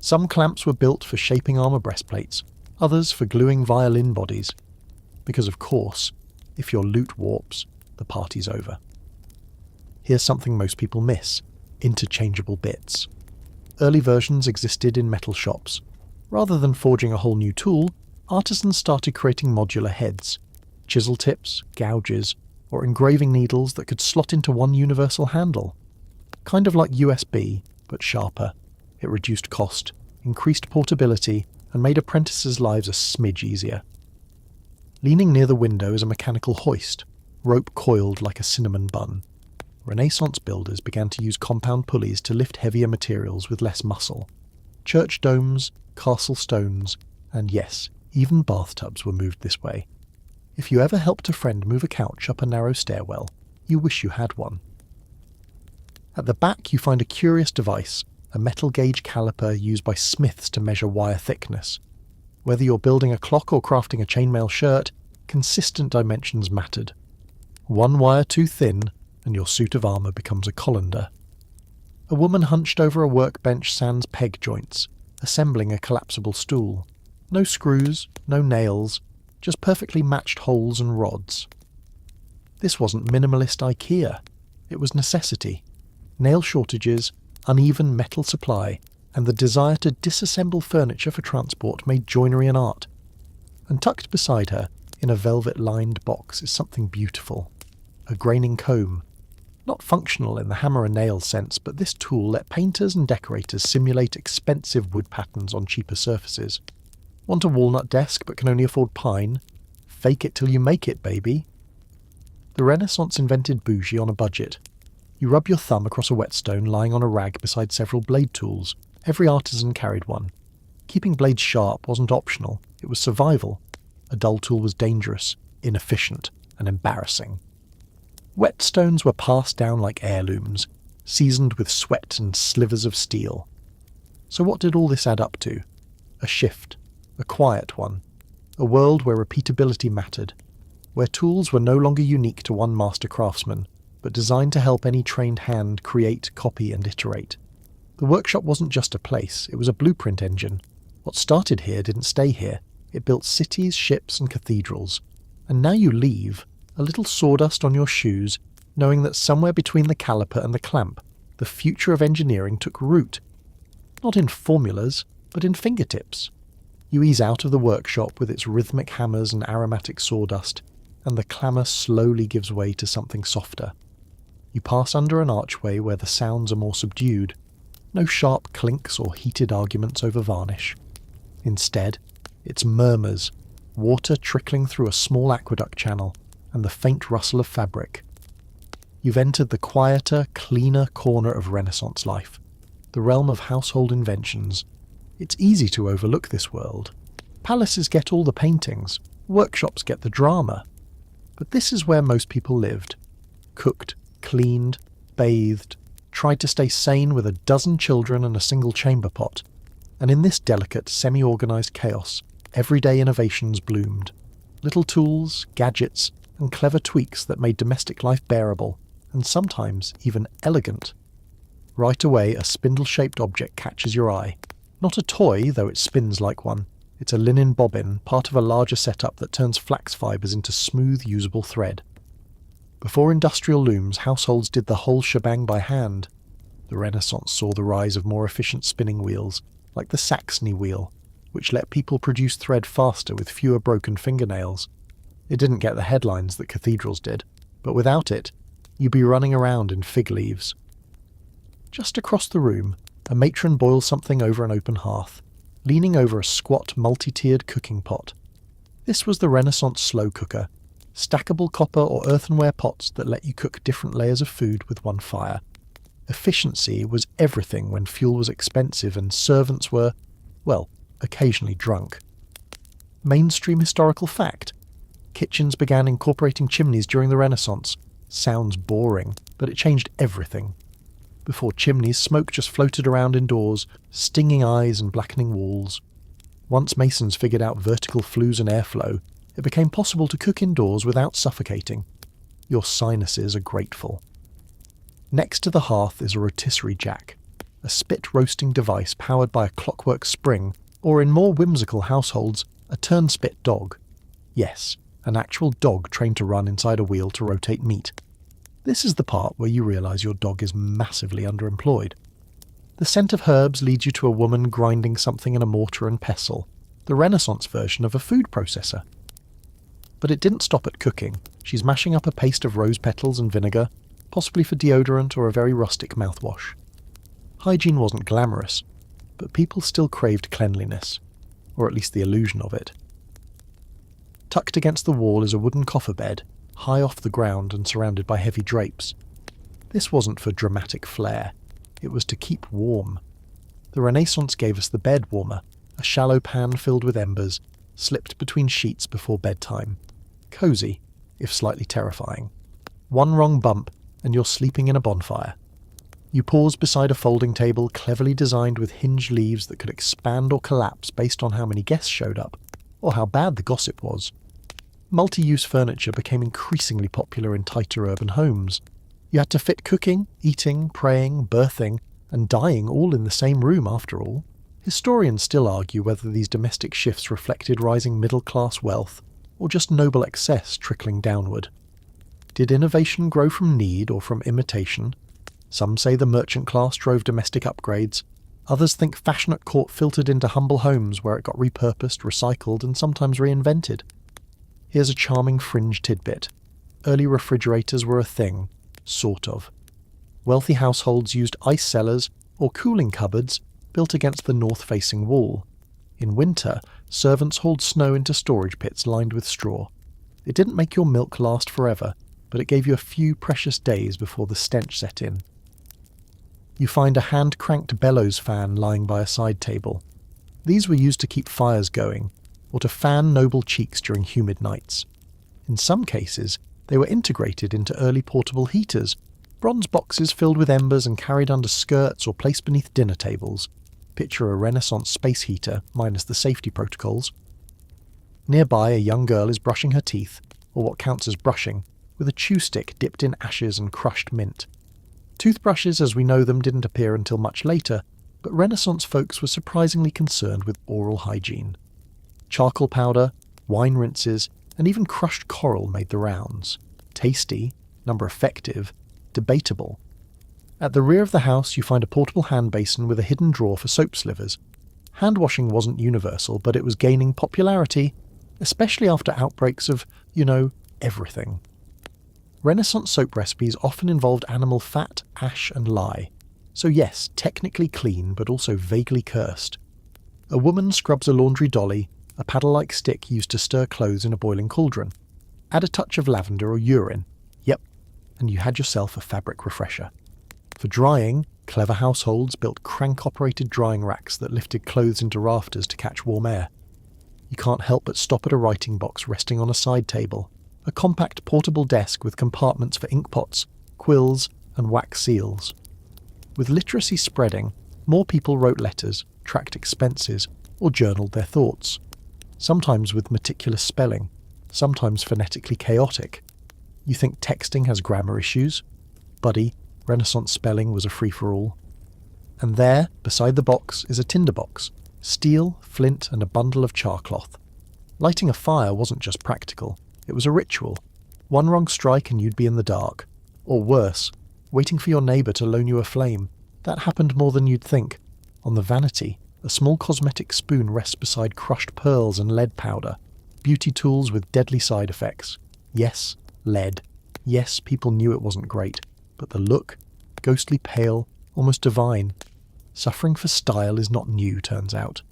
Some clamps were built for shaping armour breastplates, others for gluing violin bodies. Because of course, if your loot warps, the party's over. Here's something most people miss: interchangeable bits. Early versions existed in metal shops. Rather than forging a whole new tool, artisans started creating modular heads, chisel tips, gouges, or engraving needles that could slot into one universal handle. Kind of like USB, but sharper. It reduced cost, increased portability, and made apprentices' lives a smidge easier. Leaning near the window is a mechanical hoist, rope coiled like a cinnamon bun. Renaissance builders began to use compound pulleys to lift heavier materials with less muscle. Church domes, castle stones, and yes, even bathtubs were moved this way. If you ever helped a friend move a couch up a narrow stairwell, you wish you had one. At the back you find a curious device, a metal gauge caliper used by smiths to measure wire thickness. Whether you're building a clock or crafting a chainmail shirt, consistent dimensions mattered. One wire too thin, and your suit of armour becomes a colander. A woman hunched over a workbench sans peg joints, assembling a collapsible stool. No screws, no nails, just perfectly matched holes and rods. This wasn't minimalist IKEA. It was necessity. Nail shortages, uneven metal supply, and the desire to disassemble furniture for transport made joinery an art. And tucked beside her, in a velvet-lined box, is something beautiful. A graining comb. Not functional in the hammer and nail sense, but this tool let painters and decorators simulate expensive wood patterns on cheaper surfaces. Want a walnut desk but can only afford pine? Fake it till you make it, baby. The Renaissance invented bougie on a budget. You rub your thumb across a whetstone lying on a rag beside several blade tools. Every artisan carried one. Keeping blades sharp wasn't optional, it was survival. A dull tool was dangerous, inefficient, and embarrassing. Whetstones were passed down like heirlooms, seasoned with sweat and slivers of steel. So what did all this add up to? A shift. A quiet one. A world where repeatability mattered. Where tools were no longer unique to one master craftsman, but designed to help any trained hand create, copy, and iterate. The workshop wasn't just a place, it was a blueprint engine. What started here didn't stay here. It built cities, ships, and cathedrals. And now you leave, a little sawdust on your shoes, knowing that somewhere between the caliper and the clamp, the future of engineering took root. Not in formulas, but in fingertips. You ease out of the workshop with its rhythmic hammers and aromatic sawdust, and the clamour slowly gives way to something softer. You pass under an archway where the sounds are more subdued. No sharp clinks or heated arguments over varnish. Instead, it's murmurs, water trickling through a small aqueduct channel, and the faint rustle of fabric. You've entered the quieter, cleaner corner of Renaissance life, the realm of household inventions. It's easy to overlook this world. Palaces get all the paintings, workshops get the drama. But this is where most people lived. Cooked, cleaned, bathed, tried to stay sane with a dozen children and a single chamber pot. And in this delicate, semi-organised chaos, everyday innovations bloomed. Little tools, gadgets, and clever tweaks that made domestic life bearable, and sometimes even elegant. Right away, a spindle-shaped object catches your eye. Not a toy, though it spins like one. It's a linen bobbin, part of a larger setup that turns flax fibres into smooth, usable thread. Before industrial looms, households did the whole shebang by hand. The Renaissance saw the rise of more efficient spinning wheels, like the Saxony wheel, which let people produce thread faster with fewer broken fingernails. It didn't get the headlines that cathedrals did, but without it, you'd be running around in fig leaves. Just across the room, a matron boils something over an open hearth, leaning over a squat multi-tiered cooking pot. This was the Renaissance slow cooker, stackable copper or earthenware pots that let you cook different layers of food with one fire. Efficiency was everything when fuel was expensive and servants were, well, occasionally drunk. Mainstream historical fact: kitchens began incorporating chimneys during the Renaissance. Sounds boring, but it changed everything. Before chimneys, smoke just floated around indoors, stinging eyes and blackening walls. Once masons figured out vertical flues and airflow, it became possible to cook indoors without suffocating. your sinuses are grateful. Next to the hearth is a rotisserie jack, a spit-roasting device powered by a clockwork spring, or in more whimsical households, a turn-spit dog. Yes, an actual dog trained to run inside a wheel to rotate meat. This is the part where you realise your dog is massively underemployed. The scent of herbs leads you to a woman grinding something in a mortar and pestle, the Renaissance version of a food processor. But it didn't stop at cooking. She's mashing up a paste of rose petals and vinegar, possibly for deodorant or a very rustic mouthwash. Hygiene wasn't glamorous, but people still craved cleanliness, or at least the illusion of it. Tucked against the wall is a wooden coffer bed, high off the ground and surrounded by heavy drapes. This wasn't for dramatic flair, it was to keep warm. The Renaissance gave us the bed warmer, a shallow pan filled with embers, slipped between sheets before bedtime. Cosy, if slightly terrifying. One wrong bump, and you're sleeping in a bonfire. You pause beside a folding table cleverly designed with hinged leaves that could expand or collapse based on how many guests showed up, or how bad the gossip was. Multi-use furniture became increasingly popular in tighter urban homes. You had to fit cooking, eating, praying, birthing, and dying all in the same room after all. Historians still argue whether these domestic shifts reflected rising middle-class wealth, or just noble excess trickling downward. Did innovation grow from need or from imitation? Some say the merchant class drove domestic upgrades. Others think fashion at court filtered into humble homes where it got repurposed, recycled, and sometimes reinvented. Here's a charming fringe tidbit. Early refrigerators were a thing, sort of. Wealthy households used ice cellars or cooling cupboards built against the north-facing wall. In winter, servants hauled snow into storage pits lined with straw. It didn't make your milk last forever, but it gave you a few precious days before the stench set in. You find a hand-cranked bellows fan lying by a side table. These were used to keep fires going, or to fan noble cheeks during humid nights. In some cases, they were integrated into early portable heaters, bronze boxes filled with embers and carried under skirts or placed beneath dinner tables. Picture a Renaissance space heater, minus the safety protocols. Nearby, a young girl is brushing her teeth, or what counts as brushing, with a chew stick dipped in ashes and crushed mint. Toothbrushes as we know them didn't appear until much later, but Renaissance folks were surprisingly concerned with oral hygiene. Charcoal powder, wine rinses, and even crushed coral made the rounds. Tasty, number effective, debatable. At the rear of the house you find a portable hand basin with a hidden drawer for soap slivers. Hand washing wasn't universal, but it was gaining popularity, especially after outbreaks of, everything. Renaissance soap recipes often involved animal fat, ash, and lye. So yes, technically clean, but also vaguely cursed. A woman scrubs a laundry dolly, a paddle-like stick used to stir clothes in a boiling cauldron. Add a touch of lavender or urine. Yep, and you had yourself a fabric refresher. For drying, clever households built crank-operated drying racks that lifted clothes into rafters to catch warm air. You can't help but stop at a writing box resting on a side table, a compact portable desk with compartments for inkpots, quills, and wax seals. With literacy spreading, more people wrote letters, tracked expenses, or journaled their thoughts. Sometimes with meticulous spelling, sometimes phonetically chaotic. You think texting has grammar issues? Buddy, Renaissance spelling was a free-for-all. And there, beside the box, is a tinderbox, steel, flint, and a bundle of charcloth. Lighting a fire wasn't just practical, it was a ritual. One wrong strike and you'd be in the dark. Or worse, waiting for your neighbour to loan you a flame. That happened more than you'd think. On the vanity, a small cosmetic spoon rests beside crushed pearls and lead powder, beauty tools with deadly side effects. Yes, lead. Yes, people knew it wasn't great, but the look, ghostly pale, almost divine. Suffering for style is not new, turns out.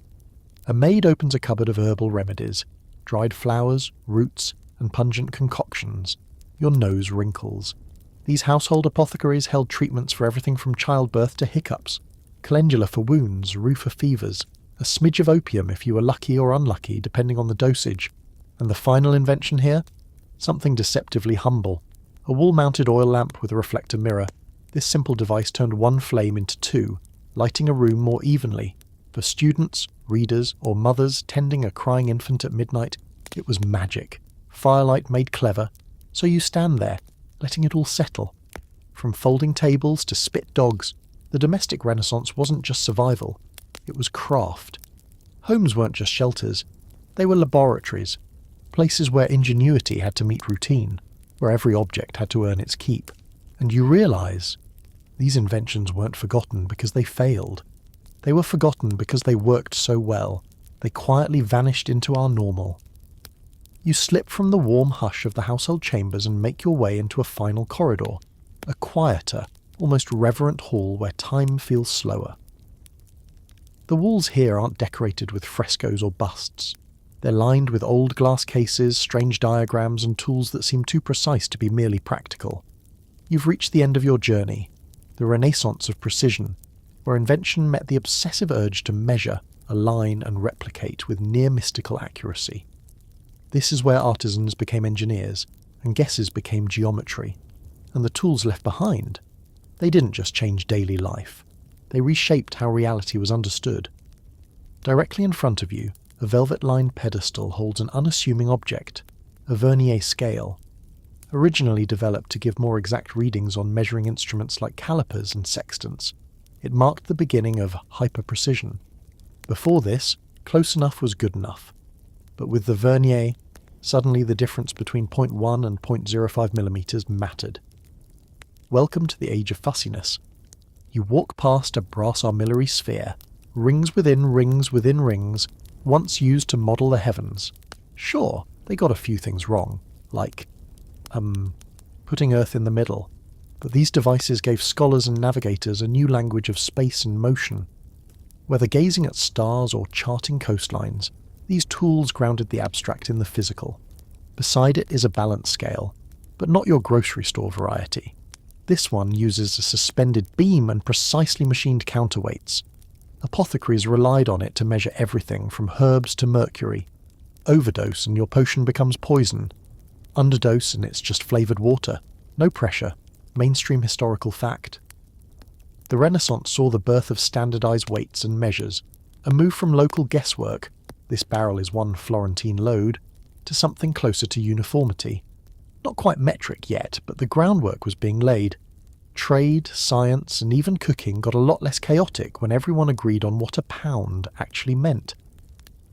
A maid opens a cupboard of herbal remedies, dried flowers, roots, and pungent concoctions. Your nose wrinkles. These household apothecaries held treatments for everything from childbirth to hiccups, calendula for wounds, rue for fevers, a smidge of opium if you were lucky or unlucky depending on the dosage, and the final invention here? Something deceptively humble. A wall-mounted oil lamp with a reflector mirror. This simple device turned one flame into two, lighting a room more evenly. For students, readers, or mothers tending a crying infant at midnight, it was magic. Firelight made clever. So you stand there, letting it all settle. From folding tables to spit dogs, the domestic Renaissance wasn't just survival, it was craft. Homes weren't just shelters, they were laboratories, places where ingenuity had to meet routine, where every object had to earn its keep. And you realise, these inventions weren't forgotten because they failed. They were forgotten because they worked so well, they quietly vanished into our normal. You slip from the warm hush of the household chambers and make your way into a final corridor, a quieter, almost reverent hall where time feels slower. The walls here aren't decorated with frescoes or busts. They're lined with old glass cases, strange diagrams, and tools that seem too precise to be merely practical. You've reached the end of your journey, the Renaissance of precision, where invention met the obsessive urge to measure, align, and replicate with near-mystical accuracy. This is where artisans became engineers, and guesses became geometry. And the tools left behind, they didn't just change daily life. They reshaped how reality was understood. Directly in front of you, a velvet-lined pedestal holds an unassuming object, a vernier scale. Originally developed to give more exact readings on measuring instruments like calipers and sextants, it marked the beginning of hyper-precision. Before this, close enough was good enough. But with the vernier, suddenly the difference between 0.1 and 0.05 millimeters mattered. Welcome to the age of fussiness. You walk past a brass armillary sphere, rings within rings within rings, once used to model the heavens. Sure, they got a few things wrong, like, putting Earth in the middle, but these devices gave scholars and navigators a new language of space and motion. Whether gazing at stars or charting coastlines, these tools grounded the abstract in the physical. Beside it is a balance scale, but not your grocery store variety. This one uses a suspended beam and precisely machined counterweights. Apothecaries relied on it to measure everything from herbs to mercury. Overdose and your potion becomes poison. Underdose and it's just flavoured water. No pressure. Mainstream historical fact. The Renaissance saw the birth of standardised weights and measures, a move from local guesswork, this barrel is 1 Florentine load, to something closer to uniformity. Not quite metric yet, but the groundwork was being laid. Trade, science, and even cooking got a lot less chaotic when everyone agreed on what a pound actually meant.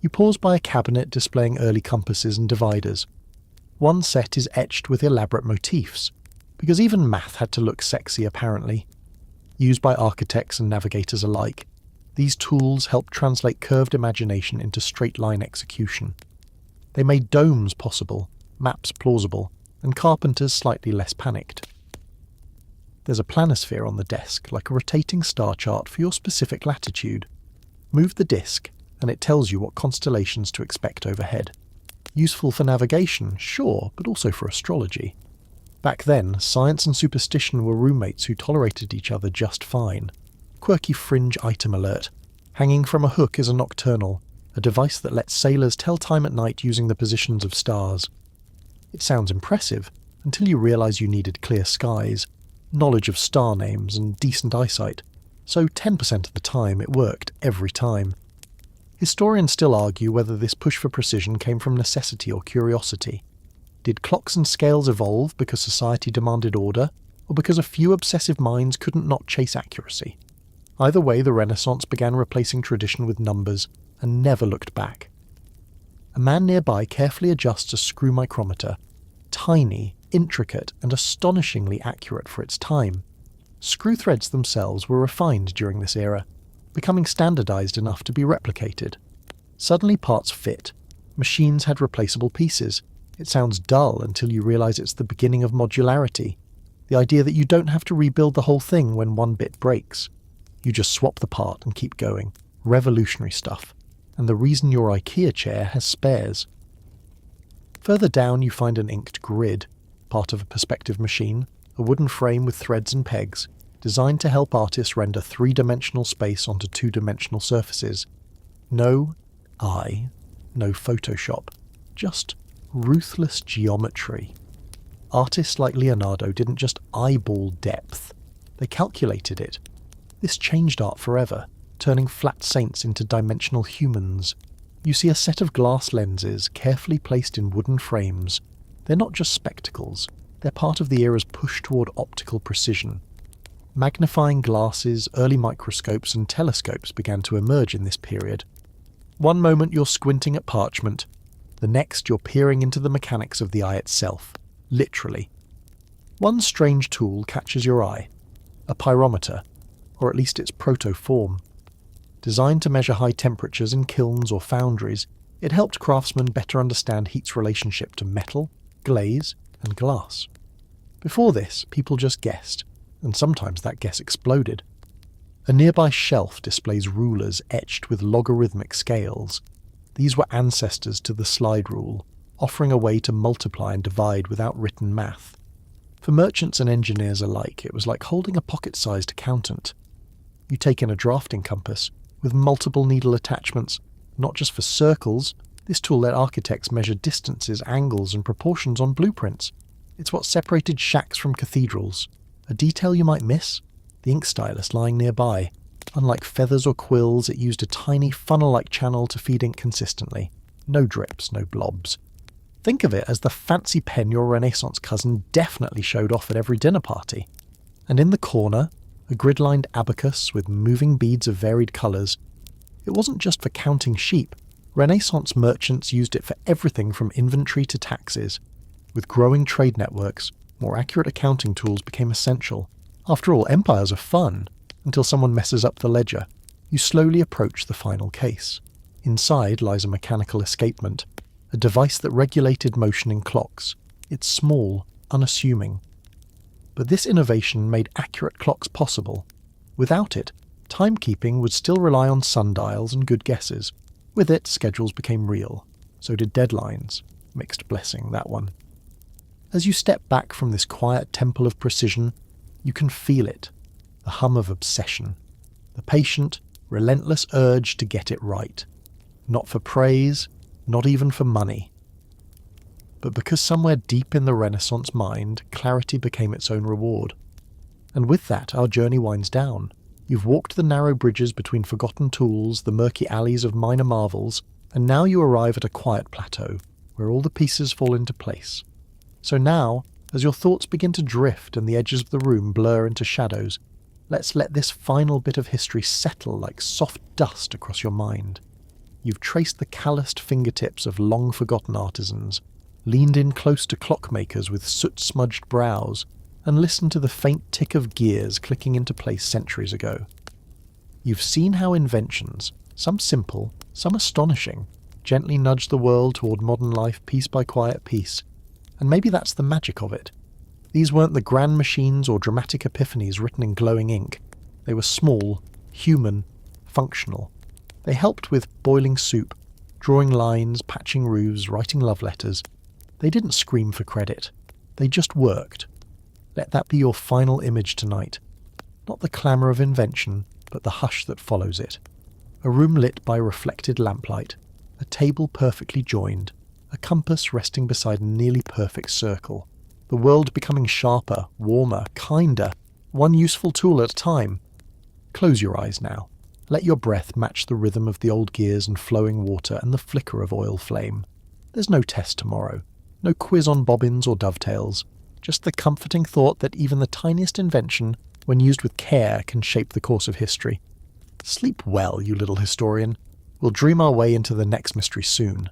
You pause by a cabinet displaying early compasses and dividers. One set is etched with elaborate motifs, because even math had to look sexy apparently. Used by architects and navigators alike, these tools helped translate curved imagination into straight-line execution. They made domes possible, maps plausible, and carpenters slightly less panicked. There's a planisphere on the desk, like a rotating star chart for your specific latitude. Move the disk, and it tells you what constellations to expect overhead. Useful for navigation, sure, but also for astrology. Back then, science and superstition were roommates who tolerated each other just fine. Quirky fringe item alert. Hanging from a hook is a nocturnal, a device that lets sailors tell time at night using the positions of stars. It sounds impressive, until you realise you needed clear skies, knowledge of star names, and decent eyesight, so 10% of the time it worked every time. Historians still argue whether this push for precision came from necessity or curiosity. Did clocks and scales evolve because society demanded order, or because a few obsessive minds couldn't not chase accuracy? Either way, the Renaissance began replacing tradition with numbers, and never looked back. A man nearby carefully adjusts a screw micrometer, tiny, intricate, and astonishingly accurate for its time. Screw threads themselves were refined during this era, becoming standardized enough to be replicated. Suddenly parts fit. Machines had replaceable pieces. It sounds dull until you realize it's the beginning of modularity, the idea that you don't have to rebuild the whole thing when one bit breaks. You just swap the part and keep going. Revolutionary stuff. And the reason your IKEA chair has spares. Further down you find an inked grid, part of a perspective machine, a wooden frame with threads and pegs, designed to help artists render three-dimensional space onto two-dimensional surfaces. No Photoshop, just ruthless geometry. Artists like Leonardo didn't just eyeball depth, they calculated it. This changed art forever, turning flat saints into dimensional humans. You see a set of glass lenses carefully placed in wooden frames. They're not just spectacles, They're part of the era's push toward optical precision. Magnifying glasses, early microscopes, and telescopes began to emerge in this period. One moment you're squinting at parchment, the next you're peering into the mechanics of the eye itself, literally. One strange tool catches your eye, a pyrometer, or at least its proto-form. Designed to measure high temperatures in kilns or foundries, it helped craftsmen better understand heat's relationship to metal, glaze, and glass. Before this, people just guessed, and sometimes that guess exploded. A nearby shelf displays rulers etched with logarithmic scales. These were ancestors to the slide rule, offering a way to multiply and divide without written math. For merchants and engineers alike, it was like holding a pocket-sized accountant. You take in a drafting compass, with multiple needle attachments, not just for circles. This tool let architects measure distances, angles, and proportions on blueprints. It's what separated shacks from cathedrals. A detail you might miss? The ink stylus lying nearby. Unlike feathers or quills, it used a tiny funnel-like channel to feed ink consistently. No drips, no blobs. Think of it as the fancy pen your Renaissance cousin definitely showed off at every dinner party. And in the corner, a grid-lined abacus with moving beads of varied colours. It wasn't just for counting sheep. Renaissance merchants used it for everything from inventory to taxes. With growing trade networks, more accurate accounting tools became essential. After all, empires are fun, until someone messes up the ledger. You slowly approach the final case. Inside lies a mechanical escapement, a device that regulated motion in clocks. It's small, unassuming. But this innovation made accurate clocks possible. Without it, timekeeping would still rely on sundials and good guesses. With it, schedules became real. So did deadlines. Mixed blessing, that one. As you step back from this quiet temple of precision, you can feel it. The hum of obsession. The patient, relentless urge to get it right. Not for praise, not even for money. But because somewhere deep in the Renaissance mind, clarity became its own reward. And with that, our journey winds down. You've walked the narrow bridges between forgotten tools, the murky alleys of minor marvels, and now you arrive at a quiet plateau, where all the pieces fall into place. So now, as your thoughts begin to drift and the edges of the room blur into shadows, let's let this final bit of history settle like soft dust across your mind. You've traced the calloused fingertips of long-forgotten artisans, leaned in close to clockmakers with soot-smudged brows, and listened to the faint tick of gears clicking into place centuries ago. You've seen how inventions, some simple, some astonishing, gently nudge the world toward modern life piece by quiet piece, and maybe that's the magic of it. These weren't the grand machines or dramatic epiphanies written in glowing ink. They were small, human, functional. They helped with boiling soup, drawing lines, patching roofs, writing love letters. They didn't scream for credit. They just worked. Let that be your final image tonight. Not the clamour of invention, but the hush that follows it. A room lit by reflected lamplight, a table perfectly joined, a compass resting beside a nearly perfect circle. The world becoming sharper, warmer, kinder, one useful tool at a time. Close your eyes now. Let your breath match the rhythm of the old gears and flowing water and the flicker of oil flame. There's no test tomorrow, no quiz on bobbins or dovetails, just the comforting thought that even the tiniest invention, when used with care, can shape the course of history. Sleep well, you little historian. We'll dream our way into the next mystery soon.